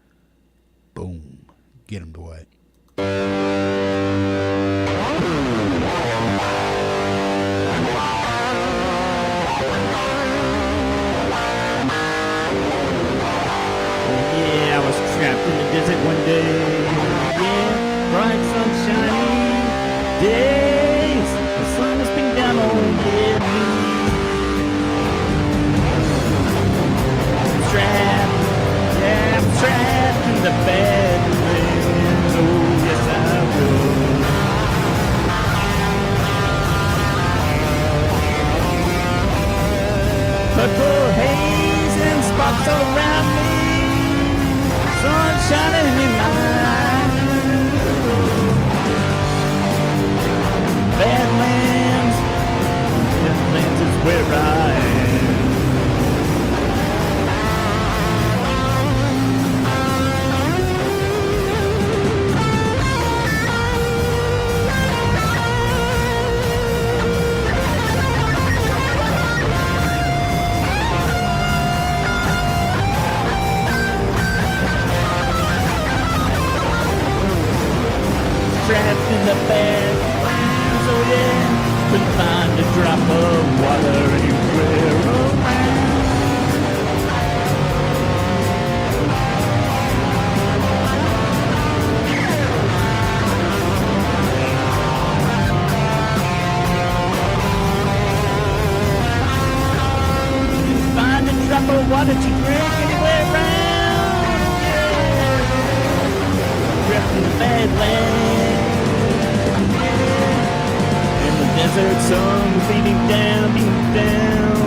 Boom. Get him, Dwight. Yeah, I was trapped in the desert one day. Yeah, bright sunshiny days. The sun has been down on me. I'm trapped in the Badlands. Oh, yes, I will. Purple haze and sparks all around me. Sun shining in my eyes. Badlands, Badlands is where I am. Trapped in the Badlands, oh yeah. Couldn't find a drop of water anywhere around. Couldn't find a drop of water to drink anywhere around. Yeah. Trapped in the Badlands. Desert sun beating down, beating down.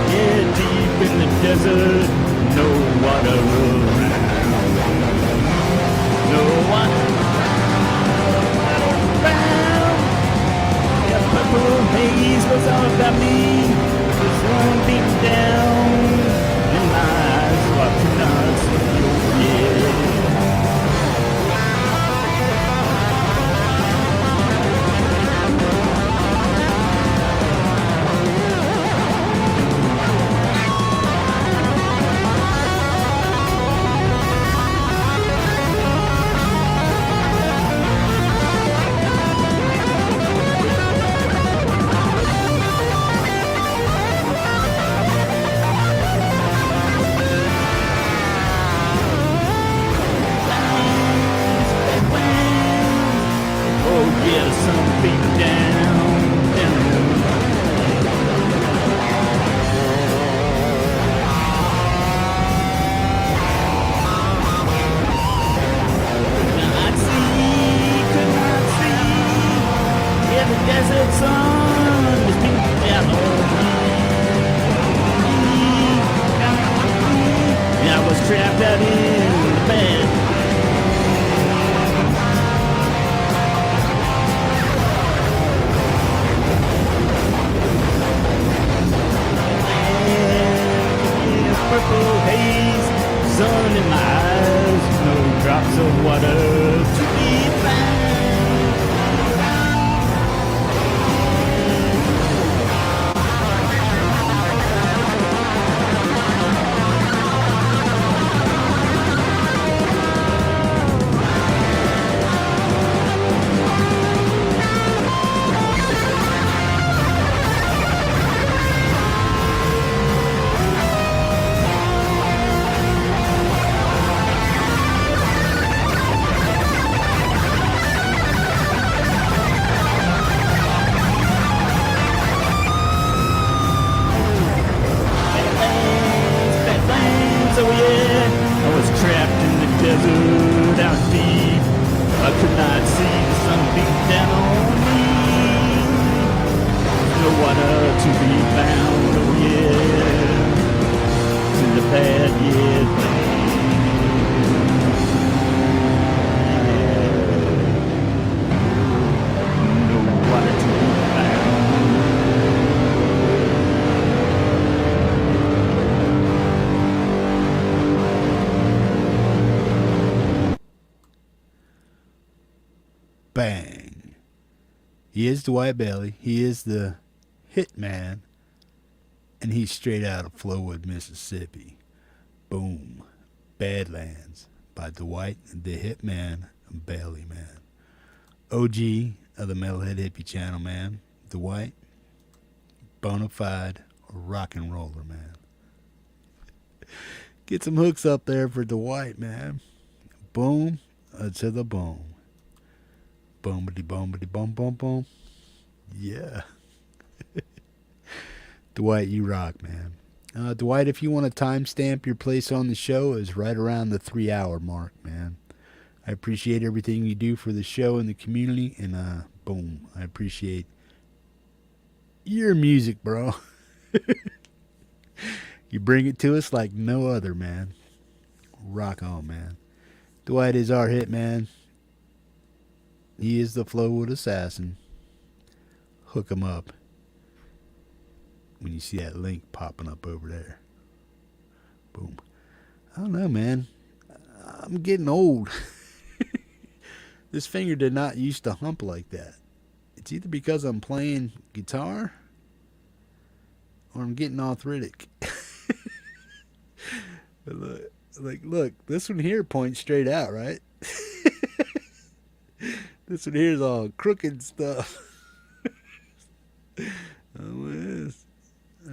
Yeah, deep in the desert, no water around. No one around. Yeah, purple haze was all about me. The sun beat down, and my eyes were not see. Yeah. desert sun was beating down on me. And I was trapped out in the bed. Purple haze, sun in my eyes, no drops of water to be found. Desert out deep, I could not see the sun beat down on me. No water to be found, oh yeah, it's in the bad, yeah, no water to be found. Bang. He is Dwight Bailey. He is the hitman. And he's straight out of Flowood, Mississippi. Boom. Badlands by Dwight the Hitman Bailey, man. OG of the Metalhead Hippie channel, man. Dwight. Bonafide rock and roller, man. Get some hooks up there for Dwight, man. Boom. To the boom. Boomity boomity boom boom boom. Yeah. Dwight, you rock, man. Dwight, if you want to timestamp your place on the show, is right around the 3-hour mark, man. I appreciate everything you do for the show and the community, and boom, I appreciate your music, bro. You bring it to us like no other, man. Rock on, man. Dwight is our hit, man. He is the Flowood assassin. Hook him up when you see that link popping up over there. Boom. I don't know, man. I'm getting old. This finger did not used to hump like that. It's either because I'm playing guitar or I'm getting arthritic. Look, this one here points straight out, right? This one here is all crooked stuff. I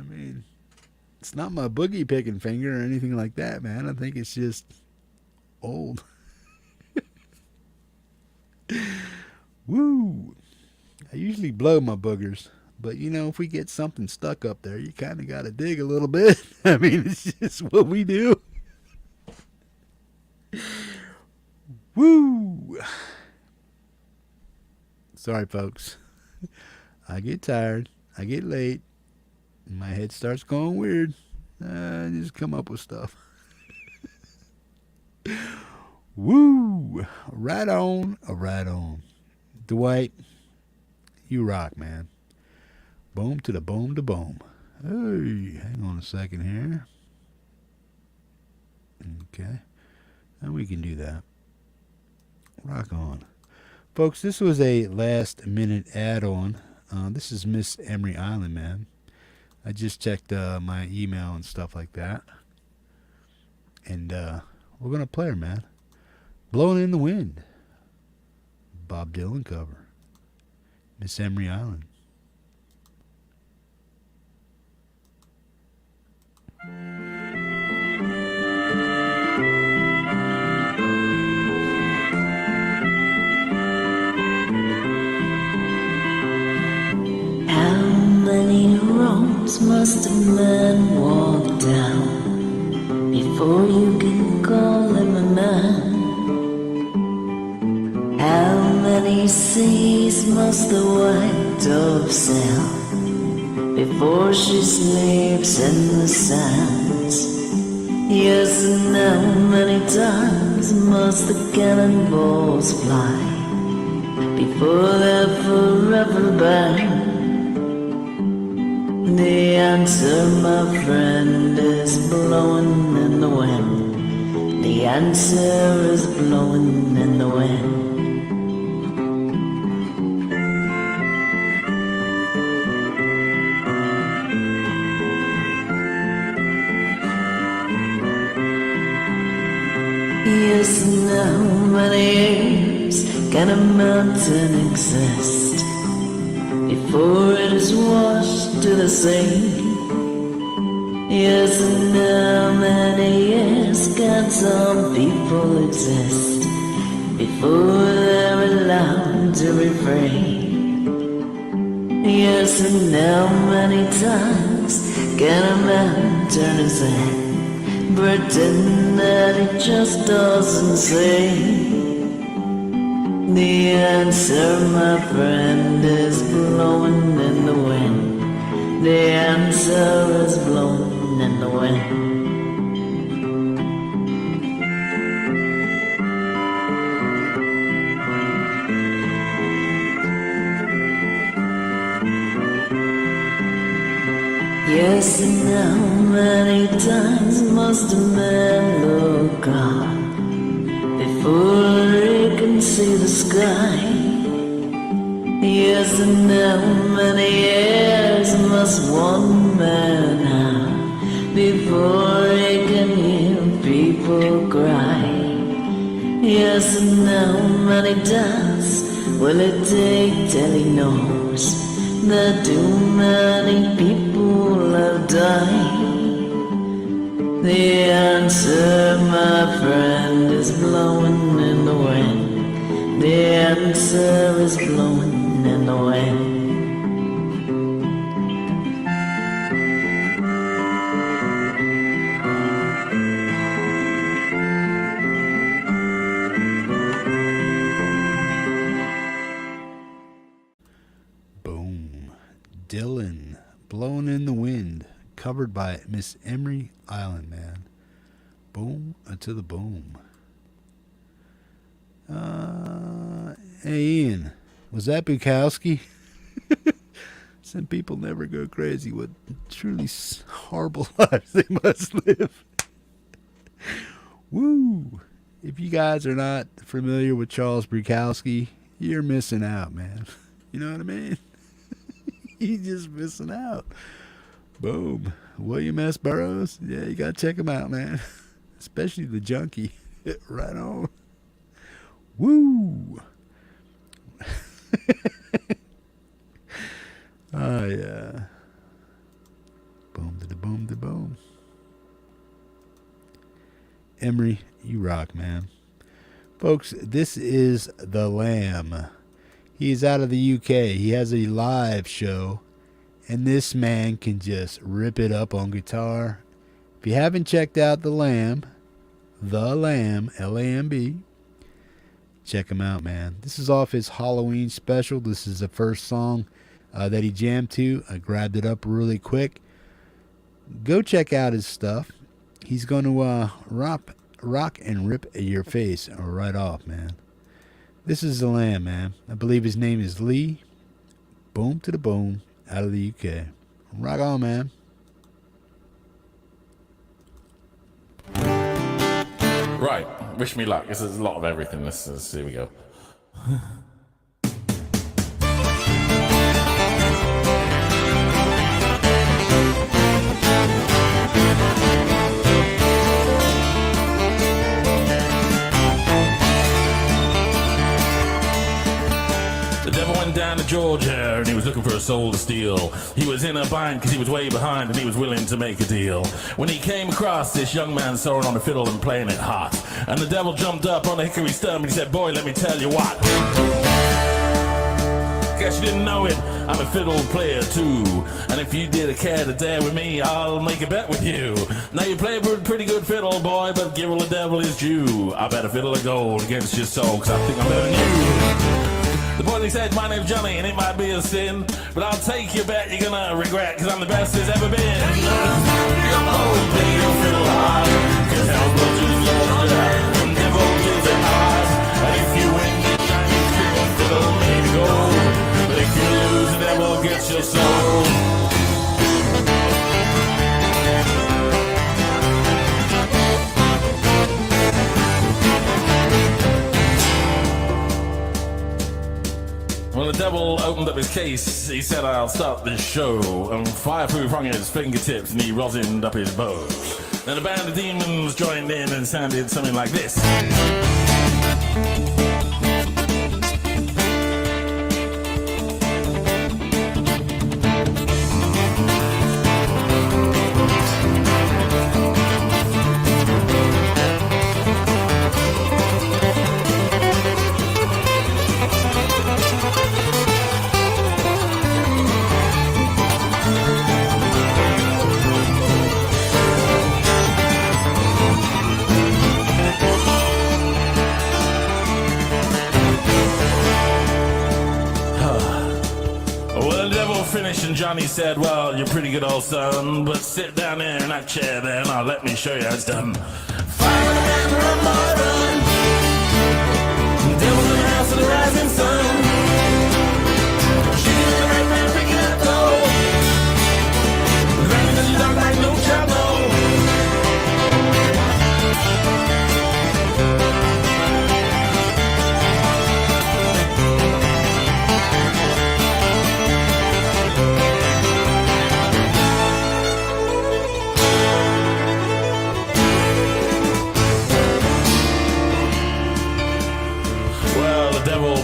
mean, it's not my boogie picking finger or anything like that, man. I think it's just old. Woo! I usually blow my boogers, but you know, if we get something stuck up there, you kind of got to dig a little bit. I mean, it's just what we do. Woo! Sorry, folks. I get tired. I get late. My head starts going weird. I just come up with stuff. Woo! Right on. Right on. Dwight, you rock, man. Boom to the boom to boom. Hey, hang on a second here. Okay. And we can do that. Rock on. Folks, this was a last minute add-on. This is Miss Emery Island, man. I just checked my email and stuff like that. And we're going to play her, man. Blowing in the Wind. Bob Dylan cover. Miss Emery Island. How many roads must a man walk down before you can call him a man? How many seas must the white dove of sound before she sleeps in the sands. Yes, and how many times must the cannonballs fly before they're forever banned? The answer, my friend, is blowing in the wind. The answer is blowing in the wind. Yes, and how many years can a mountain exist before it is washed to the sea? Yes, and how many years can some people exist before they're allowed to be free? Yes, and how many times can a man turn his head, pretend that he just doesn't see? The answer, my friend, is blowing in the wind. The answer is blowing in the wind. Yes, and how many times must a man look up before he can see the sky? Yes, and how many years must one man have before he can hear people cry? Yes, and how many times will it take till he knows that too many people have died? The answer, my friend, is blowing in the wind. The answer is blowing in the wind. Boom. Dylan, Blowing in the Wind, covered by Miss Emery Island, man. Boom to the boom. Hey, Ian, was that Bukowski? Some people never go crazy. What truly horrible lives they must live. Woo! If you guys are not familiar with Charles Bukowski, you're missing out, man. You know what I mean? You're just missing out. Boom. William S. Burroughs. Yeah, you gotta check him out, man. Especially the junkie. Right on. Woo! Oh, yeah. Boom to the boom to boom. Emery, you rock, man. Folks, this is The Lamb. He's out of the UK. He has a live show, and this man can just rip it up on guitar. If you haven't checked out The Lamb, L-A-M-B, check him out, man. This is off his Halloween special. This is the first song that he jammed to. I grabbed it up really quick. Go check out his stuff. He's going to rock and rip your face right off, man. This is The Lamb, man. I believe his name is Lee. Boom to the boom, out of the UK. Rock on, man. Right, wish me luck. This is a lot of everything. Here we go. Down to Georgia and he was looking for a soul to steal. He was in a bind because he was way behind and he was willing to make a deal. When he came across this young man sawing on a fiddle and playing it hot, and the devil jumped up on a hickory stump and he said, "Boy, let me tell you what. Guess you didn't know it, I'm a fiddle player too. And if you did a care to dare with me, I'll make a bet with you. Now you play a pretty good fiddle, boy, but give all the devil his due. I bet a fiddle of gold against your soul, cause I think I'm better than you. The boy he said, my name's Johnny, and it might be a sin, but I'll take your bet you're gonna regret, cause I'm the best there's ever been. Come on, play your fiddle hard, cause hell's blows is yours, and devil gives it hard. And if you win, the Chinese fiddle maybe go, but if you lose, the devil gets your soul. When the devil opened up his case, he said, I'll start this show. And fireproof hung his fingertips and he rosined up his bow. Then a band of demons joined in and sounded something like this. And Johnny said, well, you're pretty good, old son, but sit down there in that chair there and I'll let me show you how it's done. Fire and run, boy, run. Devil's in the house of the rising sun. She's the red man picking up dough. Granny doesn't talk like no child, no.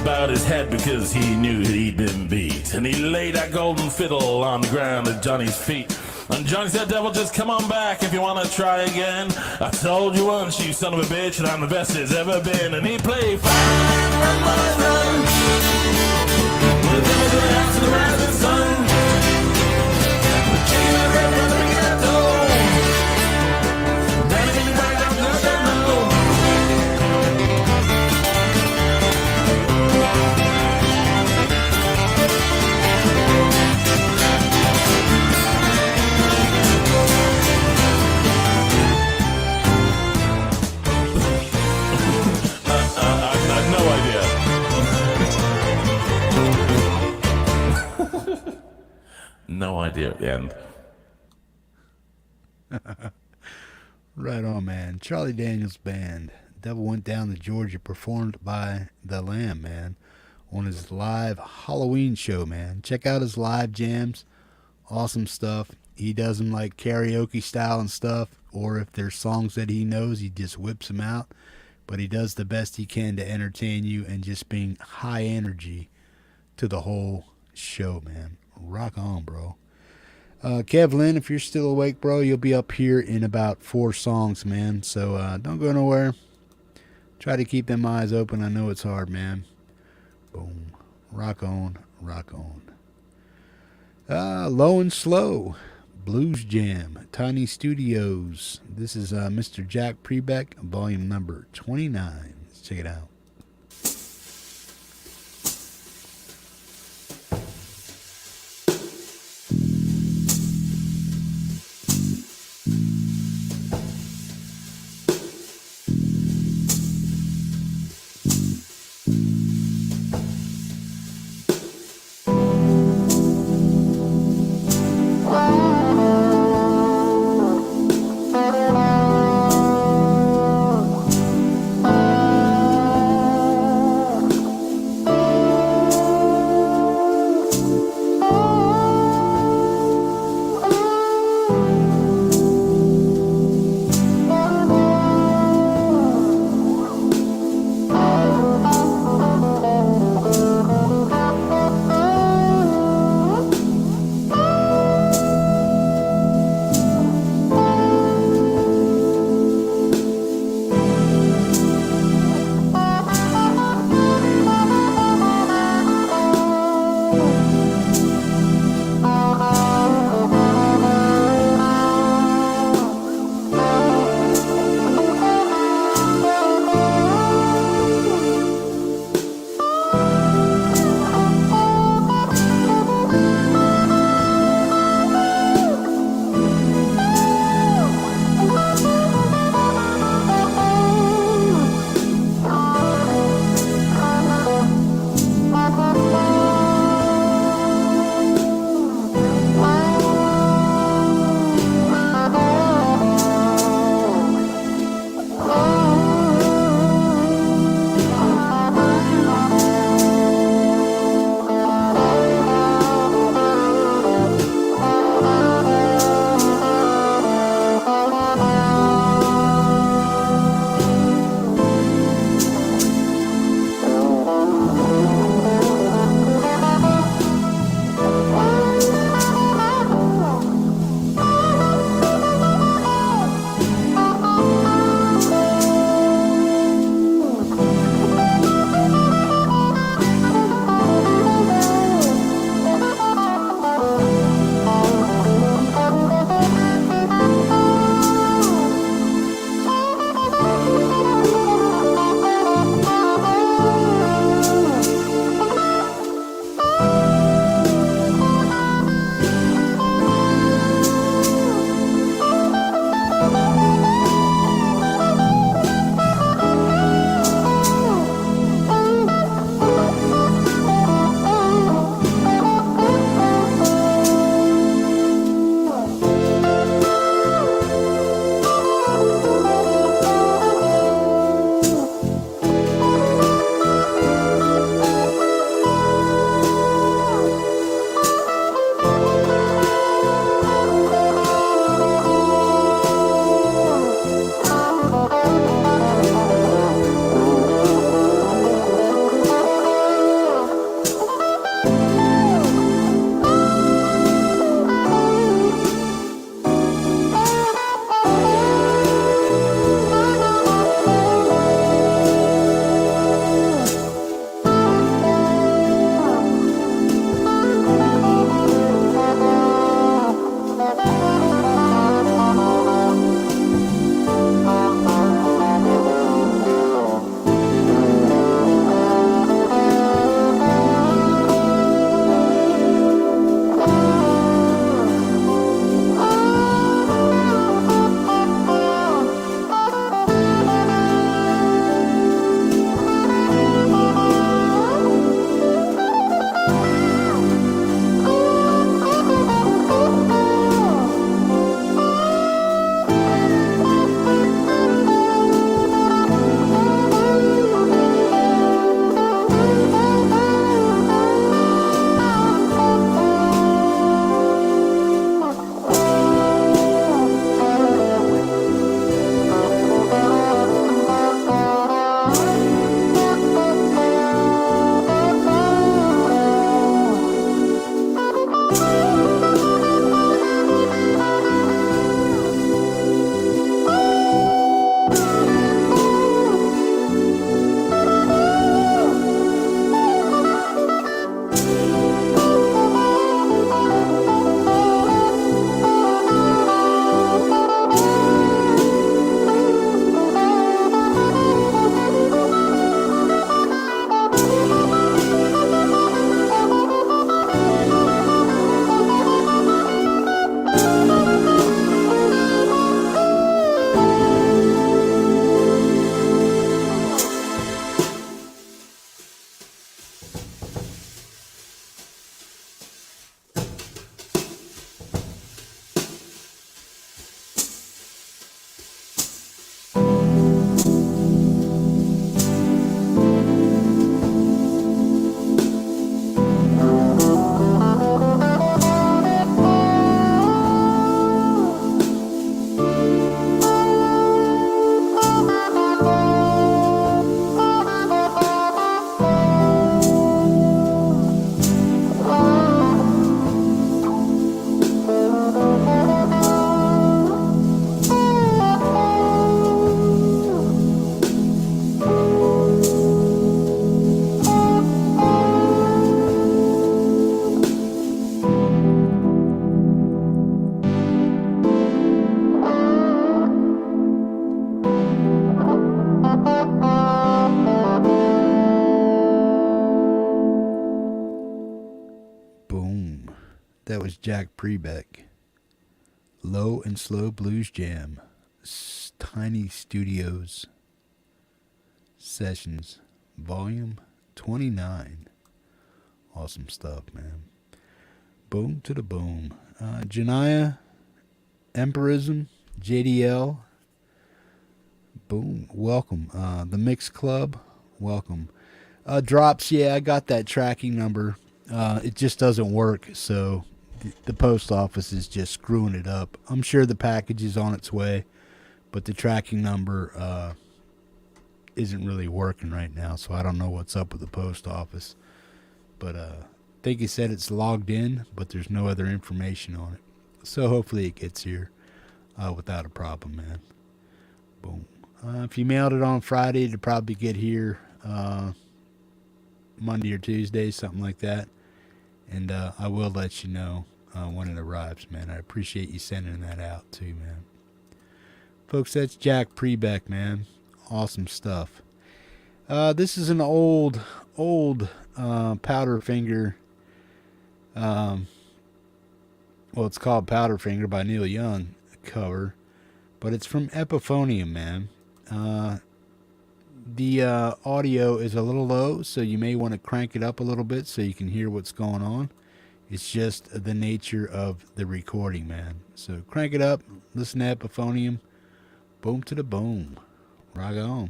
Bowed his head because he knew he'd been beat, and he laid that golden fiddle on the ground at Johnny's feet. And Johnny said, devil, just come on back if you want to try again. I told you once, you son of a bitch, that I'm the best there's ever been. And he played fire and run, boys, run. The devil's in the house of the rising sun. The chicken and red brother picking up dough. Danny Billy back down, no. No idea at the end. Right on, man. Charlie Daniels Band. Devil Went Down to Georgia, performed by The Lamb, man, on his live Halloween show, man. Check out his live jams. Awesome stuff. He does them like karaoke style and stuff, or if there's songs that he knows, he just whips them out. But he does the best he can to entertain you and just bring high energy to the whole show, man. Rock on, bro. Kevlin, if you're still awake, bro, you'll be up here in about 4 songs, man. So don't go nowhere. Try to keep them eyes open. I know it's hard, man. Boom. Rock on, rock on. Low and Slow, Blues Jam, Tiny Studios. This is Mr. Jack Pribek, volume number 29. Let's check it out. That was Jack Pribek. Low and Slow Blues Jam. Tiny Studios Sessions. Volume 29. Awesome stuff, man. Boom to the boom. Janiyah, Empirism, JDL. Boom. Welcome. The Mix Club. Welcome. Drops, yeah, I got that tracking number. It just doesn't work, so the post office is just screwing it up. I'm sure the package is on its way, but the tracking number isn't really working right now, so I don't know what's up with the post office. But I think he said it's logged in, but there's no other information on it. So hopefully it gets here without a problem, man. Boom. If you mailed it on Friday, it'll probably get here Monday or Tuesday, something like that. And I will let you know when it arrives, man. I appreciate you sending that out too, man. Folks, that's Jack Pribek, man. Awesome stuff. This is an old Powderfinger. Well, it's called Powderfinger by Neil Young cover, but it's from Epiphonium, man. The audio is a little low, so you may want to crank it up a little bit so you can hear what's going on. It's just the nature of the recording, man. So crank it up, listen to Epiphonium. Boom to the boom. Rock on.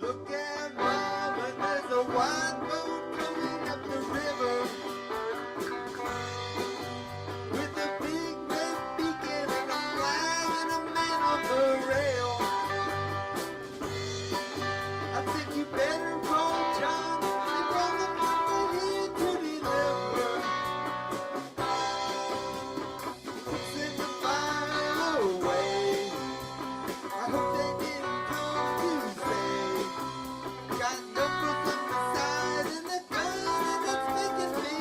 Look at Robert, there's a white boat coming up the river with a big red beacon and a flag and a man on the rail. I think you better roll, John, and roll the mountain here to deliver. Send the fire away. I hope they didn't come to say. Got numbers on the side and the gun and it's making me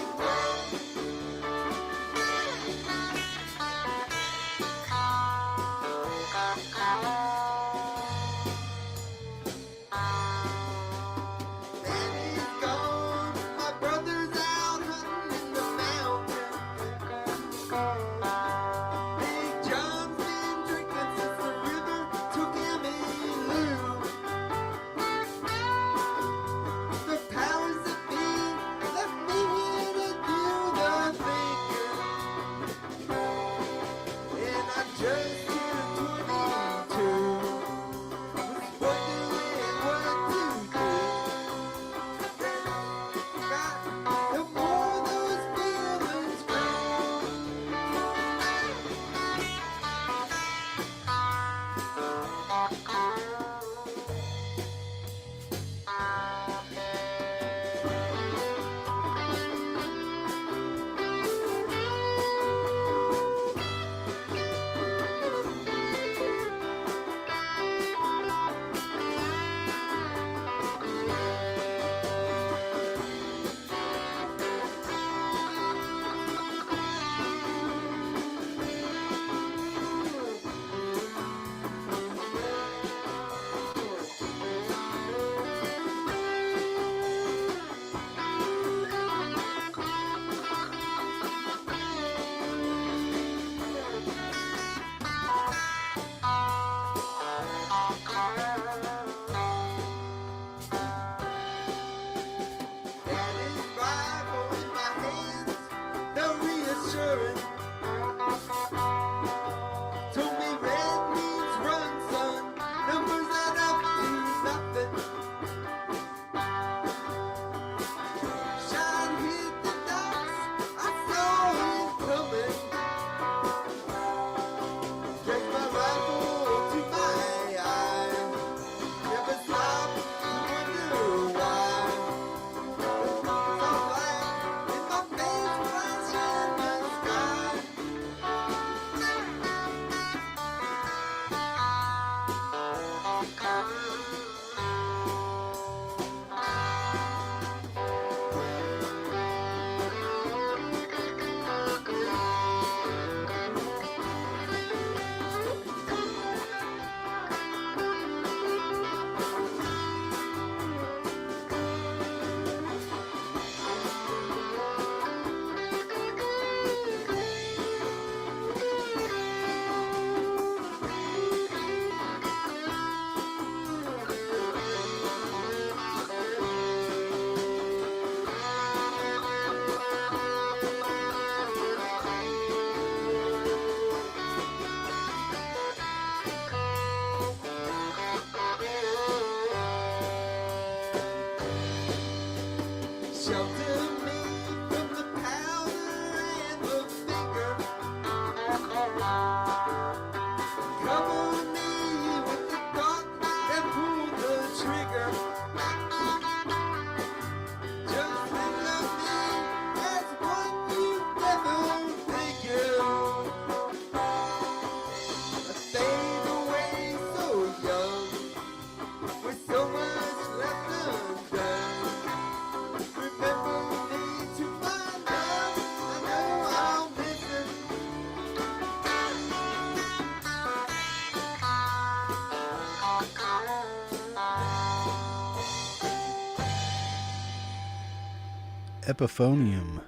Epiphonium,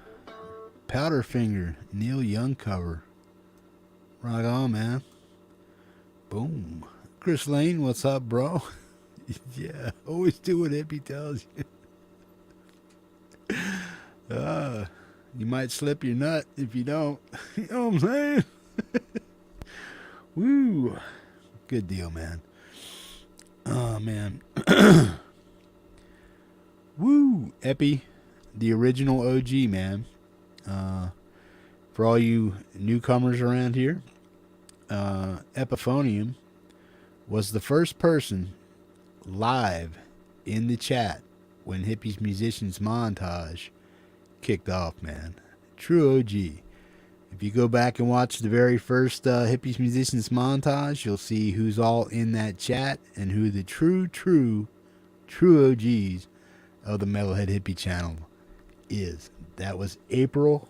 Powderfinger, Neil Young cover. Rock on, man. Boom. Chris Lane, what's up, bro? Yeah, always do what Hippie tells you. You might slip your nut if you don't. You know what I'm saying? Woo. Good deal, man. Oh, man. Woo. Epi, the original OG, man. For all you newcomers around here, Epiphonium was the first person live in the chat when Hippie's Musicians Montage kicked off, man. True OG. If you go back and watch the very first Hippie's Musicians Montage, you'll see who's all in that chat and who the true OGs of the Metalhead Hippie channel is. That was April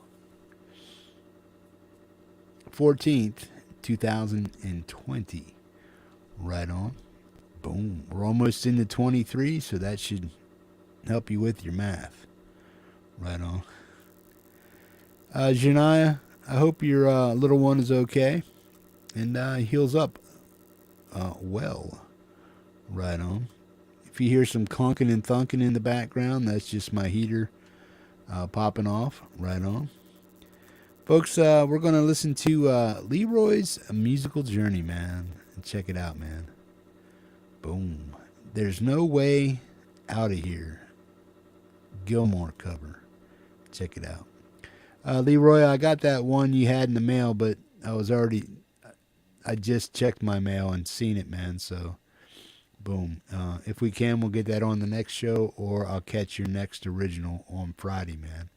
14th, 2020. Right on. Boom. We're almost into 23, so that should help you with your math. Right on. Janaya, I hope your little one is okay and heals up well. Right on. If you hear some clunking and thunking in the background, that's just my heater popping off. Right on. Folks, we're going to listen to Leeroy's Musical Journey, man. Check it out, man. Boom. There's No Way Out of Here. Gilmore cover. Check it out. Leeroy, I got that one you had in the mail, but I just checked my mail and seen it, man. So, boom. If we can, we'll get that on the next show, or I'll catch your next original on Friday, man.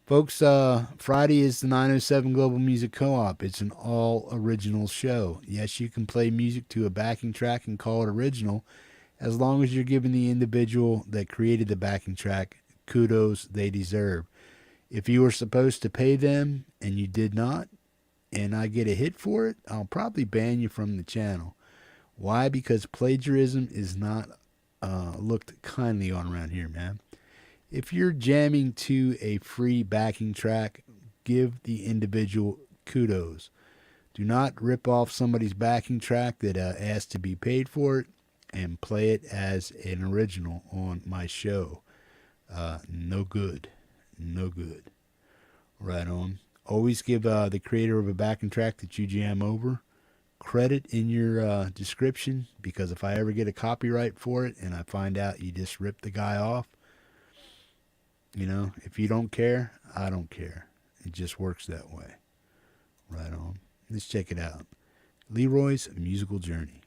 Folks, Friday is the 907 Global Music Co-op. It's an all-original show. Yes, you can play music to a backing track and call it original, as long as you're giving the individual that created the backing track kudos they deserve. If you were supposed to pay them and you did not, and I get a hit for it, I'll probably ban you from the channel. Why? Because plagiarism is not looked kindly on around here, man. If you're jamming to a free backing track, give the individual kudos. Do not rip off somebody's backing track that asked to be paid for it and play it as an original on my show. No good. No good. Right on. Always give the creator of a backing track that you jam over credit in your description, because if I ever get a copyright for it and I find out you just ripped the guy off, you know, if you don't care, I don't care. It just works that way. Right on. Let's check it out. Leeroy's Musical Journey.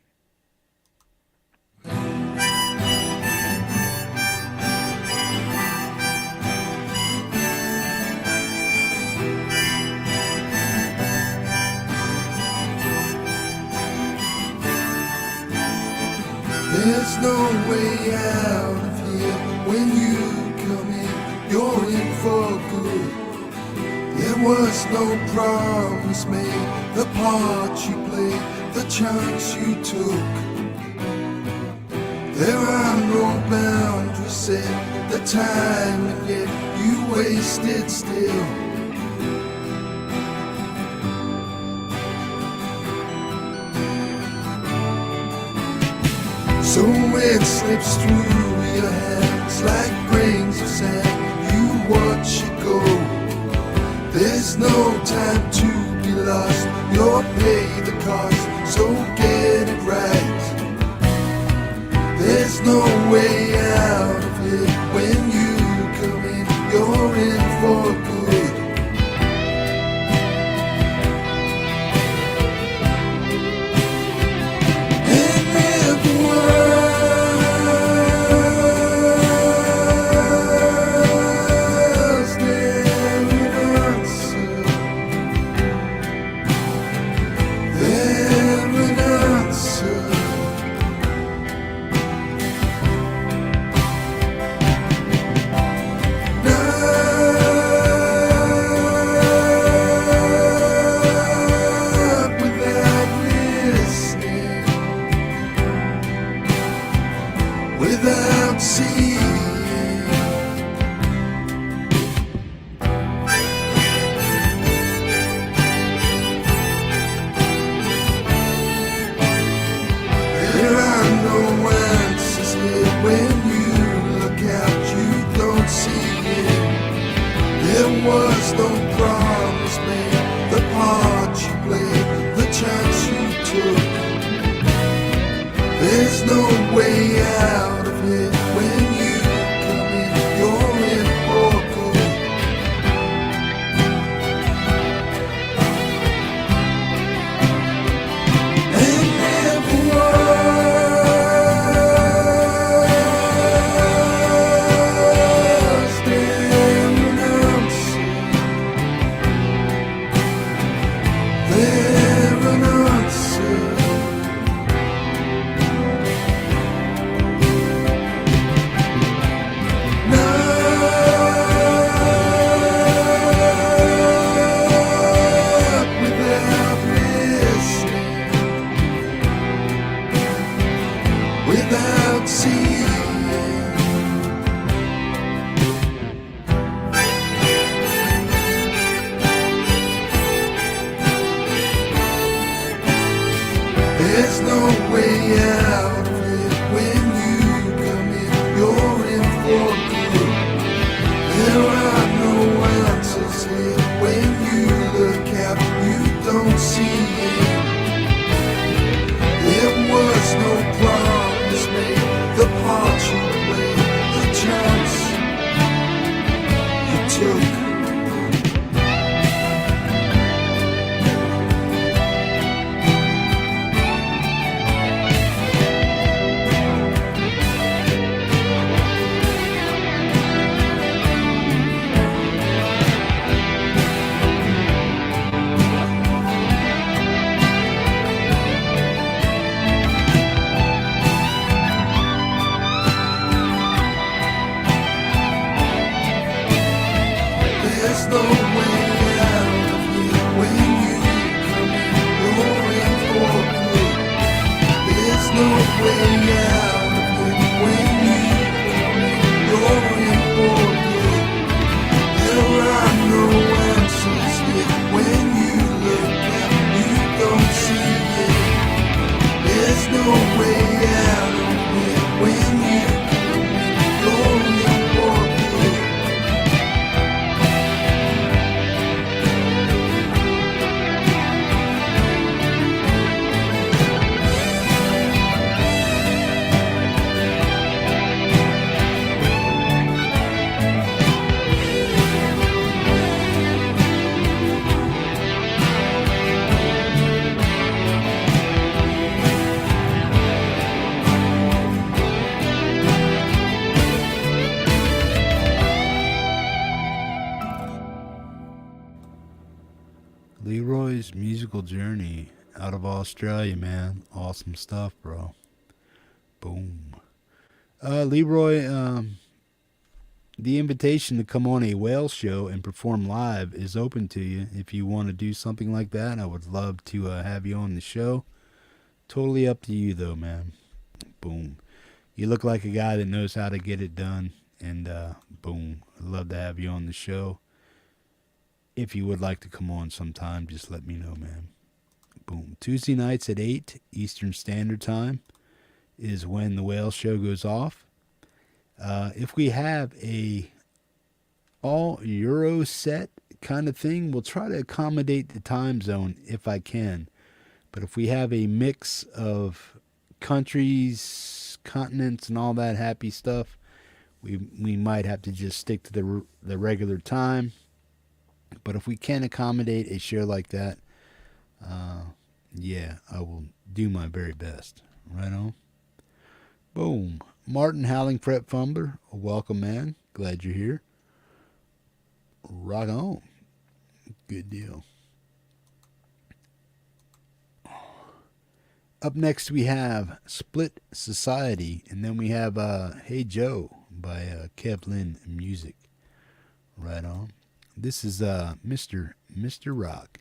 There's no way out of here when you come in, you're in for good. There was no promise made, the part you played, the chance you took. There are no boundaries set, the time and yet you wasted still. So it slips through your hands like grains of sand. You watch it go. There's no time to be lost. You'll pay the cost, so get it right. There's no way out of it when you come in. You're in for good. And everyone Leeroy's musical journey out of Australia, man. Awesome stuff, bro. Boom. Leeroy, the invitation to come on a whale show and perform live is open to you. If you want to do something like that, I would love to have you on the show. Totally up to you, though, man. Boom. You look like a guy that knows how to get it done. And boom, I'd love to have you on the show. If you would like to come on sometime, just let me know, man. Boom. Tuesday nights at 8 Eastern Standard Time is when the whale show goes off. If we have a all Euro set kind of thing, we'll try to accommodate the time zone if I can. But if we have a mix of countries, continents, and all that happy stuff, we might have to just stick to the regular time. But if we can accommodate a show like that, yeah, I will do my very best. Right on. Boom. Martin Howling Prep Fumbler, welcome, man. Glad you're here. Rock on. Good deal. Up next we have Split Society, and then we have Hey Joe by Kevlin Music. Right on. This is Mr. Rock.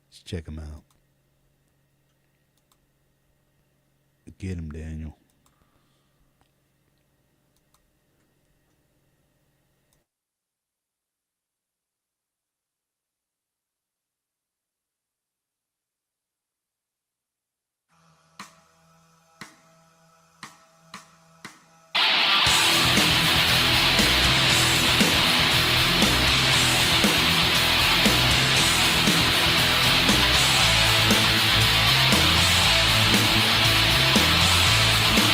Let's check him out. Get him, Daniel. Thank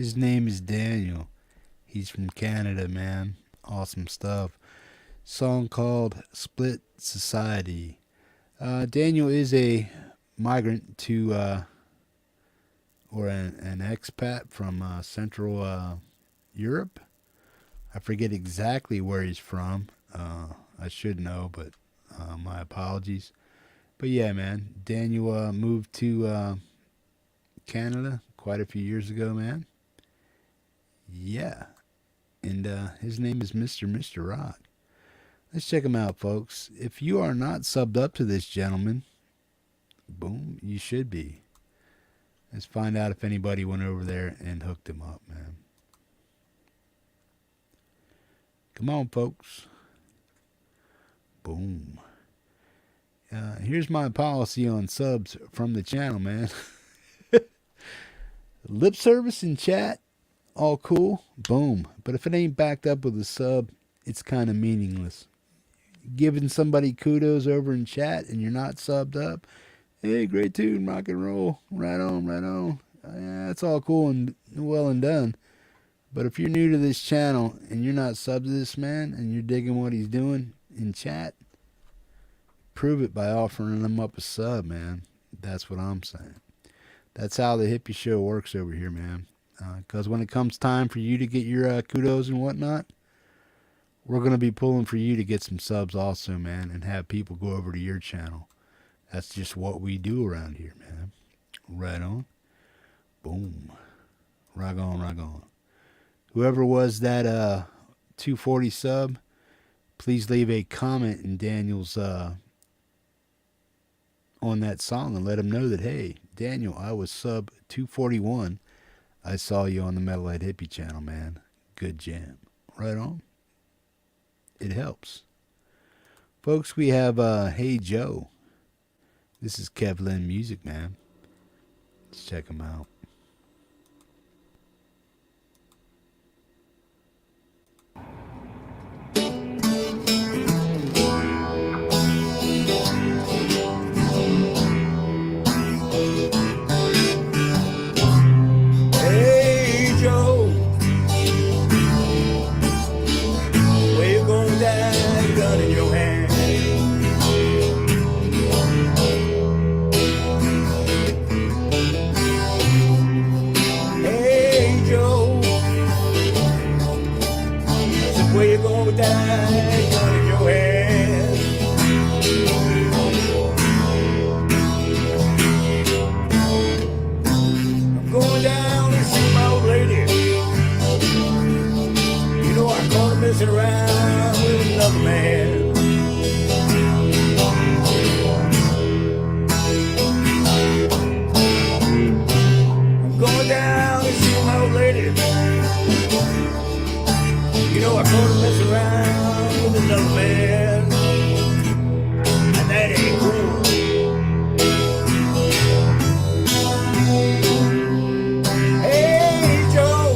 His name is Daniel. He's from Canada, man. Awesome stuff. Song called Split Society. Daniel is a migrant to, or an expat from Central Europe. I forget exactly where he's from. I should know, but my apologies. But yeah, man, Daniel moved to Canada quite a few years ago, man. Yeah. And his name is Mr. Rock. Let's check him out, folks. If you are not subbed up to this gentleman, boom, you should be. Let's find out if anybody went over there and hooked him up, man. Come on, folks. Boom. Here's my policy on subs from the channel, man. Lip service in chat, all cool, boom. But if it ain't backed up with a sub, it's kind of meaningless. Giving somebody kudos over in chat and you're not subbed up, hey, great tune, rock and roll, right on, right on. Yeah, that's all cool and well and done. But if you're new to this channel and you're not subbed to this man and you're digging what he's doing in chat, prove it by offering him up a sub, man. That's what I'm saying. That's how the hippie show works over here, man. Because when it comes time for you to get your kudos and whatnot, we're going to be pulling for you to get some subs also, man, and have people go over to your channel. That's just what we do around here, man. Right on. Boom. Rock on, rock on. Whoever was that 240 sub, please leave a comment in Daniel's on that song and let him know that, hey, Daniel, I was sub 241. I saw you on the Metalhead Hippie channel, man. Good jam. Right on. It helps. Folks, we have Hey Joe. This is Kevlin Music, man. Let's check him out. Hey Joe, where you gonna die, gun in your hand? Hey Joe, I said where you gonna die, gun in your hand? I'm going down and see my old lady. You know I caught her messing around with another man. I'm going down and see my old lady. You know I caught her messing around with another man. And that ain't cool. Hey Joe,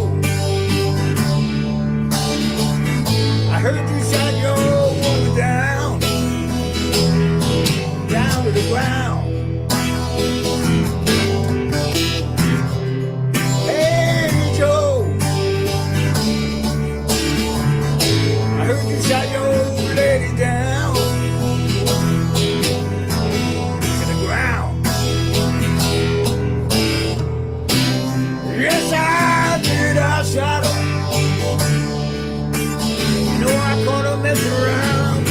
I heard you shot your woman down to the ground. Hey Joe, I heard you shot your old lady down to the ground. Yes, I did, I shot her. You know I caught her messing around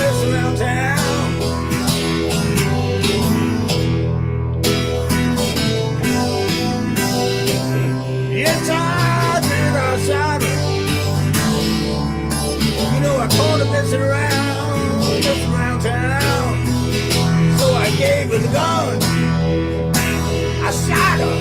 town. Yes, I did, I shot her. You know I caught her messing around town. So I gave her the gun. I shot her.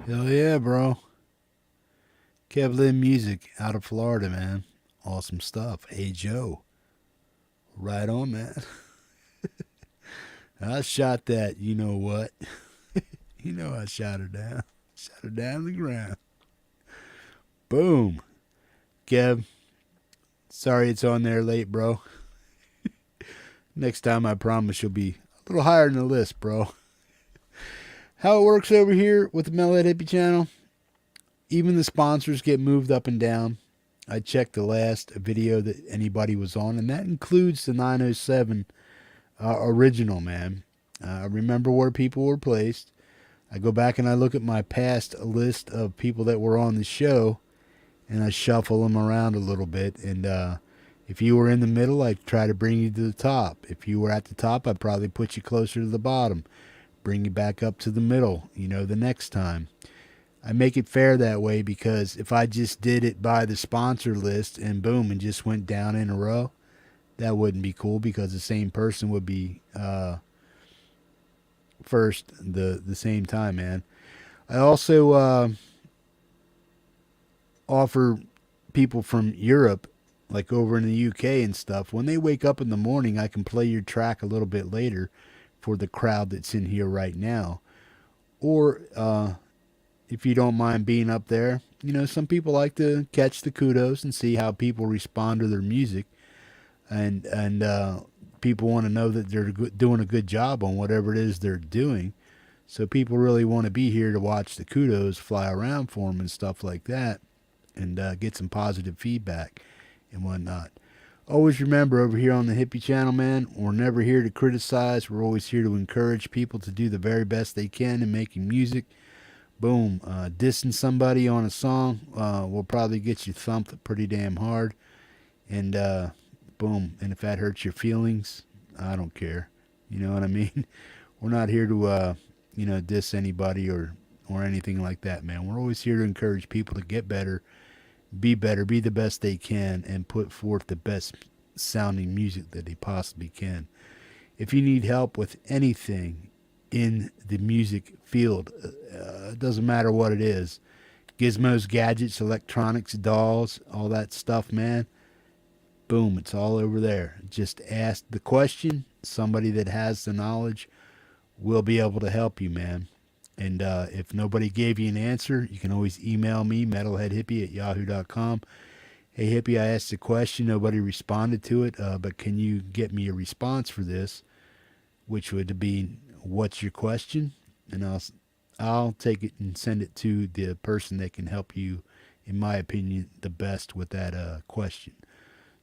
Hell yeah, bro. Kevlin Music out of Florida, man. Awesome stuff. Hey, Joe. Right on, man. I shot that, you know what? You know I shot her down. Shot her down the ground. Boom. Kev, sorry it's on there late, bro. Next time I promise you'll be a little higher in the list, bro. How it works over here with the Metalhead Hippie channel, even the sponsors get moved up and down. I checked the last video that anybody was on, and that includes the 907 original, man. I remember where people were placed. I go back and I look at my past list of people that were on the show, and I shuffle them around a little bit. And if you were in the middle, I'd try to bring you to the top. If you were at the top, I'd probably put you closer to the bottom, bring you back up to the middle, the next time. I make it fair that way, because if I just did it by the sponsor list and boom, and just went down in a row, that wouldn't be cool, because the same person would be first the same time, man. I also offer people from Europe, like over in the UK and stuff, when they wake up in the morning, I can play your track a little bit later for the crowd that's in here right now. Or if you don't mind being up there, some people like to catch the kudos and see how people respond to their music, and people want to know that they're doing a good job on whatever it is they're doing. So people really want to be here to watch the kudos fly around for them and stuff like that, and get some positive feedback and whatnot. Always remember, over here on the Hippie channel, man, we're never here to criticize. We're always here to encourage people to do the very best they can in making music. Boom. Dissing somebody on a song will probably get you thumped pretty damn hard. And boom. And if that hurts your feelings, I don't care. You know what I mean? We're not here to, diss anybody or anything like that, man. We're always here to encourage people to get better, be the best they can, and put forth the best sounding music that they possibly can. If you need help with anything in the music field, it doesn't matter what it is, gizmos, gadgets, electronics, dolls, all that stuff, man, boom, it's all over there. Just ask the question. Somebody that has the knowledge will be able to help you, man. And if nobody gave you an answer, you can always email me, metalheadhippie@yahoo.com. Hey, Hippie, I asked a question. Nobody responded to it, but can you get me a response for this? Which would be, what's your question? And I'll take it and send it to the person that can help you, in my opinion, the best with that question.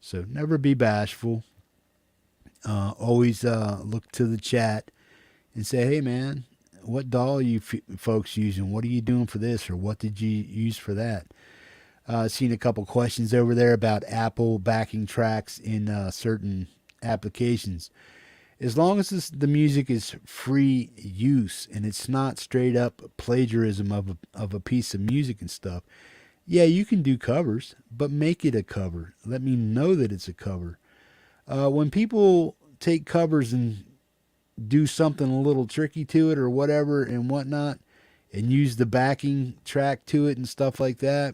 So never be bashful. Always look to the chat and say, hey, man, what doll are you folks using? What are you doing for this? Or what did you use for that? Seen a couple questions over there about Apple backing tracks in certain applications. As long as the music is free use and it's not straight up plagiarism of a piece of music and stuff, yeah, you can do covers, but make it a cover. Let me know that it's a cover. When people take covers and do something a little tricky to it or whatever and whatnot, and use the backing track to it and stuff like that,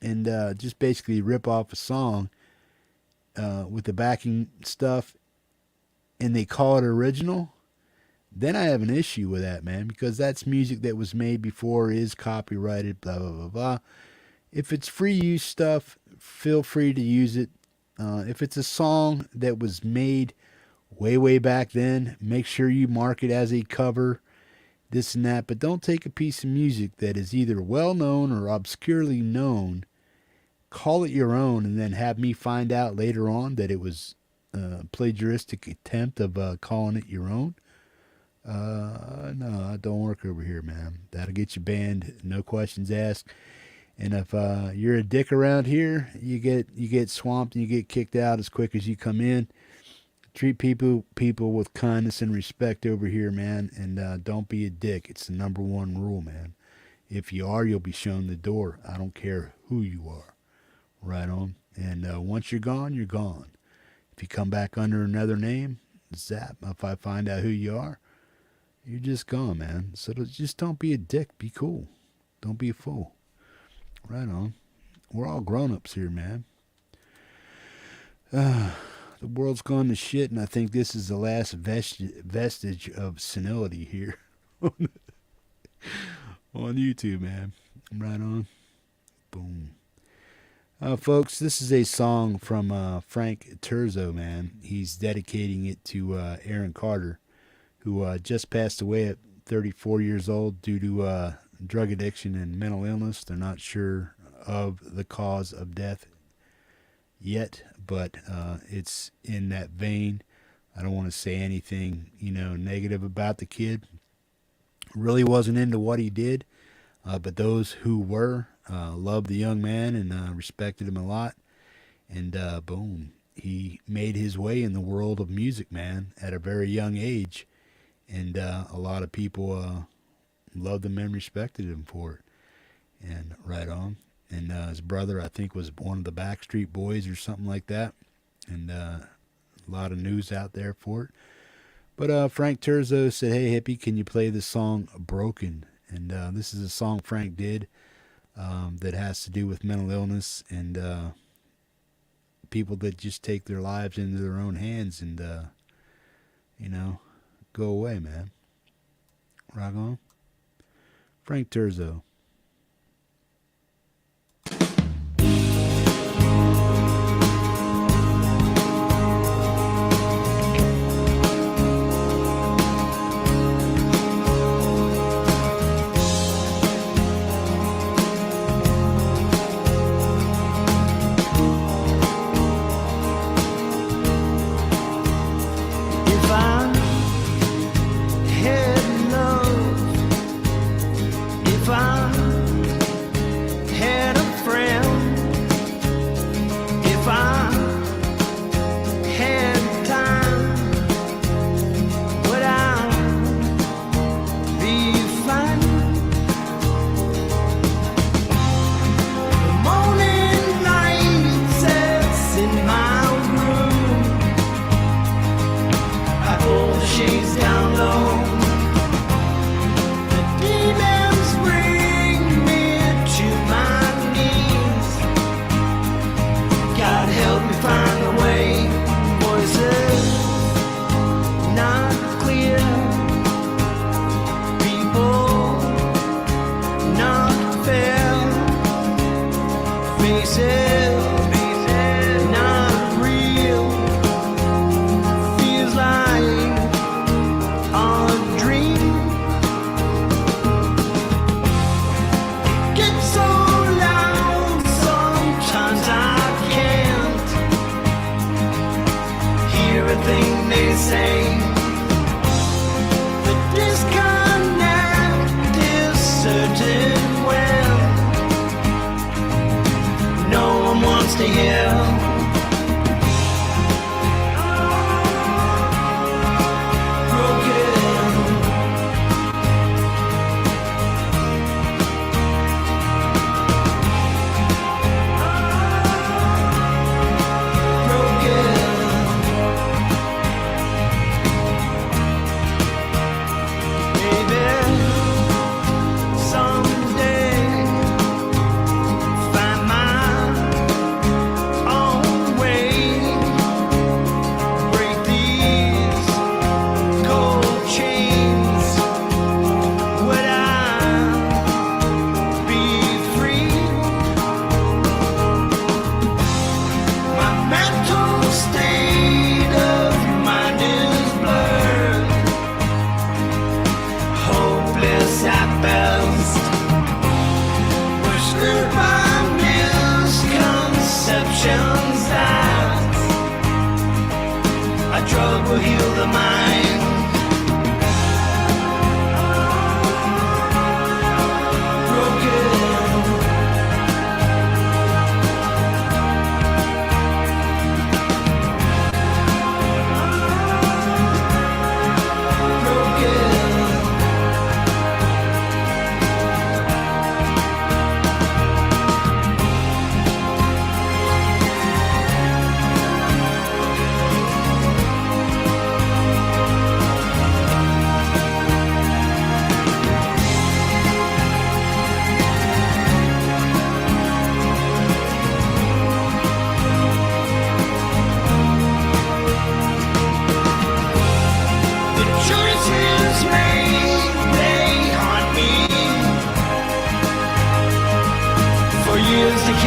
and just basically rip off a song with the backing stuff, and they call it original, then I have an issue with that, man, because that's music that was made before, is copyrighted, blah, blah, blah, blah. If it's free use stuff, feel free to use it. If it's a song that was made way back then, make sure you mark it as a cover, this and that, but don't take a piece of music that is either well known or obscurely known, call it your own, and then have me find out later on that it was a plagiaristic attempt of calling it your own. No, it don't work over here, man. That'll get you banned, no questions asked. And if you're a dick around here, you get swamped and you get kicked out as quick as you come in. Treat people with kindness and respect over here, man, and don't be a dick. It's the number one rule, man. If you are, you'll be shown the door. I don't care who you are. Right on. And once you're gone, you're gone. If you come back under another name, zap. If I find out who you are, you're just gone, man. So just don't be a dick. Be cool. Don't be a fool. Right on. We're all grown-ups here, man. The world's gone to shit, and I think this is the last vestige of senility here on YouTube, man. Right on. Boom. Folks, this is a song from Frank Terzo, man. He's dedicating it to Aaron Carter, who just passed away at 34 years old due to drug addiction and mental illness. They're not sure of the cause of death yet, but it's in that vein. I don't want to say anything, negative about the kid. Really wasn't into what he did, but those who were loved the young man and respected him a lot. And boom, he made his way in the world of music, man, at a very young age. And a lot of people loved him and respected him for it. And right on. And his brother, I think, was one of the Backstreet Boys or something like that. And a lot of news out there for it. But Frank Terzo said, "Hey, Hippie, can you play the song Broken?" And this is a song Frank did that has to do with mental illness and people that just take their lives into their own hands and, go away, man. Rock on. Frank Terzo.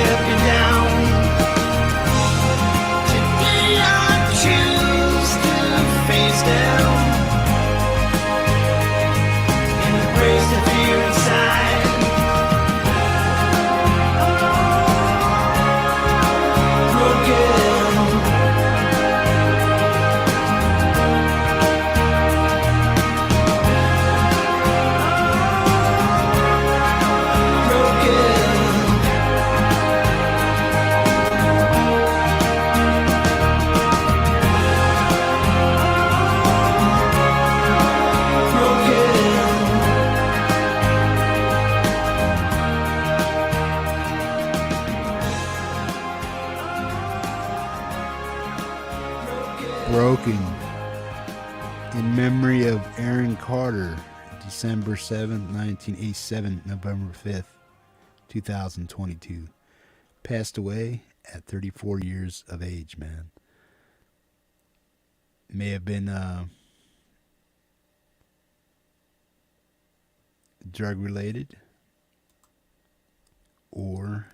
get me down. Today I choose to face down and embrace the fear inside. Broken. Broken. In memory of Aaron Carter, December 7th, 1987, November 5th, 2022. Passed away at 34 years of age, man. May have been drug related or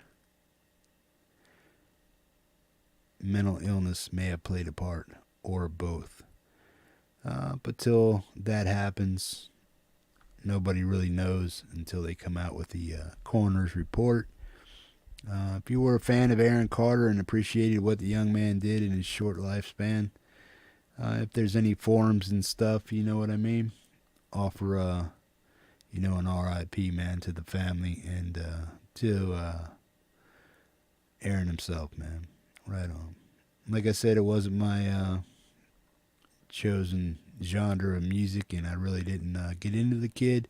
mental illness may have played a part, or both. But till that happens, nobody really knows until they come out with the coroner's report. If you were a fan of Aaron Carter and appreciated what the young man did in his short lifespan, if there's any forums and stuff, you know what I mean, offer an RIP, man, to the family and to Aaron himself, man. Right on. Like I said, it wasn't my chosen genre of music, and I really didn't get into the kid.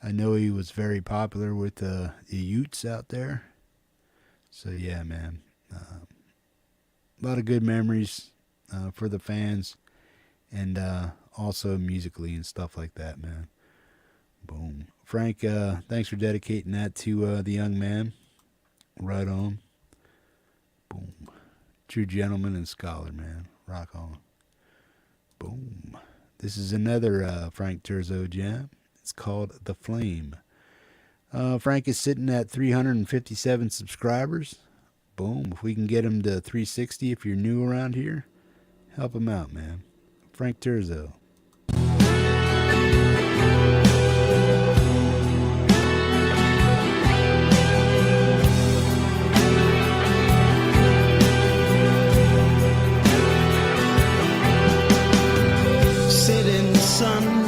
I know he was very popular with the Utes out there. So yeah, man, a lot of good memories for the fans, and also musically and stuff like that, man. Boom. Frank, thanks for dedicating that to the young man. Right on. Boom. True gentleman and scholar, man. Rock on. Boom. This is another Frank Terzo jam. It's called The Flame. Frank is sitting at 357 subscribers. Boom. If we can get him to 360 if you're new around here, help him out, man. Frank Terzo.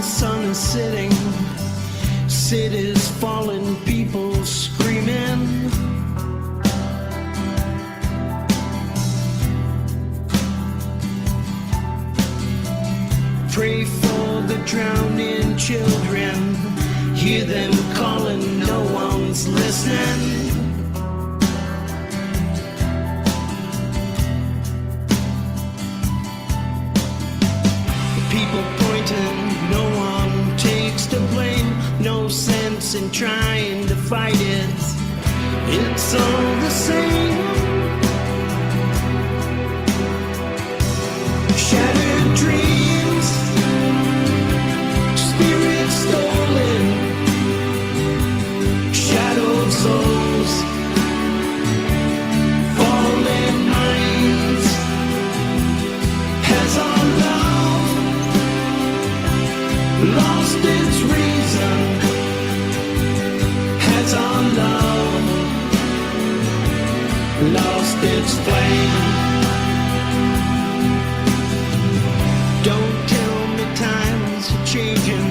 Sun is sitting, cities falling, people screaming. Pray for the drowning children, hear them calling, no one's listening. People pointing, no one takes the blame. No sense in trying to fight it. It's all the same. Shattered dreams, spirits stolen, shadowed souls, fallen minds. Has our love lost its reason? Has our love lost its flame? Don't tell me times are changing.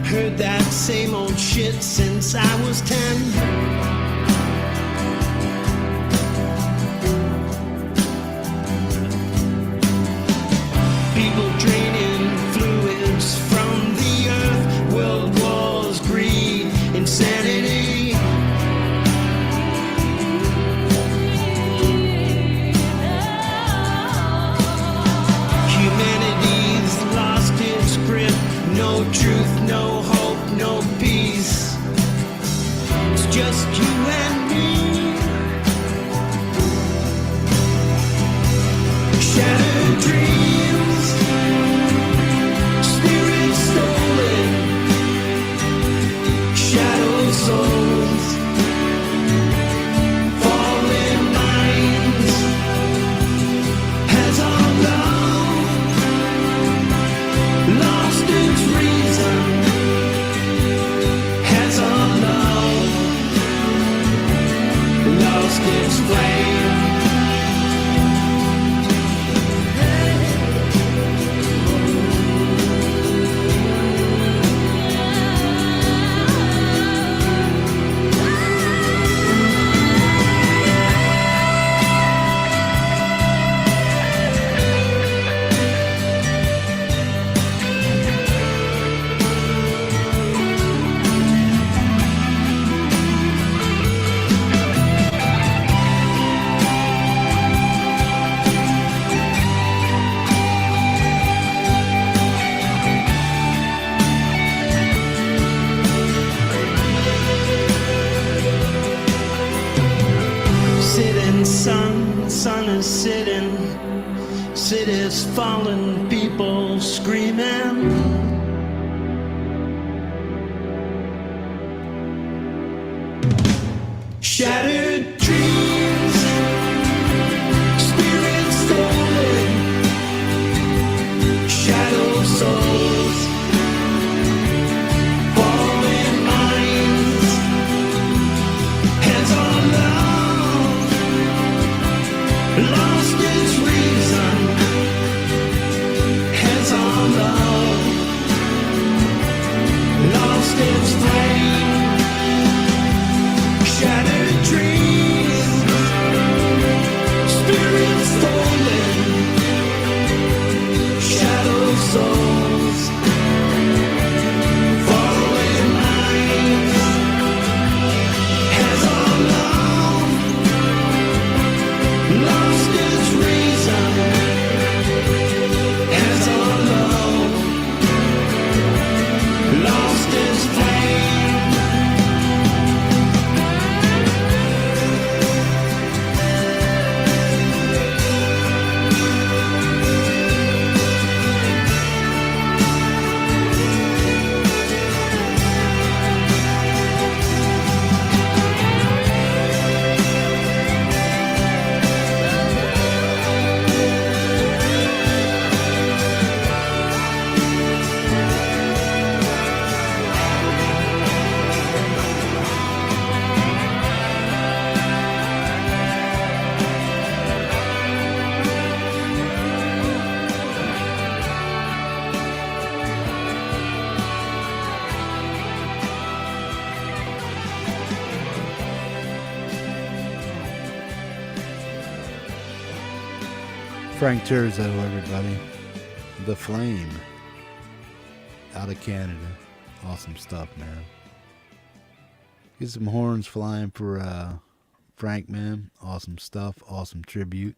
Heard that same old shit since I was 10. People draining fluids from the earth, world wars, greed, insanity. Humanity's lost its grip, no truth, no hope, no peace. It's just you and me. Shattered dreams, spirits stolen, shadowed souls, fallen sun is sitting, cities falling, people screaming. Shattered dreams, spirits stolen, shadow souls, falling minds, hands on love, lost its reason, hands on love, lost its flame. Shattered dreams, spirits stolen, shadow souls, faraway minds, hands on love, lost its reason, hands on love, lost its flame. Frank Terzo, everybody. The Flame. Out of Canada. Awesome stuff, man. Get some horns flying for Frank, man. Awesome stuff. Awesome tribute.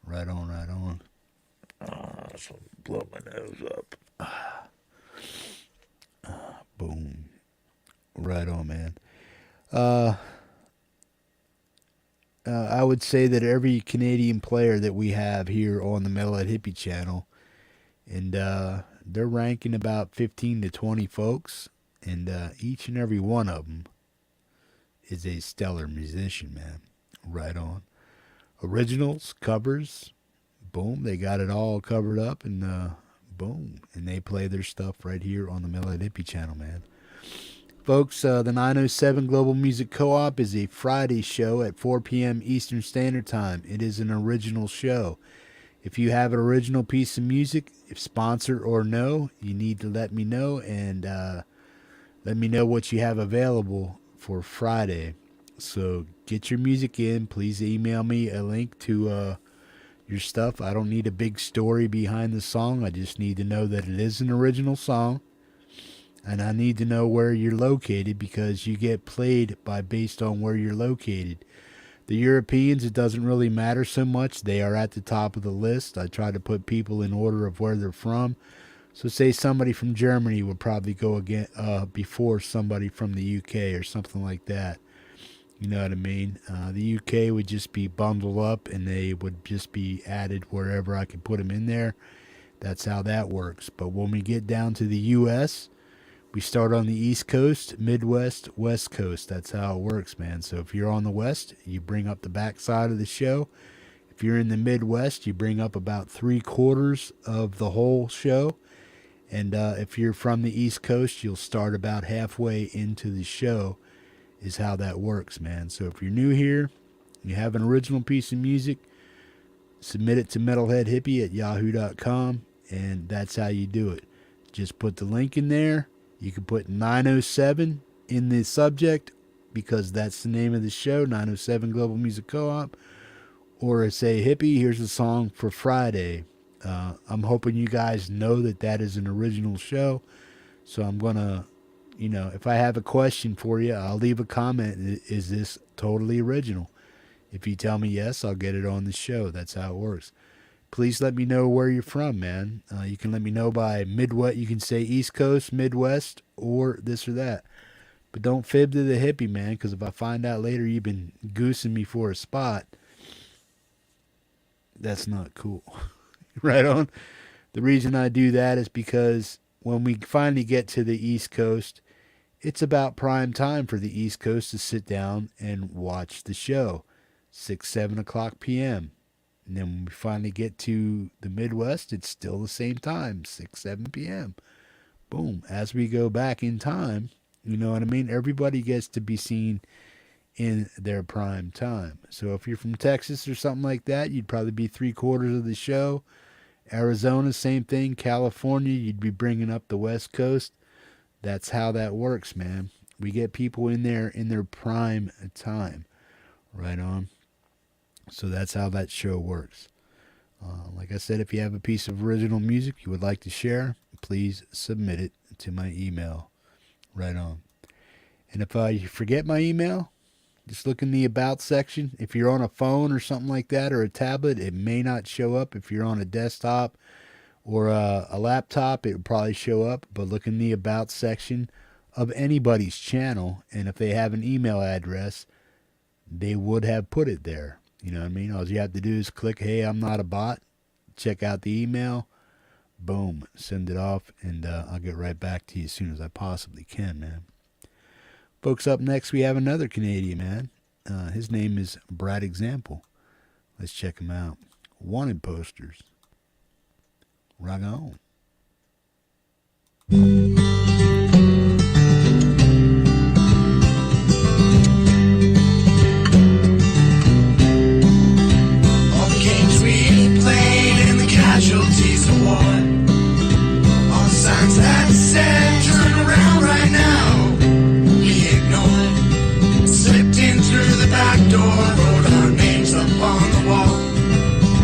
Right on, right on. So blow my nose up. Boom. Right on, man. I would say that every Canadian player that we have here on the Metalhead Hippie channel, and they're ranking about 15 to 20 folks, and each and every one of them is a stellar musician, man. Right on. Originals, covers, boom, they got it all covered up, and boom, and they play their stuff right here on the Metalhead Hippie channel, man. Folks, the 907 Global Music Co-op is a Friday show at 4 p.m. Eastern Standard Time. It is an original show. If you have an original piece of music, if sponsored or no, you need to let me know, and let me know what you have available for Friday. So get your music in. Please email me a link to your stuff. I don't need a big story behind the song. I just need to know that it is an original song. And I need to know where you're located, because you get played based on where you're located. The Europeans, it doesn't really matter so much. They are at the top of the list. I try to put people in order of where they're from. So say somebody from Germany would probably go again before somebody from the UK or something like that. You know what I mean? The UK would just be bundled up, and they would just be added wherever I can put them in there. That's how that works. But when we get down to the US, we start on the East Coast, Midwest, West Coast. That's how it works, man. So if you're on the West, you bring up the back side of the show. If you're in the Midwest, you bring up about 3/4 of the whole show. And if you're from the East Coast, you'll start about halfway into the show, is how that works, man. So if you're new here, you have an original piece of music, submit it to metalheadhippie@yahoo.com, and that's how you do it. Just put the link in there. You can put 907 in the subject, because that's the name of the show, 907 Global Music Co-op. Or say, Hippie, here's a song for Friday. I'm hoping you guys know that that is an original show. So I'm going to, if I have a question for you, I'll leave a comment. Is this totally original? If you tell me yes, I'll get it on the show. That's how it works. Please let me know where you're from, man. You can let me know by Midwest. You can say East Coast, Midwest, or this or that. But don't fib to the hippie, man, because if I find out later you've been goosing me for a spot, That's not cool. Right on. The reason I do that is because when we finally get to the East Coast, it's about prime time for the East Coast to sit down and watch the show. 6, 7 o'clock p.m. And then when we finally get to the Midwest, it's still the same time, 6, 7 p.m. Boom. As we go back in time, you know what I mean? Everybody gets to be seen in their prime time. So if you're from Texas or something like that, you'd probably be 3/4 of the show. Arizona, same thing. California, you'd be bringing up the West Coast. That's how that works, man. We get people in there in their prime time. Right on. So that's how that show works. Like I said, if you have a piece of original music you would like to share, please submit it to my email. Right on. And if you forget my email, just look in the About section. If you're on a phone or something like that or a tablet, it may not show up. If you're on a desktop or a laptop, it will probably show up. But look in the About section of anybody's channel, and if they have an email address, they would have put it there. You know what I mean? All you have to do is click, hey, I'm not a bot. Check out the email. Boom. Send it off, and I'll get right back to you as soon as I possibly can, man. Folks, up next, we have another Canadian man. His name is Brad Example. Let's check him out. Wanted posters. Rock on. All the games we played and the casualties of war. All the signs that said turn around right now. Slipped in through the back door, wrote our names up on the wall.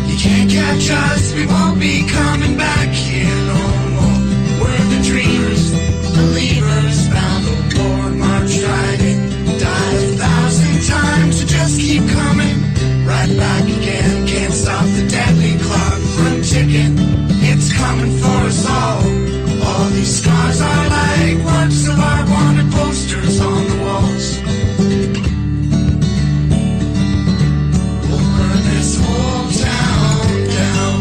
You can't catch us, we won't be coming back here no more. We're the dreamers, believers, found the war, marched right in, died 1,000 times, so just keep coming, right back again. Can't stop the deadly clock from ticking, it's coming for us all. All these scars are like works of art, wanted posters on the walls. Whole town down.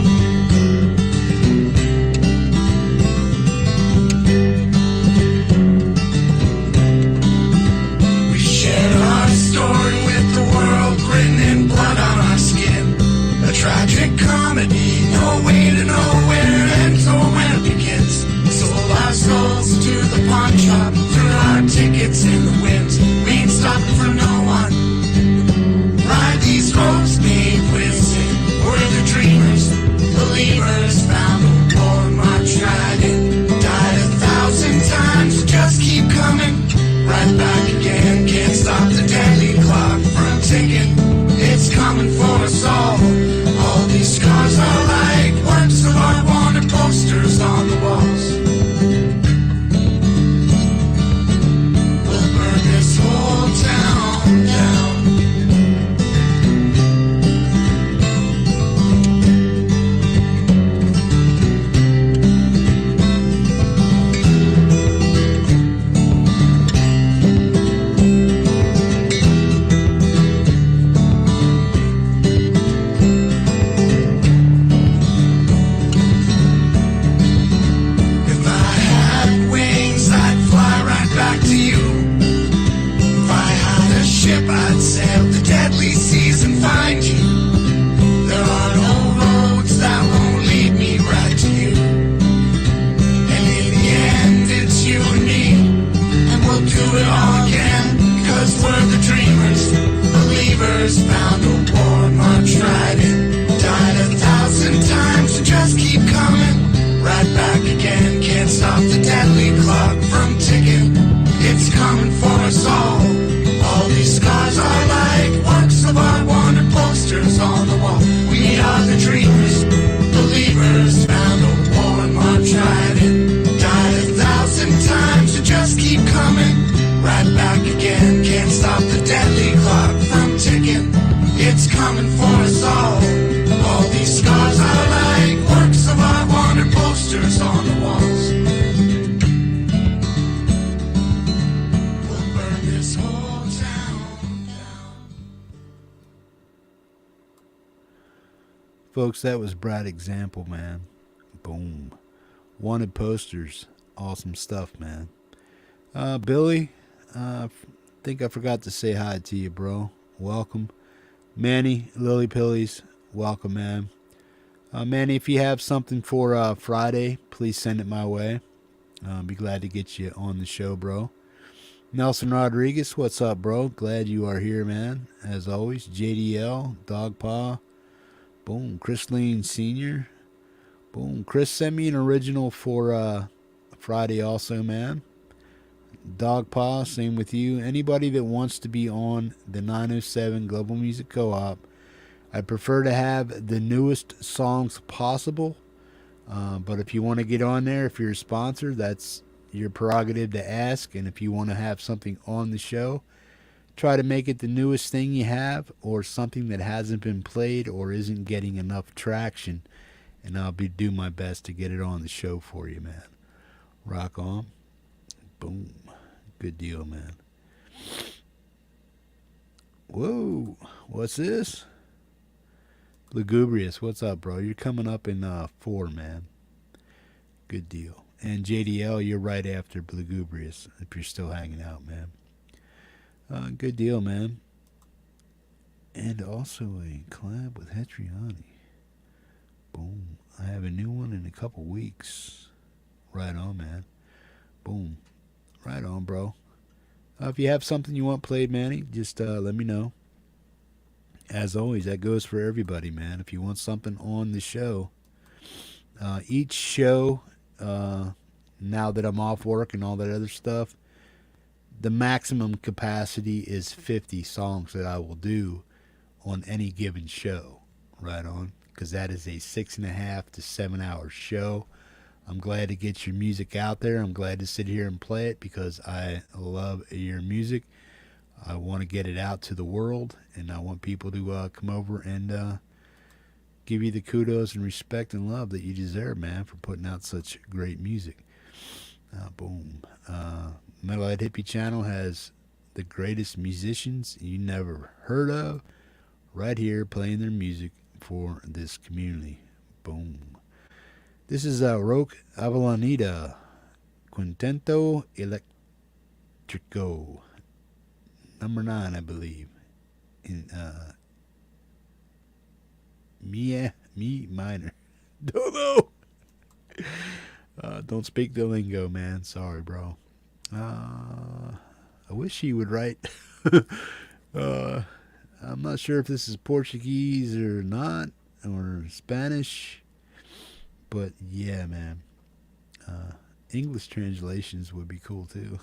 We shared our story with the world, written in blood on our skin. A tragic comedy, no way to know where it ends or when it begins. Sold our souls to the pawn shop, threw our tickets in the wind. We ain't stopping for no one. Ride these roads made with sin. We're the dreamers, believers, found the war, marched right in, died 1,000 times, so just keep coming, right back again. Can't stop the deadly clock from ticking, it's coming for us all. All these scars are like works of art, wanted posters on the walls. We'll burn this whole town down. I'd sail the deadly seas and find you. There are no roads that won't lead me right to you. And in the end, it's you and me, and we'll do it all again. Cause we're the dreamers, believers, found a war, marched right in, died 1,000 times, so just keep coming, right back again. Can't stop the deadly clock from ticking, it's coming for us all. All these scars are like works of art, wanted posters on the wall. We are the dreamers, believers, found a war, marched right in, died 1,000 times, so just keep coming, right back again. Can't stop the deadly clock from ticking, it's coming for us all. All these scars are like works of art, wanted posters on the walls. We'll burn this whole town down. Folks, that was Brad Example, man. Boom. Wanted posters. Awesome stuff, man. Billy, think I forgot to say hi to you, bro. Welcome. Manny, Lily Pillies, welcome, man. Manny, if you have something for Friday, please send it my way. I'll be glad to get you on the show, bro. Nelson Rodriguez, what's up, bro? Glad you are here, man. As always, JDL, DogPa. Boom, Chrisleen Sr. Boom, Chris, send me an original for Friday also, man. DogPa, same with you. Anybody that wants to be on the 907 Global Music Co-op, I prefer to have the newest songs possible. But if you want to get on there, if you're a sponsor, that's your prerogative to ask. And if you want to have something on the show, try to make it the newest thing you have or something that hasn't been played or isn't getting enough traction. And I'll do my best to get it on the show for you, man. Rock on. Boom. Good deal, man. Whoa. What's this? Lugubrious. What's up, bro? You're coming up in 4, man. Good deal. And JDL, you're right after Lugubrious, if you're still hanging out, man. Good deal, man. And also a collab with Hetriani. Boom. I have a new one in a couple weeks. Right on, man. Boom. Right on, bro. If you have something you want played, Manny, just let me know. As always, that goes for everybody, man. If you want something on the show, each show, now that I'm off work and all that other stuff, the maximum capacity is 50 songs that I will do on any given show. Right on. Because that is a 6.5 to 7 hour show. I'm glad to get your music out there. I'm glad to sit here and play it because I love your music. I want to get it out to the world, and I want people to come over and give you the kudos and respect and love that you deserve, man, for putting out such great music. Boom. Metalhead Hippie channel has the greatest musicians you never heard of right here playing their music for this community. Boom. This is Roque Avellaneda Quinteto Electrico. Number 9, I believe. In Mi minor. Don't know. Don't speak the lingo, man. Sorry, bro. I wish he would write. I'm not sure if this is Portuguese or not, or Spanish. But yeah, man. English translations would be cool too.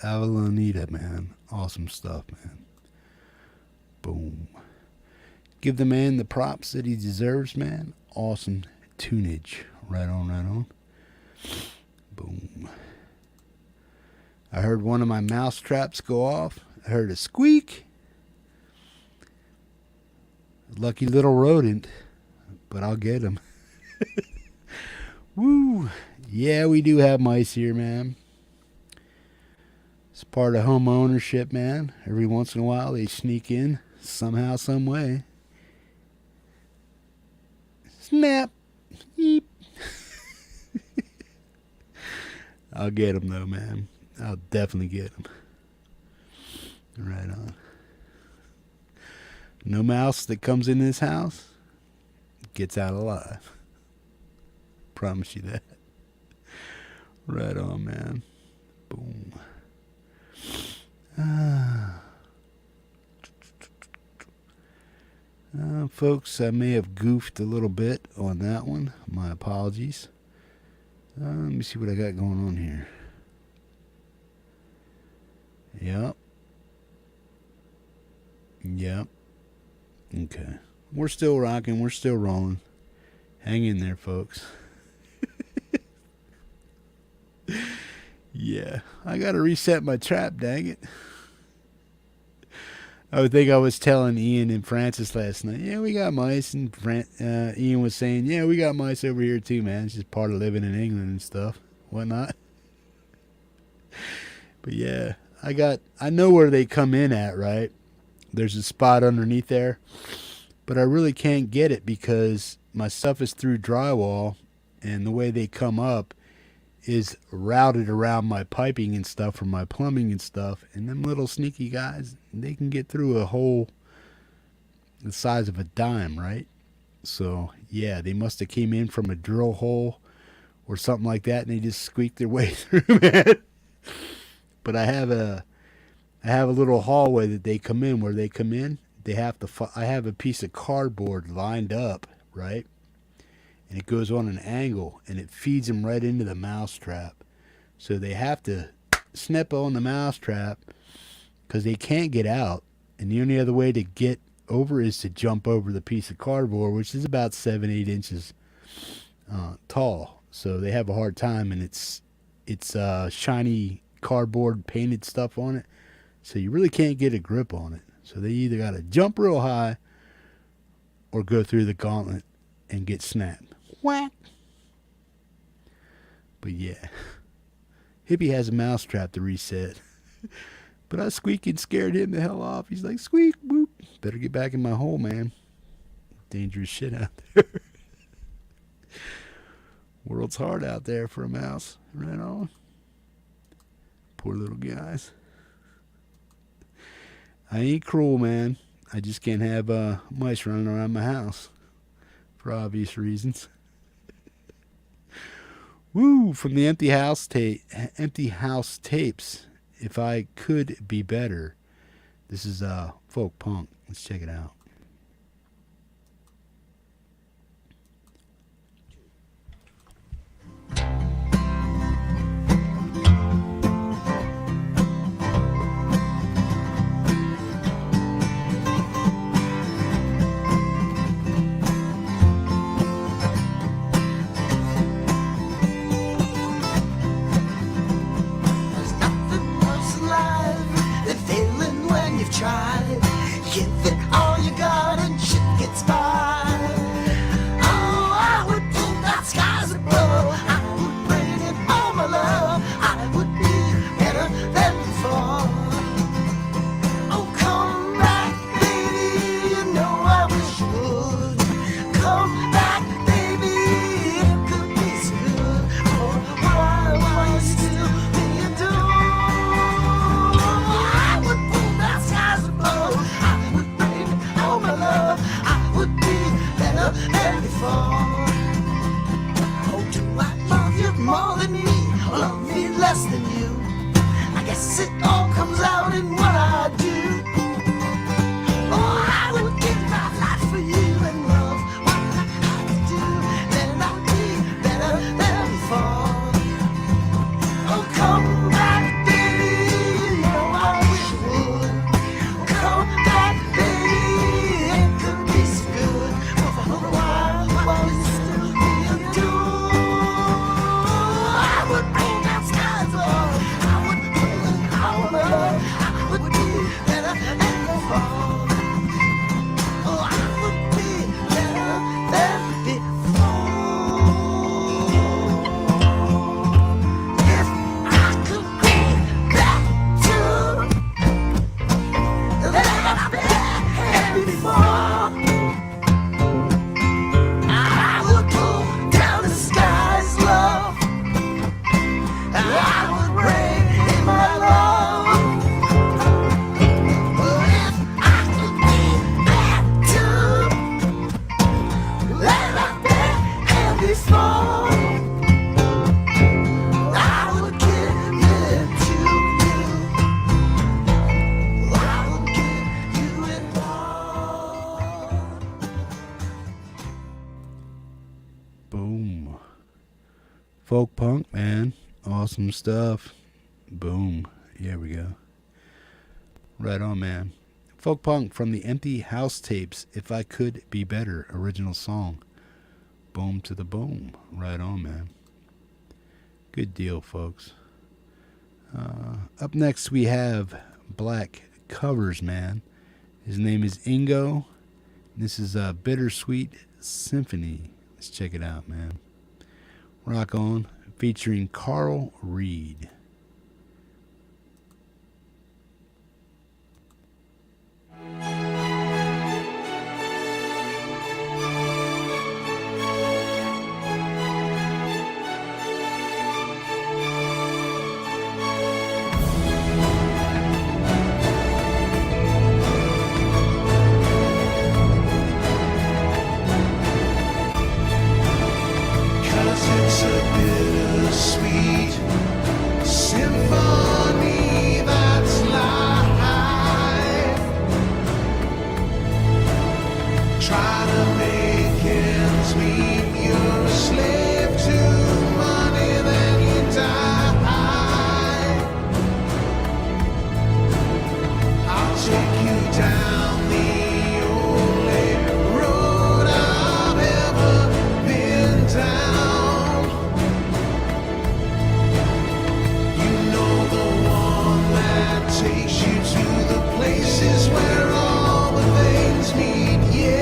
Avalonita, man. Awesome stuff, man. Boom. Give the man the props that he deserves, man. Awesome tunage. Right on, right on. Boom. I heard one of my mouse traps go off. I heard a squeak. Lucky little rodent, but I'll get him. Woo. Yeah, we do have mice here, man. It's part of home ownership, man. Every once in a while, they sneak in somehow, some way. Snap. Yeep. I'll get him, though, man. I'll definitely get him. Right on. No mouse that comes in this house gets out alive. Promise you that. Right on, man. Boom. Folks, I may have goofed a little bit on that one. My apologies. Let me see what I got going on here. Yep. Yep. Okay. We're still rocking. We're still rolling. Hang in there, folks. Yeah. I got to reset my trap, dang it. I would think I was telling Ian and Francis last night, yeah, we got mice. And Ian was saying, yeah, we got mice over here too, man. It's just part of living in England and stuff. Whatnot. But yeah, I know where they come in at, right? There's a spot underneath there. But I really can't get it because my stuff is through drywall. And the way they come up is routed around my piping and stuff for my plumbing and stuff. And them little sneaky guys, they can get through a hole the size of a dime, right? So, yeah, they must have came in from a drill hole or something like that, and they just squeaked their way through, man. But I have a little hallway that they come in. Where they come in, they have to. I have a piece of cardboard lined up, right? And it goes on an angle, and it feeds them right into the mouse trap. So they have to snip on the mouse trap because they can't get out. And the only other way to get over is to jump over the piece of cardboard, which is about 7-8 inches tall. So they have a hard time, and it's shiny cardboard painted stuff on it. So you really can't get a grip on it. So they either got to jump real high or go through the gauntlet and get snapped. Whack. But yeah, Hippie has a mouse trap to reset. But I squeaked and scared him the hell off. He's like, squeak, boop. Better get back in my hole, man. Dangerous shit out there. World's hard out there for a mouse. Right on. Poor little guys. I ain't cruel, man. I just can't have mice running around my house. For obvious reasons. Woo! From the Empty House Tapes. If I Could Be Better. This is folk punk. Let's check it out. Tried, give it all you got and shit gets by. Oh, I would think that sky's above. I would bring it all my love. I would be better than before. Oh, come back, baby, you know I wish you would. Come back, baby, it could be so good. Oh, why still being done? And before, oh, do I love you more than me, or love me less than you? I guess it all comes out in what I do. Oh, I would give my life for you and love what I had to do. Then I'd be better than before. Oh, come back, baby, before. I would pull down the skies, love. I would bring in my love. But if I could be back to lay right there and before, I would give it to you. I would give you it all. Boom. Folk punk, man. Awesome stuff. Boom. Here we go. Right on, man. Folk punk from the Empty House tapes, If I Could Be Better, original song. Boom to the boom. Right on, man. Good deal, folks. Up next, we have Black Covers, man. His name is Ingo. This is a Bittersweet Symphony. Let's check it out, man. Rock on. Featuring Carl Reed. Cause it's a bittersweet symphony that's life. Try to make ends meet, you're a slave to money, then you die. I'll take you down the only road I've ever been down. You know the one that takes you to the places where all the things meet, yeah.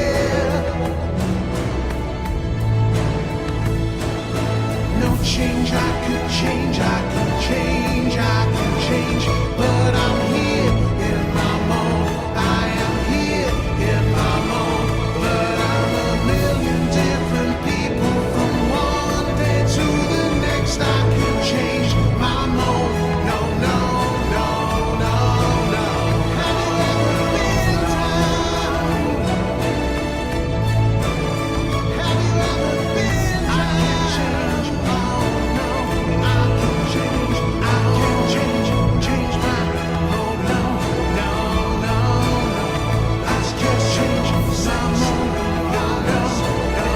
No change I could change, I can change, I can change, but I'm here in my mode. I am here in my mode, but I'm a million different people from one day to the next. I can change my mode. No, no, no, no, no. Have you ever been down? Have you ever been down? I can change. Oh no, I can change. I can change, change my mode. No, no, no, no. I just change my mode. No, no, no,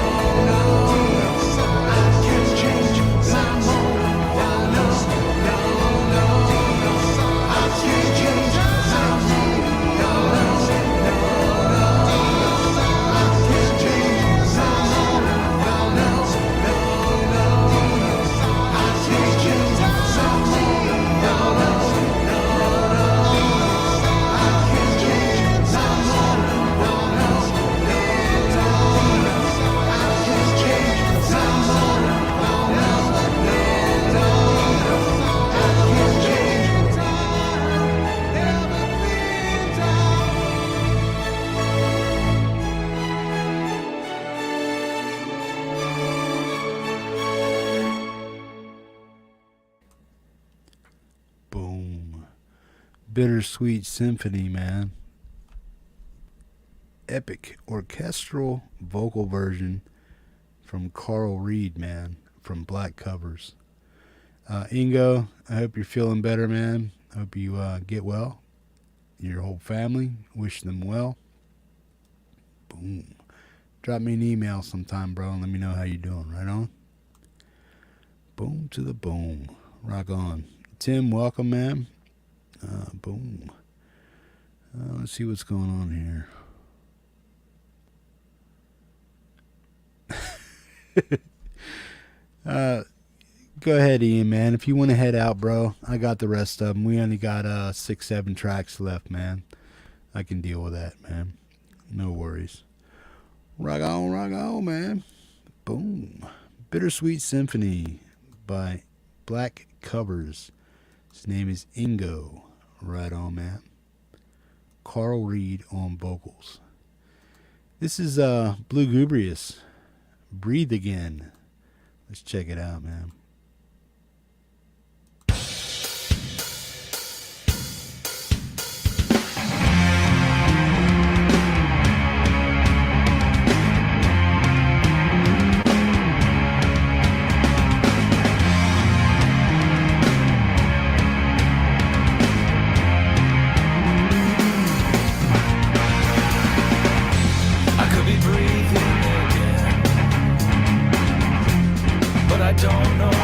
no. I can change my mode. No, no, no, no, no. I can change my mode. No, no, no, no. I can change my mode. No, no, no, no. I can change my mode. No, no, no, no. I can change my mode. No, no, no, no. I can change my mode. No, no, no, no. I can change Boom. Bittersweet Symphony, man. Epic orchestral vocal version from Carl Reed, man, from Black Covers. Ingo, I hope you're feeling better, man. I hope you get well. Your whole family, wish them well. Boom. Drop me an email sometime, bro, and let me know how you're doing. Right on? Boom to the boom. Rock on. Tim, welcome, man. Boom. Let's see what's going on here. Go ahead, Ian, man. If you want to head out, bro, I got the rest of them. We only got 6-7 tracks left, man. I can deal with that, man. No worries. Rock on, man. Boom. Bittersweet Symphony by Black Covers. His name is Ingo. Right on, man. Carl Reed on vocals. This is Blue Gubrious. Breathe Again. Let's check it out, man. I could be breathing again, but I don't know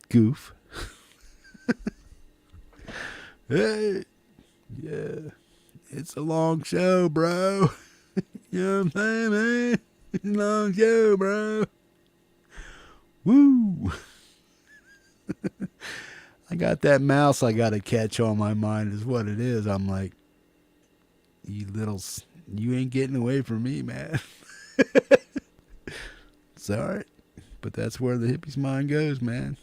Goof. Hey, yeah, it's a long show, bro. You know what I'm saying, man? It's a long show, bro. Woo. I got that mouse I got to catch on my mind is what it is. I'm like, you ain't getting away from me, man. It's all right. But that's where the hippie's mind goes, man.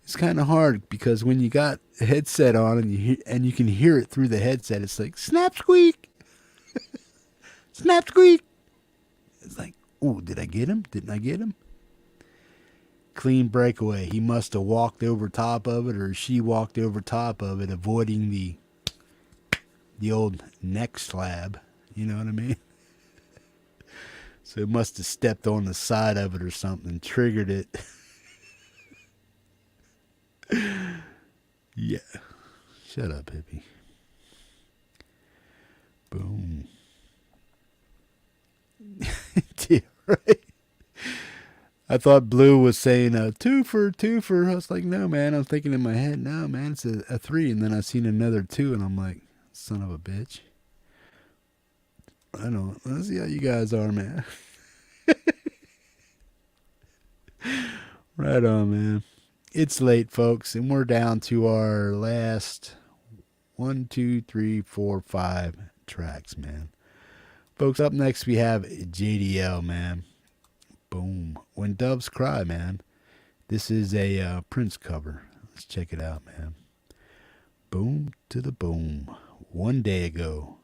It's kind of hard because when you got a headset on and you can hear it through the headset, it's like, snap, squeak. Snap, squeak. It's like, oh, did I get him? Didn't I get him? Clean breakaway. He must have walked over top of it, or she walked over top of it, avoiding the old neck slab. You know what I mean? So it must have stepped on the side of it or something, triggered it. Yeah. Shut up, hippie. Boom. Yeah, right? I thought Blue was saying two for. I was like, no, man. I'm thinking in my head, no, man, it's a 3. And then I seen another 2, and I'm like, son of a bitch. I don't. Let's see how you guys are, man. Right on, man. It's late, folks, and we're down to our last 1, 2, 3, 4, 5 tracks, man. Folks, up next we have JDL, man. Boom. When Doves Cry, man. This is a Prince cover. Let's check it out, man. Boom to the boom. One day ago.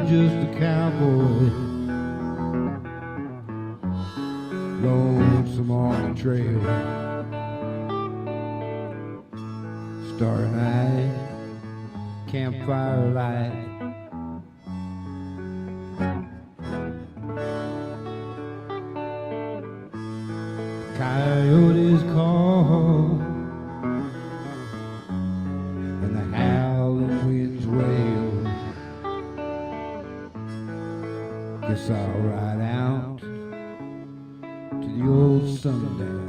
just a cowboy, lonesome on the trail. Starry night, campfire light. Coyotes call and the howling winds wail. Guess I'll ride out to the old sundown.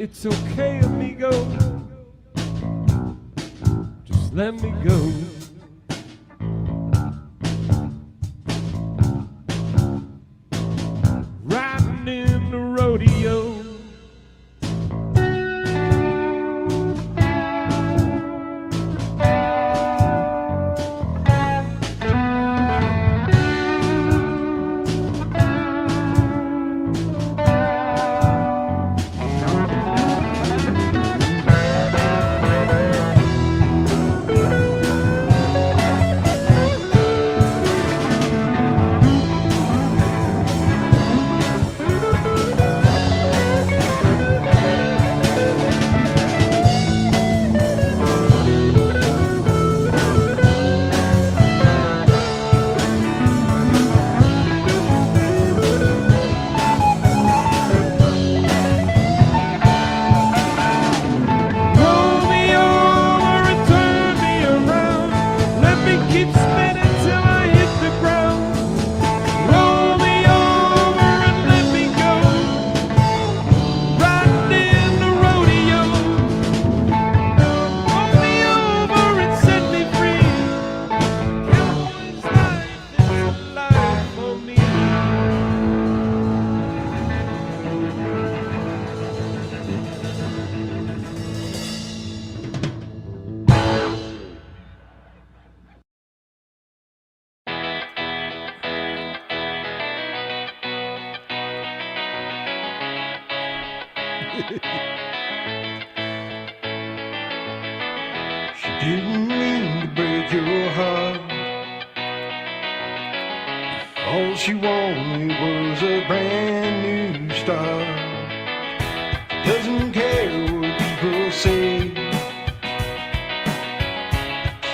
It's okay, amigo. Just let me go. Riding in the rodeo. She didn't mean to break your heart. All she wanted was a brand new start. Doesn't care what people say.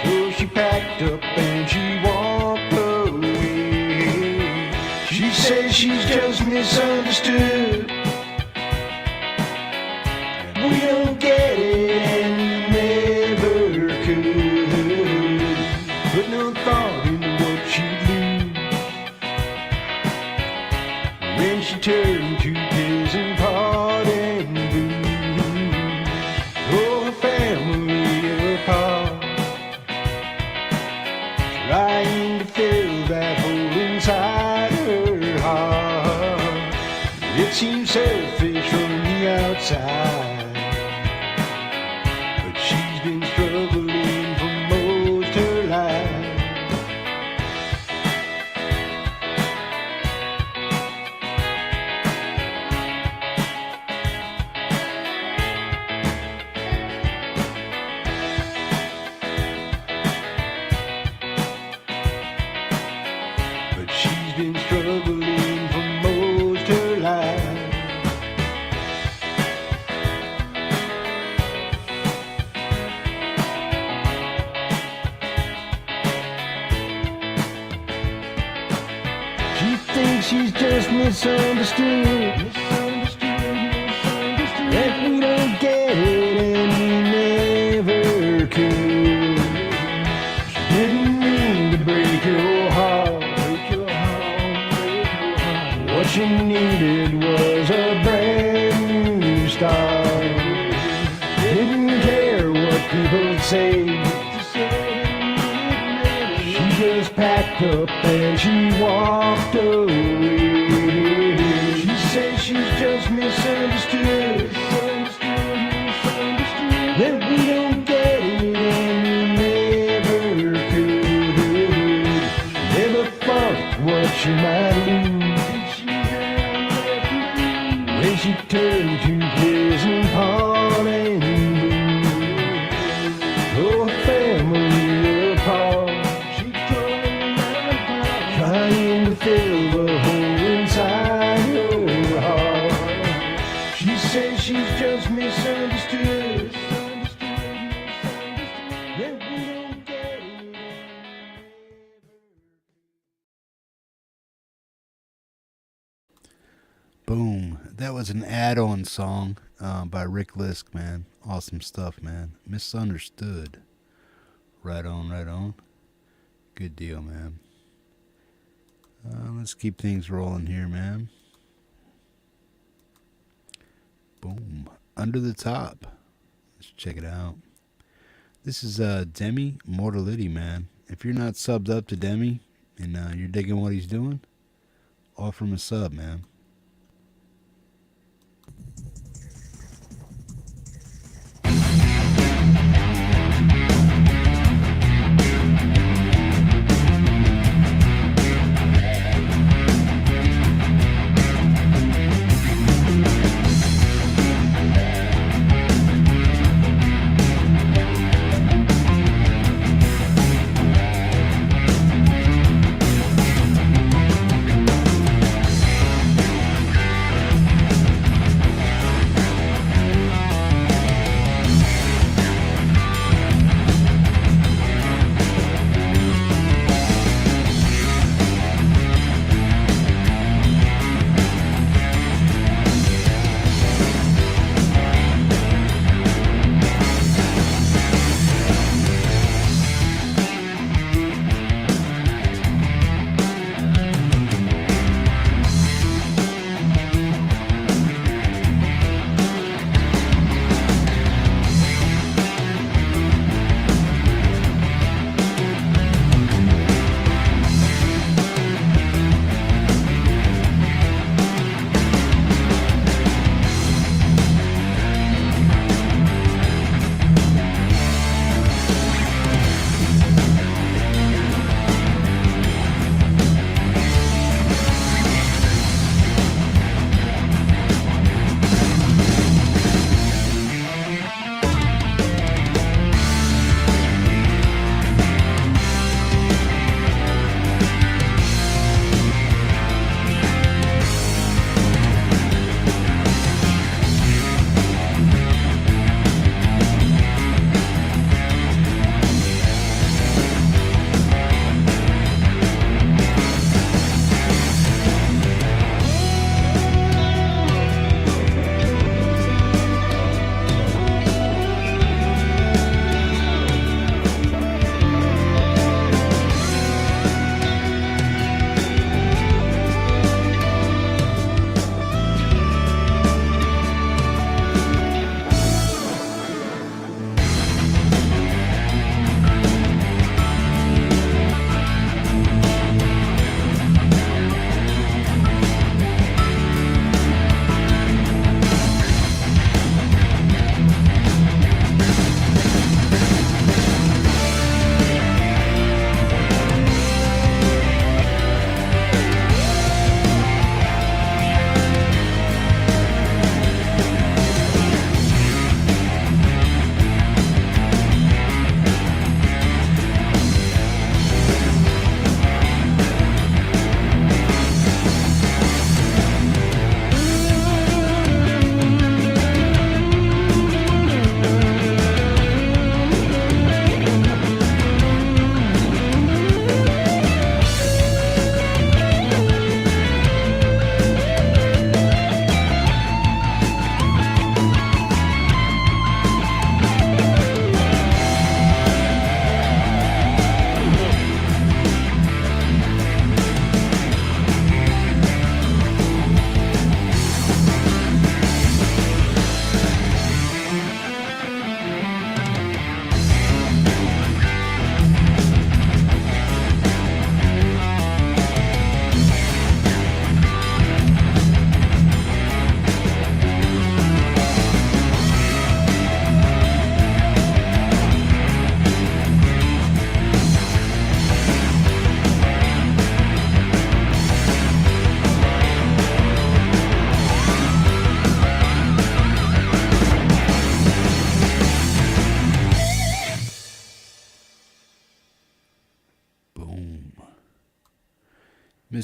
So she packed up and she walked away. She says she's just misunderstood. We don't get it and we never could. Put no thought into what she'd lose when she turned to pills and pot and booze. Oh, her family apart, trying to fill that hole inside her heart. It seems selfish from the outside, but she's been struggling for most her life. But she's been struggling for most her life. She thinks she's just misunderstood. That we don't get it and we never could. She didn't mean to break your heart. What she needed was a brand new start. Didn't care what people say. She just packed up and she walked away. She says she's just misunderstood. That we don't get it and we never could. Never thought what she might lose when she turned to prison pot and booze. Oh, family apart, trying to fill the hole inside her heart. She says she's just misunderstood. That we don't get it. Boom. That was an add-on song by Rick Lisk, man. Awesome stuff, man. Misunderstood. Right on, right on. Good deal, man. Let's keep things rolling here, man. Boom. Under the Top. Let's check it out. This is Demi Mortality, man. If you're not subbed up to Demi and you're digging what he's doing, offer him a sub, man.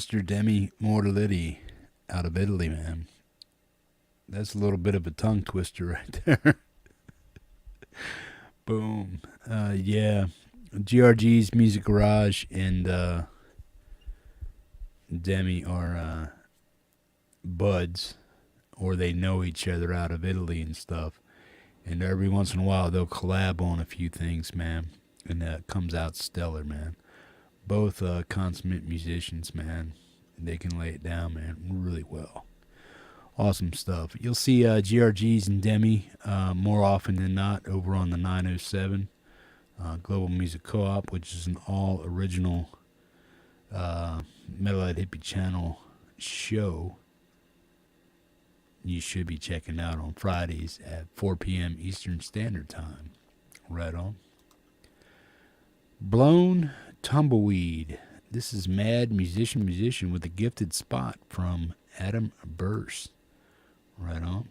Mr. Demi Mortaletti out of Italy, man. That's a little bit of a tongue twister right there. Boom. Yeah. GRG's Music Garage and Demi are buds, or they know each other out of Italy and stuff. And every once in a while, they'll collab on a few things, man. And that comes out stellar, man. Both consummate musicians, man. They can lay it down, man, really well. Awesome stuff. You'll see GRGs and Demi more often than not over on the 907 Global Music Co-op, which is an all-original Metalhead Hippie channel show. You should be checking out on Fridays at 4 p.m. Eastern Standard Time. Right on. Blown Tumbleweed. This is Mad Musician with a Gifted Spot from Adam Burse. Right on.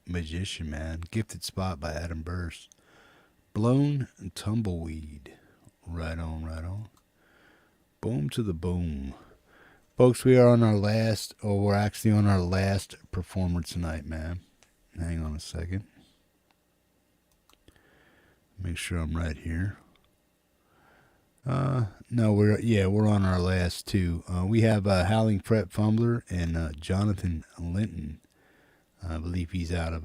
Magician, man. Gifted Spot by Adam Burse. Blown Tumbleweed. Right on, right on. Boom to the boom. Folks, we are on our last, or we're actually on our last performer tonight, man. Hang on a second. Make sure I'm right here. No, we're on our last two. We have Howling Fret Fumbler and Jonathan Linton. I believe he's out of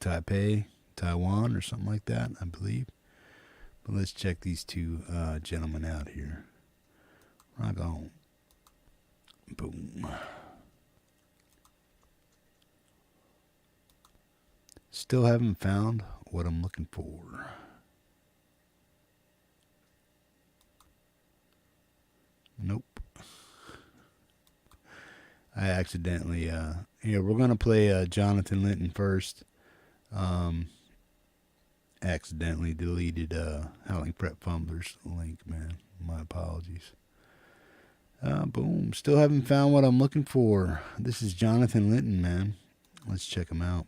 Taipei, Taiwan, or something like that, I believe. But let's check these two gentlemen out here. Rock on. Boom. Still haven't found what I'm looking for. Nope. I accidentally, here, we're going to play Jonathan Linton first. Accidentally deleted Howling Fret Fumbler's link, man. My apologies. Boom. Still haven't found what I'm looking for. This is Jonathan Linton, man. Let's check him out.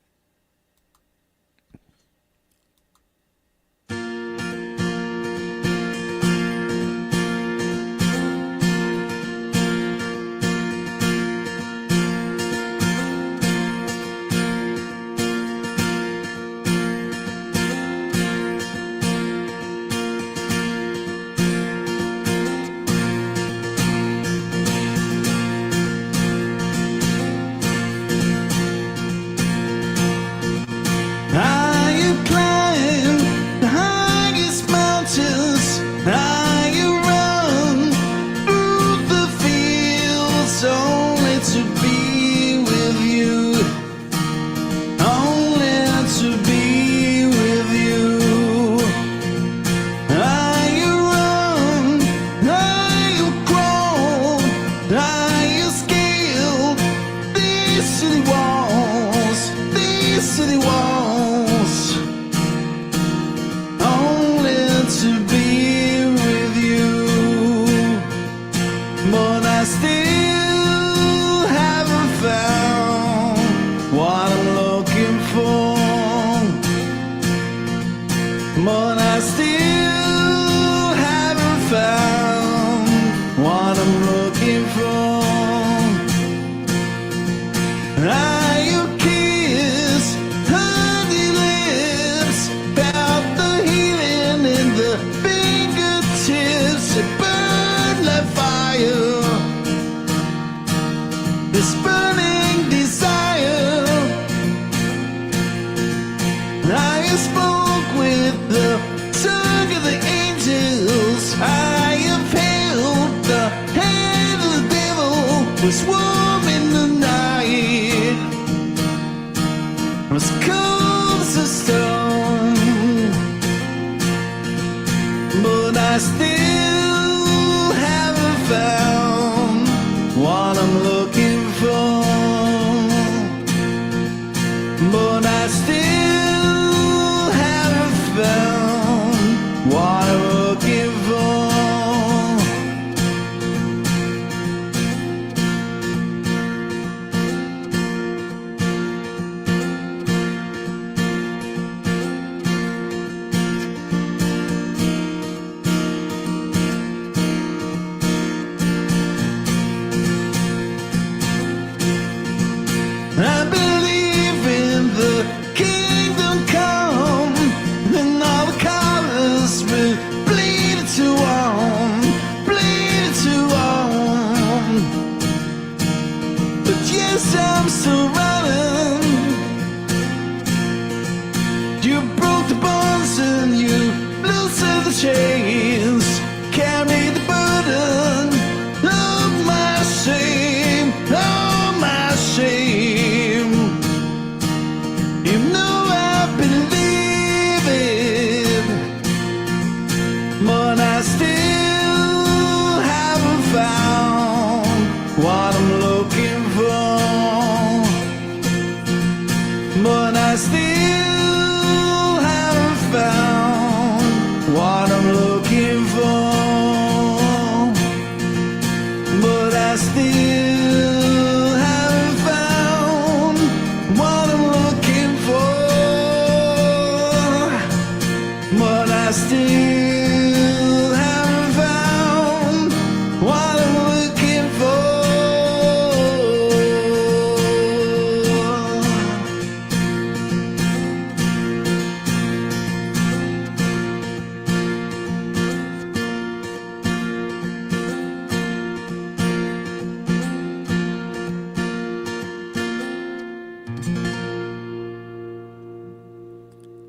But I still haven't found what I'm looking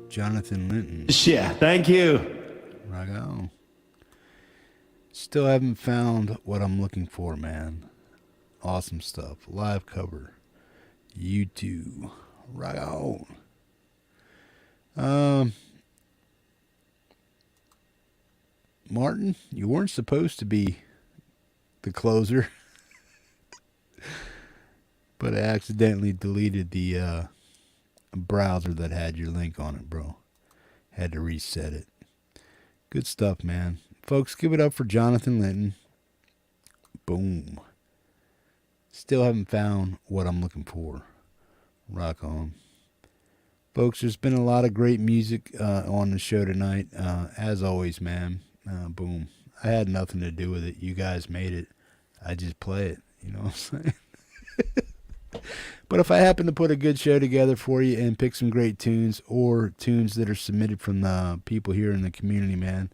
Jonathan Linton. Yeah, thank you. Right on. Still haven't found what I'm looking for, man. Awesome stuff. Live cover. YouTube. Right on. Martin, you weren't supposed to be the closer. But I accidentally deleted the browser that had your link on it, bro. Had to reset it. Good stuff, man. Folks, give it up for Jonathan Linton. Boom. Still haven't found what I'm looking for. Rock on. Folks, there's been a lot of great music on the show tonight. As always, man. Boom. I had nothing to do with it. You guys made it. I just play it. You know what I'm saying? But if I happen to put a good show together for you and pick some great tunes or tunes that are submitted from the people here in the community, man,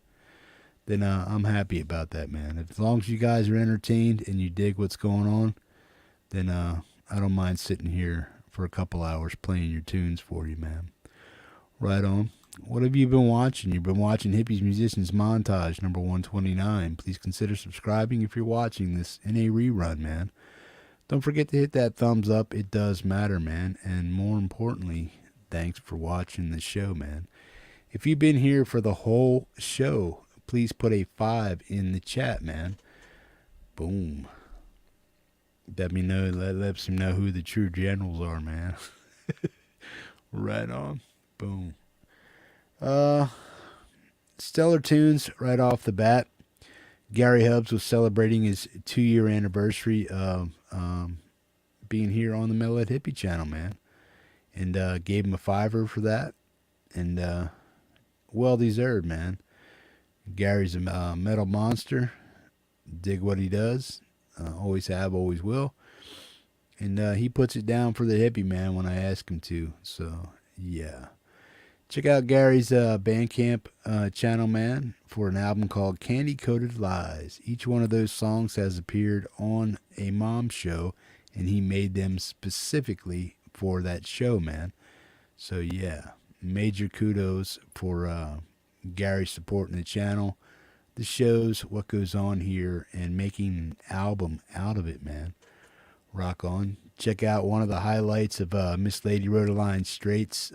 then I'm happy about that, man. As long as you guys are entertained and you dig what's going on, then I don't mind sitting here for a couple hours playing your tunes for you, man. Right on. What have you been watching? You've been watching Hippie's Musicians Montage, number 129. Please consider subscribing if you're watching this in a rerun, man. Don't forget to hit that thumbs up. It does matter, man. And more importantly, thanks for watching the show, man. If you've been here for the whole show, please put a 5 in the chat, man. Boom. Let me know. Lets me know who the true generals are, man. Right on. Boom. Stellar tunes right off the bat. Gary Hubbs was celebrating his 2-year anniversary of being here on the Metalhead Hippie channel, man. And gave him a $5 for that. And well deserved, man. Gary's a metal monster. Dig what he does. Always have, always will. And he puts it down for the hippie, man, when I ask him to. So, yeah. Check out Gary's Bandcamp channel, man, for an album called Candy Coated Lies. Each one of those songs has appeared on a mom show, and he made them specifically for that show, man. So, yeah, major kudos for Gary supporting the channel. This shows what goes on here and making an album out of it, man. Rock on. Check out one of the highlights of Miss Lady Rhodaline Straight's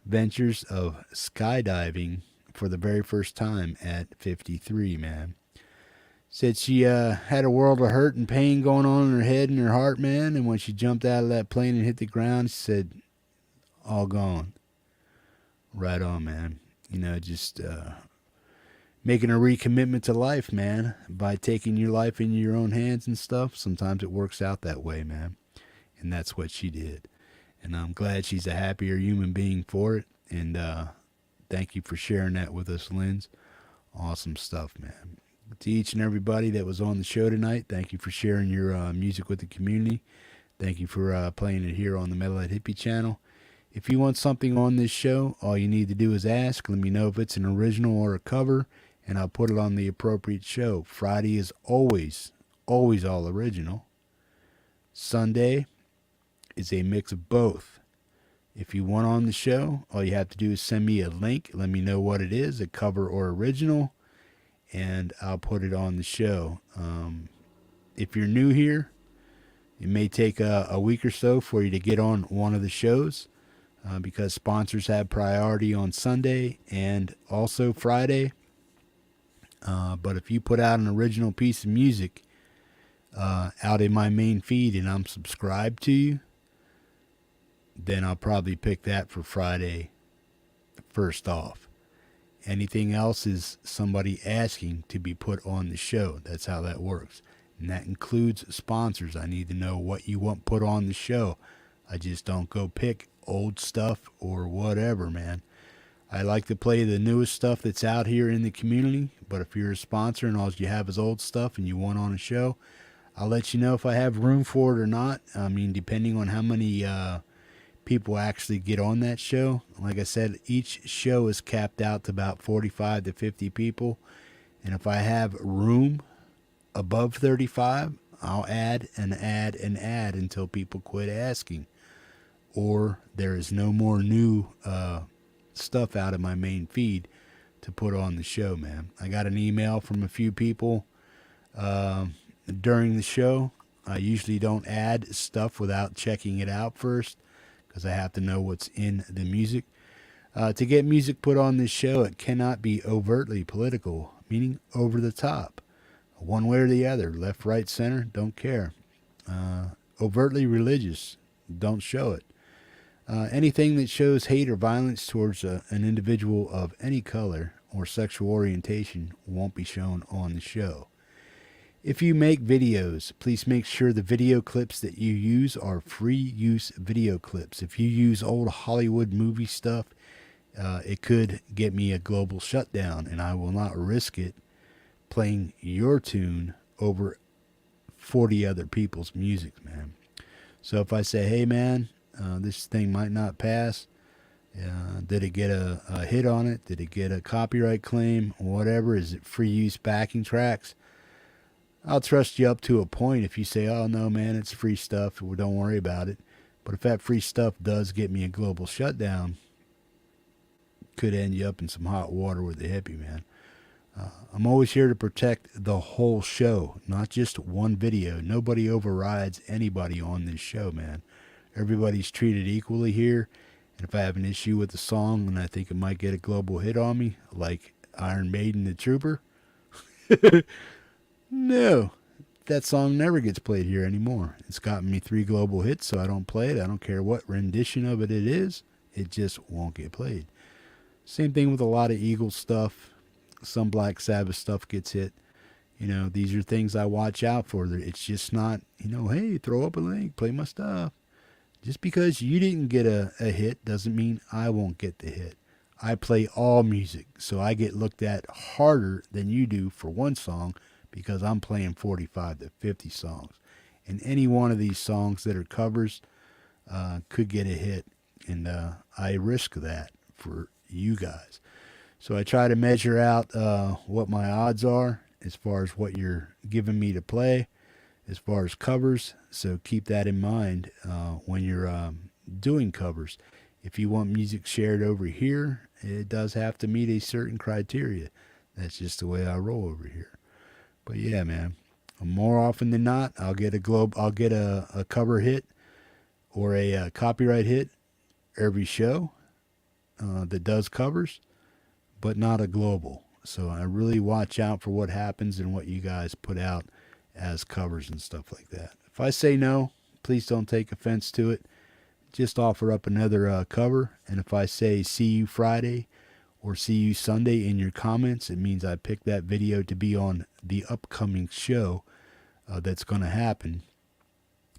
ventures of skydiving for the very first time at 53, man. Said she had a world of hurt and pain going on in her head and her heart, man, and when she jumped out of that plane and hit the ground, she said, all gone. Right on, man. You know, just making a recommitment to life, man, by taking your life into your own hands and stuff. Sometimes it works out that way, man, and that's what she did. And I'm glad she's a happier human being for it. And thank you for sharing that with us, Linz. Awesome stuff, man. To each and everybody that was on the show tonight, thank you for sharing your music with the community. Thank you for playing it here on the Metalhead Hippie channel. If you want something on this show, all you need to do is ask. Let me know if it's an original or a cover, and I'll put it on the appropriate show. Friday is always all original. Sunday is a mix of both. If you want on the show, all you have to do is send me a link. Let me know what it is, a cover or original, and I'll put it on the show. If you're new here, it may take a week or so for you to get on one of the shows because sponsors have priority on Sunday and also Friday. But if you put out an original piece of music out in my main feed and I'm subscribed to you, then I'll probably pick that for Friday first off. Anything else is somebody asking to be put on the show. That's how that works. And that includes sponsors. I need to know what you want put on the show. I just don't go pick old stuff or whatever, man. I like to play the newest stuff that's out here in the community, but if you're a sponsor and all you have is old stuff and you want on a show, I'll let you know if I have room for it or not. I mean, depending on how many people actually get on that show. Like I said, each show is capped out to about 45 to 50 people. And if I have room above 35, I'll add and add and add until people quit asking. Or there is no more new stuff out of my main feed to put on the show, man. I got an email from a few people during the show. I usually don't add stuff without checking it out first because I have to know what's in the music. To get music put on this show, it cannot be overtly political, meaning over the top. One way or the other, left, right, center, don't care. Overtly religious, don't show it. Anything that shows hate or violence towards an individual of any color or sexual orientation won't be shown on the show. If you make videos, please make sure the video clips that you use are free use video clips. If you use old Hollywood movie stuff, it could get me a global shutdown, and I will not risk it playing your tune over 40 other people's music, man. So if I say, hey, man, this thing might not pass, did it get a hit on it? Did it get a copyright claim? Whatever. Is it free use backing tracks? I'll trust you up to a point if you say, oh, no, man, it's free stuff. Well, don't worry about it. But if that free stuff does get me a global shutdown, could end you up in some hot water with the hippie, man. I'm always here to protect the whole show, not just one video. Nobody overrides anybody on this show, man. Everybody's treated equally here. And if I have an issue with the song and I think it might get a global hit on me, like Iron Maiden, The Trooper, no, that song never gets played here anymore. It's gotten me 3 global hits, so I don't play it. I don't care what rendition of it is. It just won't get played. Same thing with a lot of Eagles stuff. Some Black Sabbath stuff gets hit. You know, these are things I watch out for. It's just not, hey, throw up a link, play my stuff. Just because you didn't get a hit doesn't mean I won't get the hit. I play all music, so I get looked at harder than you do for one song because I'm playing 45 to 50 songs. And any one of these songs that are covers could get a hit. And I risk that for you guys. So I try to measure out what my odds are as far as what you're giving me to play, as far as covers. So keep that in mind when you're doing covers. If you want music shared over here, it does have to meet a certain criteria. That's just the way I roll over here. But yeah, man, more often than not, I'll get a cover hit or a copyright hit every show that does covers, but not a global. So I really watch out for what happens and what you guys put out as covers and stuff like that. If I say no, please don't take offense to it. Just offer up another cover. And if I say see you Friday or see you Sunday in your comments, it means I picked that video to be on the upcoming show that's going to happen.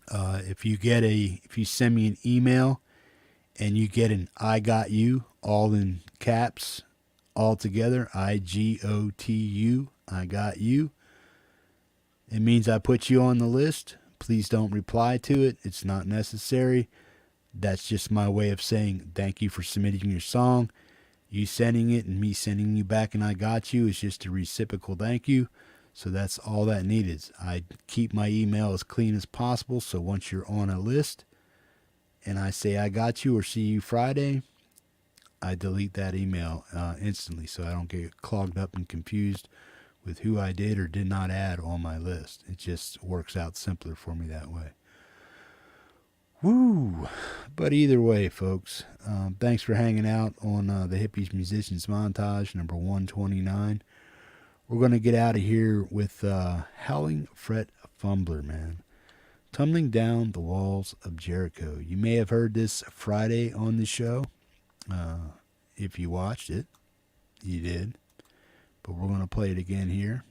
If you send me an email and you get an I got you, all in caps, all together, IGOTU, I got you, it means I put you on the list. Please don't reply to it. It's not necessary. That's just my way of saying thank you for submitting your song. You sending it and me sending you back and I got you is just a reciprocal thank you. So that's all that needed. I keep my email as clean as possible. So once you're on a list and I say I got you or see you Friday, I delete that email instantly so I don't get clogged up and confused with who I did or did not add on my list. It just works out simpler for me that way. Woo! But either way, folks, thanks for hanging out on the Hippies Musicians Montage, number 129. We're going to get out of here with Howling Fret Fumbler, man. Tumbling Down the Walls of Jericho. You may have heard this Friday on the show. If you watched it, you did. But we're going to play it again here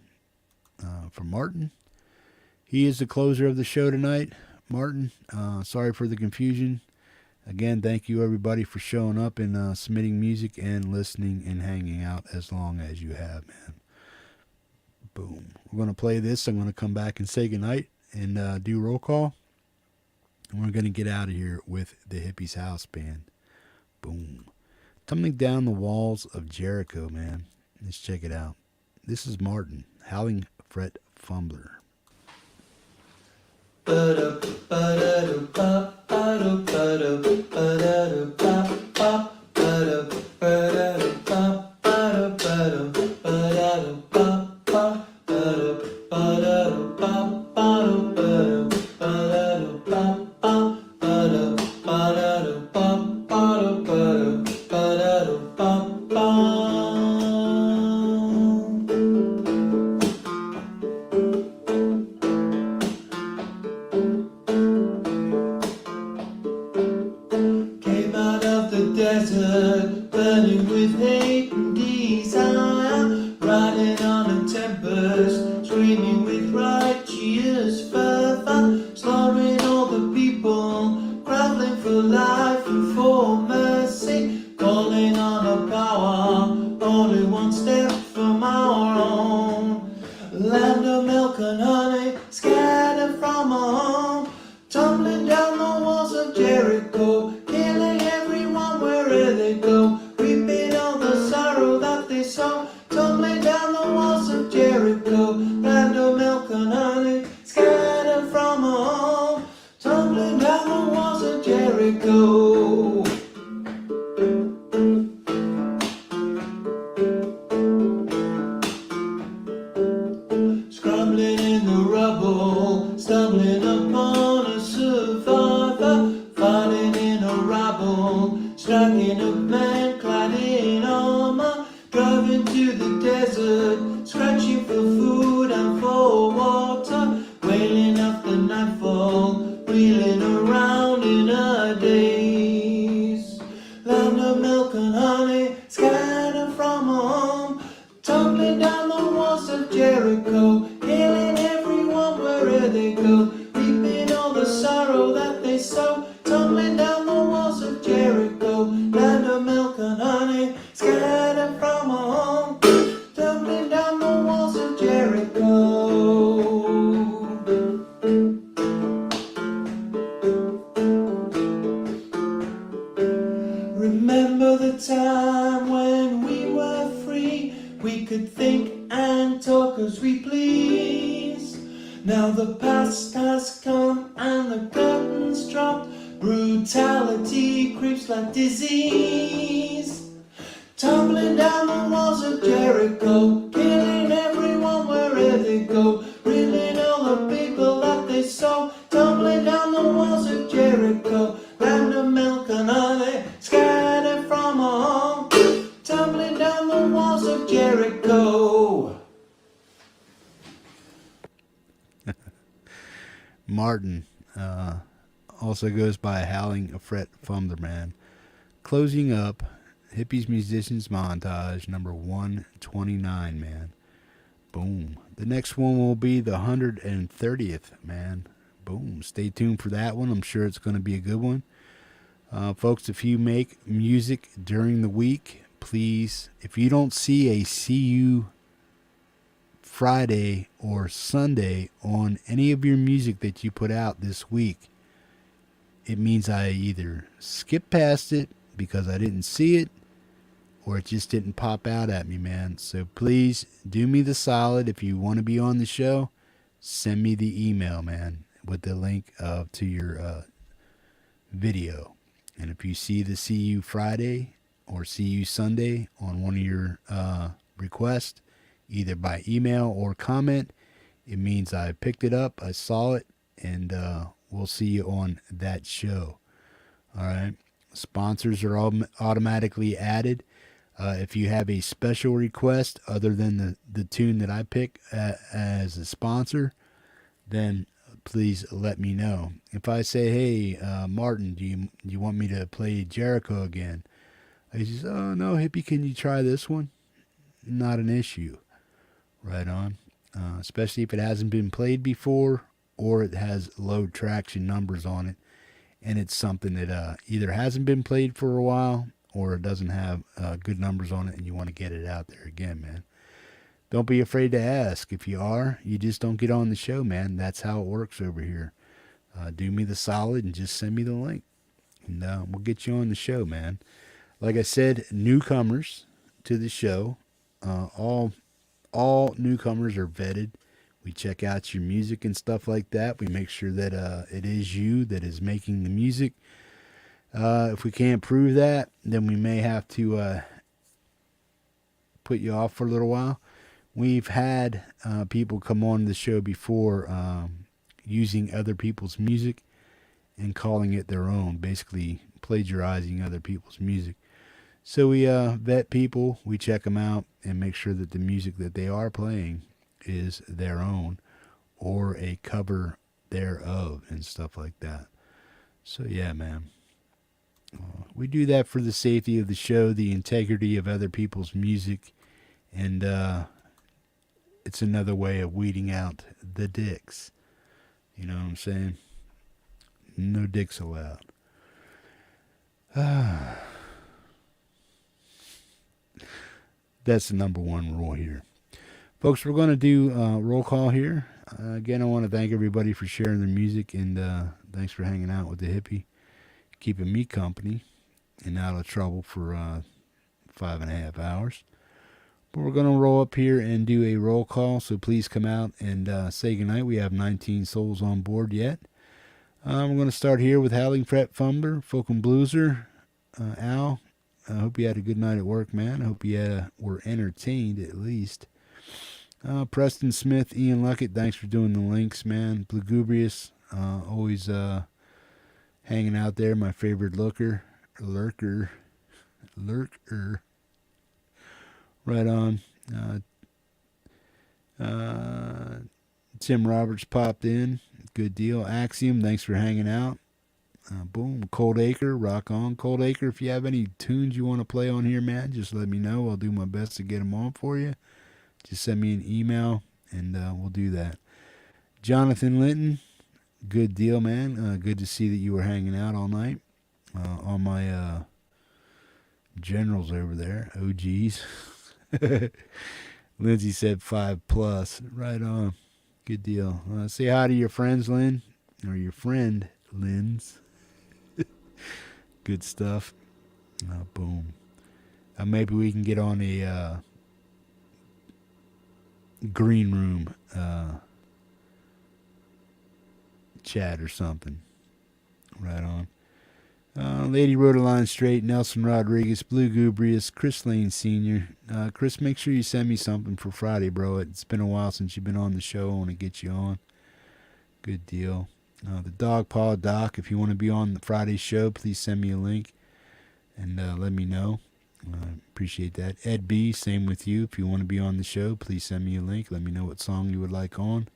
for Martin. He is the closer of the show tonight. Martin, sorry for the confusion. Again, thank you everybody for showing up and submitting music and listening and hanging out as long as you have, man. Boom. We're going to play this. I'm going to come back and say goodnight and do roll call. And we're going to get out of here with the Hippies House Band. Boom. Tumbling Down the Walls of Jericho, man. Let's check it out. This is Martin, Howling Fret Fumbler. Ba-da-ba-da-ba-ba-da-ba-da-ba-da-ba-da-ba-da-ba-da-ba with hate and desire, riding on a tempest, screaming with righteous fervor, slaughtering all the people, groveling for life and for mercy, calling on a power only one step from our own. Land of milk and honey, scattered from our home, tumbling down the walls of Jericho, killing everyone wherever they go, reaping all the sorrow that they sow, tumbling down the walls of Jericho. Land of milk and honey, scattered from our home, tumbling down the walls of Jericho. Scrambling in the rubble, stumbling upon a survivor, fighting in a rabble, striking up men clad in armor, driving to the desert, scratching for food and for water, wailing after nightfall, wheeling around in a daze. Land of milk and honey, scattered from home, tumbling down the walls of Jericho, killing everyone wherever they go, reaping all the sorrow that they sow, tumbling down the walls of Jericho. Land of milk and honey, scattered from home, tumbling down the walls of Jericho. Remember the time when we were free, we could think and talk as we please. Now the past has come and the curtains dropped, brutality creeps like disease, tumbling down the walls of Jericho, killing everyone wherever they go, reeling all the people that they sow, tumbling down the walls of Jericho. Land of milk and honey, scattered from our home, tumbling down the walls of Jericho. Martin also goes by Howling a Fret Thunderman. Closing up Hippie's Musicians Montage number 129, man. Boom. The next one will be the 130th, man. Boom. Stay tuned for that one. I'm sure it's going to be a good one. Folks, if you make music during the week, please, if you don't see a See You Friday or Sunday on any of your music that you put out this week, it means I either skipped past it because I didn't see it, or it just didn't pop out at me, man. So please do me the solid. If you want to be on the show, send me the email, man, with the link to your video. And if you see the See You Friday or See You Sunday on one of your requests, either by email or comment, it means I picked it up, I saw it, and we'll see you on that show. All right. Sponsors are all automatically added. If you have a special request other than the tune that I pick as a sponsor, then please let me know. If I say, hey, Martin, do you want me to play Jericho again? He says, oh, no, Hippie, can you try this one? Not an issue. Right on. Especially if it hasn't been played before or it has low traction numbers on it, and it's something that either hasn't been played for a while or it doesn't have good numbers on it and you want to get it out there again, man. Don't be afraid to ask. If you are, you just don't get on the show, man. That's how it works over here. Do me the solid and just send me the link, and we'll get you on the show, man. Like I said, newcomers to the show, all newcomers are vetted. We check out your music and stuff like that. We make sure that it is you that is making the music. If we can't prove that, then we may have to put you off for a little while. We've had people come on the show before using other people's music and calling it their own, basically plagiarizing other people's music. So we vet people, we check them out, and make sure that the music that they are playing is their own or a cover thereof and stuff like that. So yeah, man. We do that for the safety of the show, the integrity of other people's music, and it's another way of weeding out the dicks. You know what I'm saying? No dicks allowed. That's the number one rule here. Folks, we're going to do roll call here. Again, I want to thank everybody for sharing their music, and thanks for hanging out with the hippie, keeping me company and out of trouble for 5.5 hours. But we're going to roll up here and do a roll call, so please come out and say goodnight. We have 19 souls on board yet. We're going to start here with Howling Fret Fumbler, Folk and Blueser, Al. I hope you had a good night at work, man. I hope you were entertained at least. Preston Smith, Ian Luckett, thanks for doing the links, man. Blugubrious, always hanging out there. My favorite lurker. Right on. Tim Roberts popped in. Good deal. Axiom, thanks for hanging out. Boom. Cold Acre, rock on. Cold Acre, if you have any tunes you want to play on here, man, just let me know. I'll do my best to get them on for you. Just send me an email, and we'll do that. Jonathan Linton, good deal, man. Good to see that you were hanging out all night. All my generals over there, OGs. Lindsay said 5+. Right on. Good deal. Say hi to your friends, Lynn, or your friend, Lynn's. Good stuff. Boom. Maybe we can get on a green room chat or something. Right on. Lady Rhoda Line Straight, Nelson Rodriguez, Blue Gubrius, Chris Lane Sr. Chris, make sure you send me something for Friday, bro. It's been a while since you've been on the show. I want to get you on. Good deal. The TheDogPa Doc, if you want to be on the Friday show, please send me a link and let me know. Appreciate that. Ed B, same with you. If you want to be on the show, please send me a link. Let me know what song you would like on.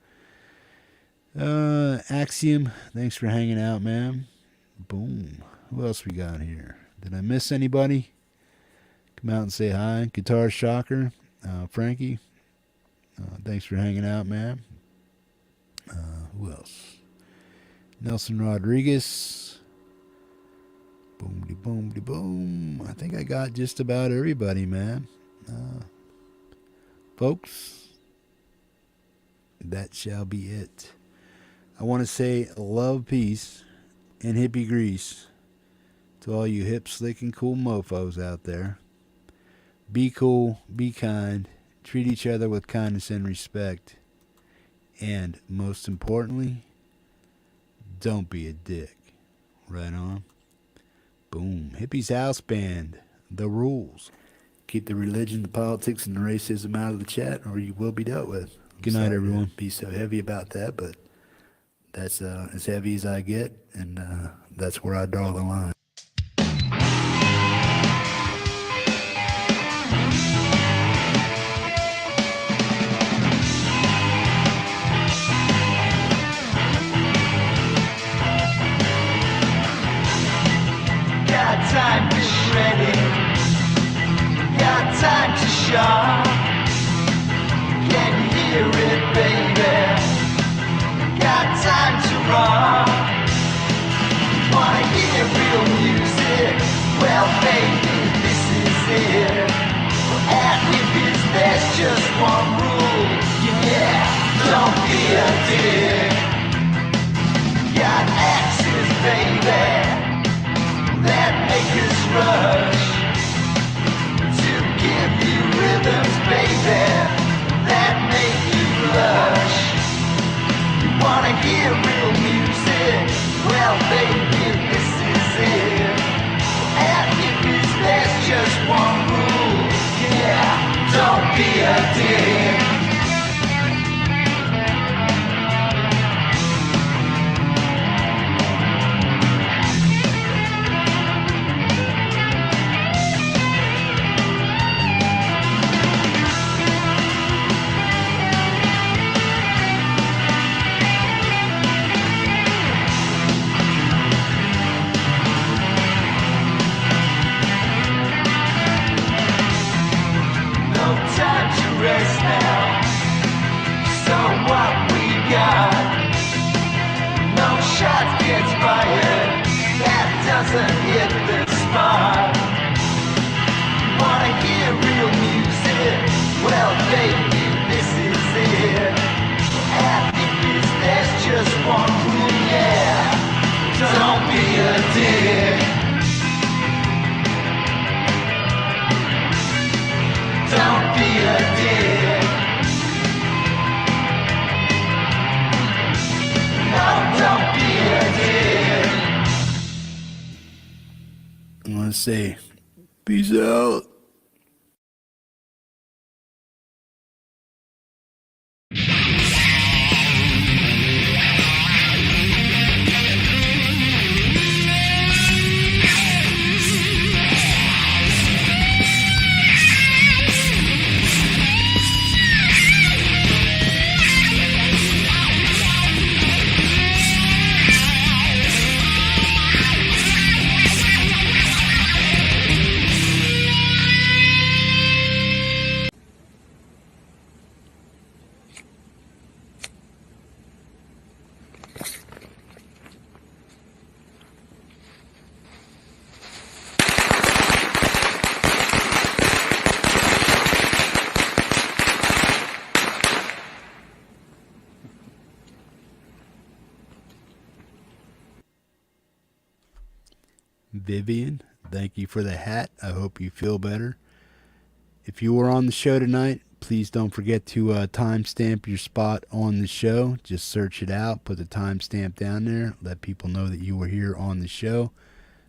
Axiom, thanks for hanging out, man. Boom. Who else we got here? Did I miss anybody? Come out and say hi. Guitar Shocker, Frankie, thanks for hanging out, man. Who else? Nelson Rodriguez. Boom de boom de boom. I think I got just about everybody, man. Folks, that shall be it. I want to say love, peace, and hippie grease to all you hip, slick, and cool mofos out there. Be cool, be kind, treat each other with kindness and respect, and most importantly, don't be a dick. Right on. Boom. Hippie's House Band. The rules. Keep the religion, the politics, and the racism out of the chat, or you will be dealt with. Good night, everyone. Be so heavy about that, but that's as heavy as I get, and that's where I draw the line. Got time to shred it. Got time to shop. Can you hear it, baby? Got time to rock. Wanna hear real music? Well, baby, this is it. At Hippies, there's just one rule. Yeah, don't be a dick. Got axes, baby, that make us rush to give you rhythms, baby, that make you blush. You wanna hear real music? Well, baby, this is it. At Hippies, there's just one rule. Yeah, don't be a dick. dick. Don't be a dick. No, don't be a dick. I want to say, peace out. Vivian, thank you for the hat. I hope you feel better. If you were on the show tonight, please don't forget to timestamp your spot on the show. Just search it out, put the timestamp down there, let people know that you were here on the show.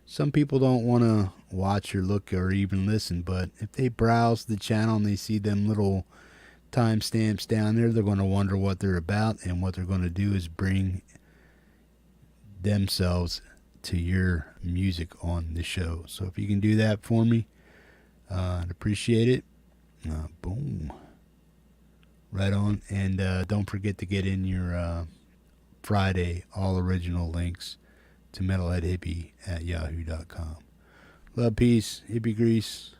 Some people don't want to watch or look or even listen, but if they browse the channel and they see them little timestamps down there, they're going to wonder what they're about, and what they're going to do is bring themselves to your music on the show. So if you can do that for me, I'd appreciate it. Boom. Right on. And don't forget to get in your Friday all original links to metalheadhippie at yahoo.com. Love, peace, hippie grease.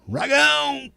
Rock on!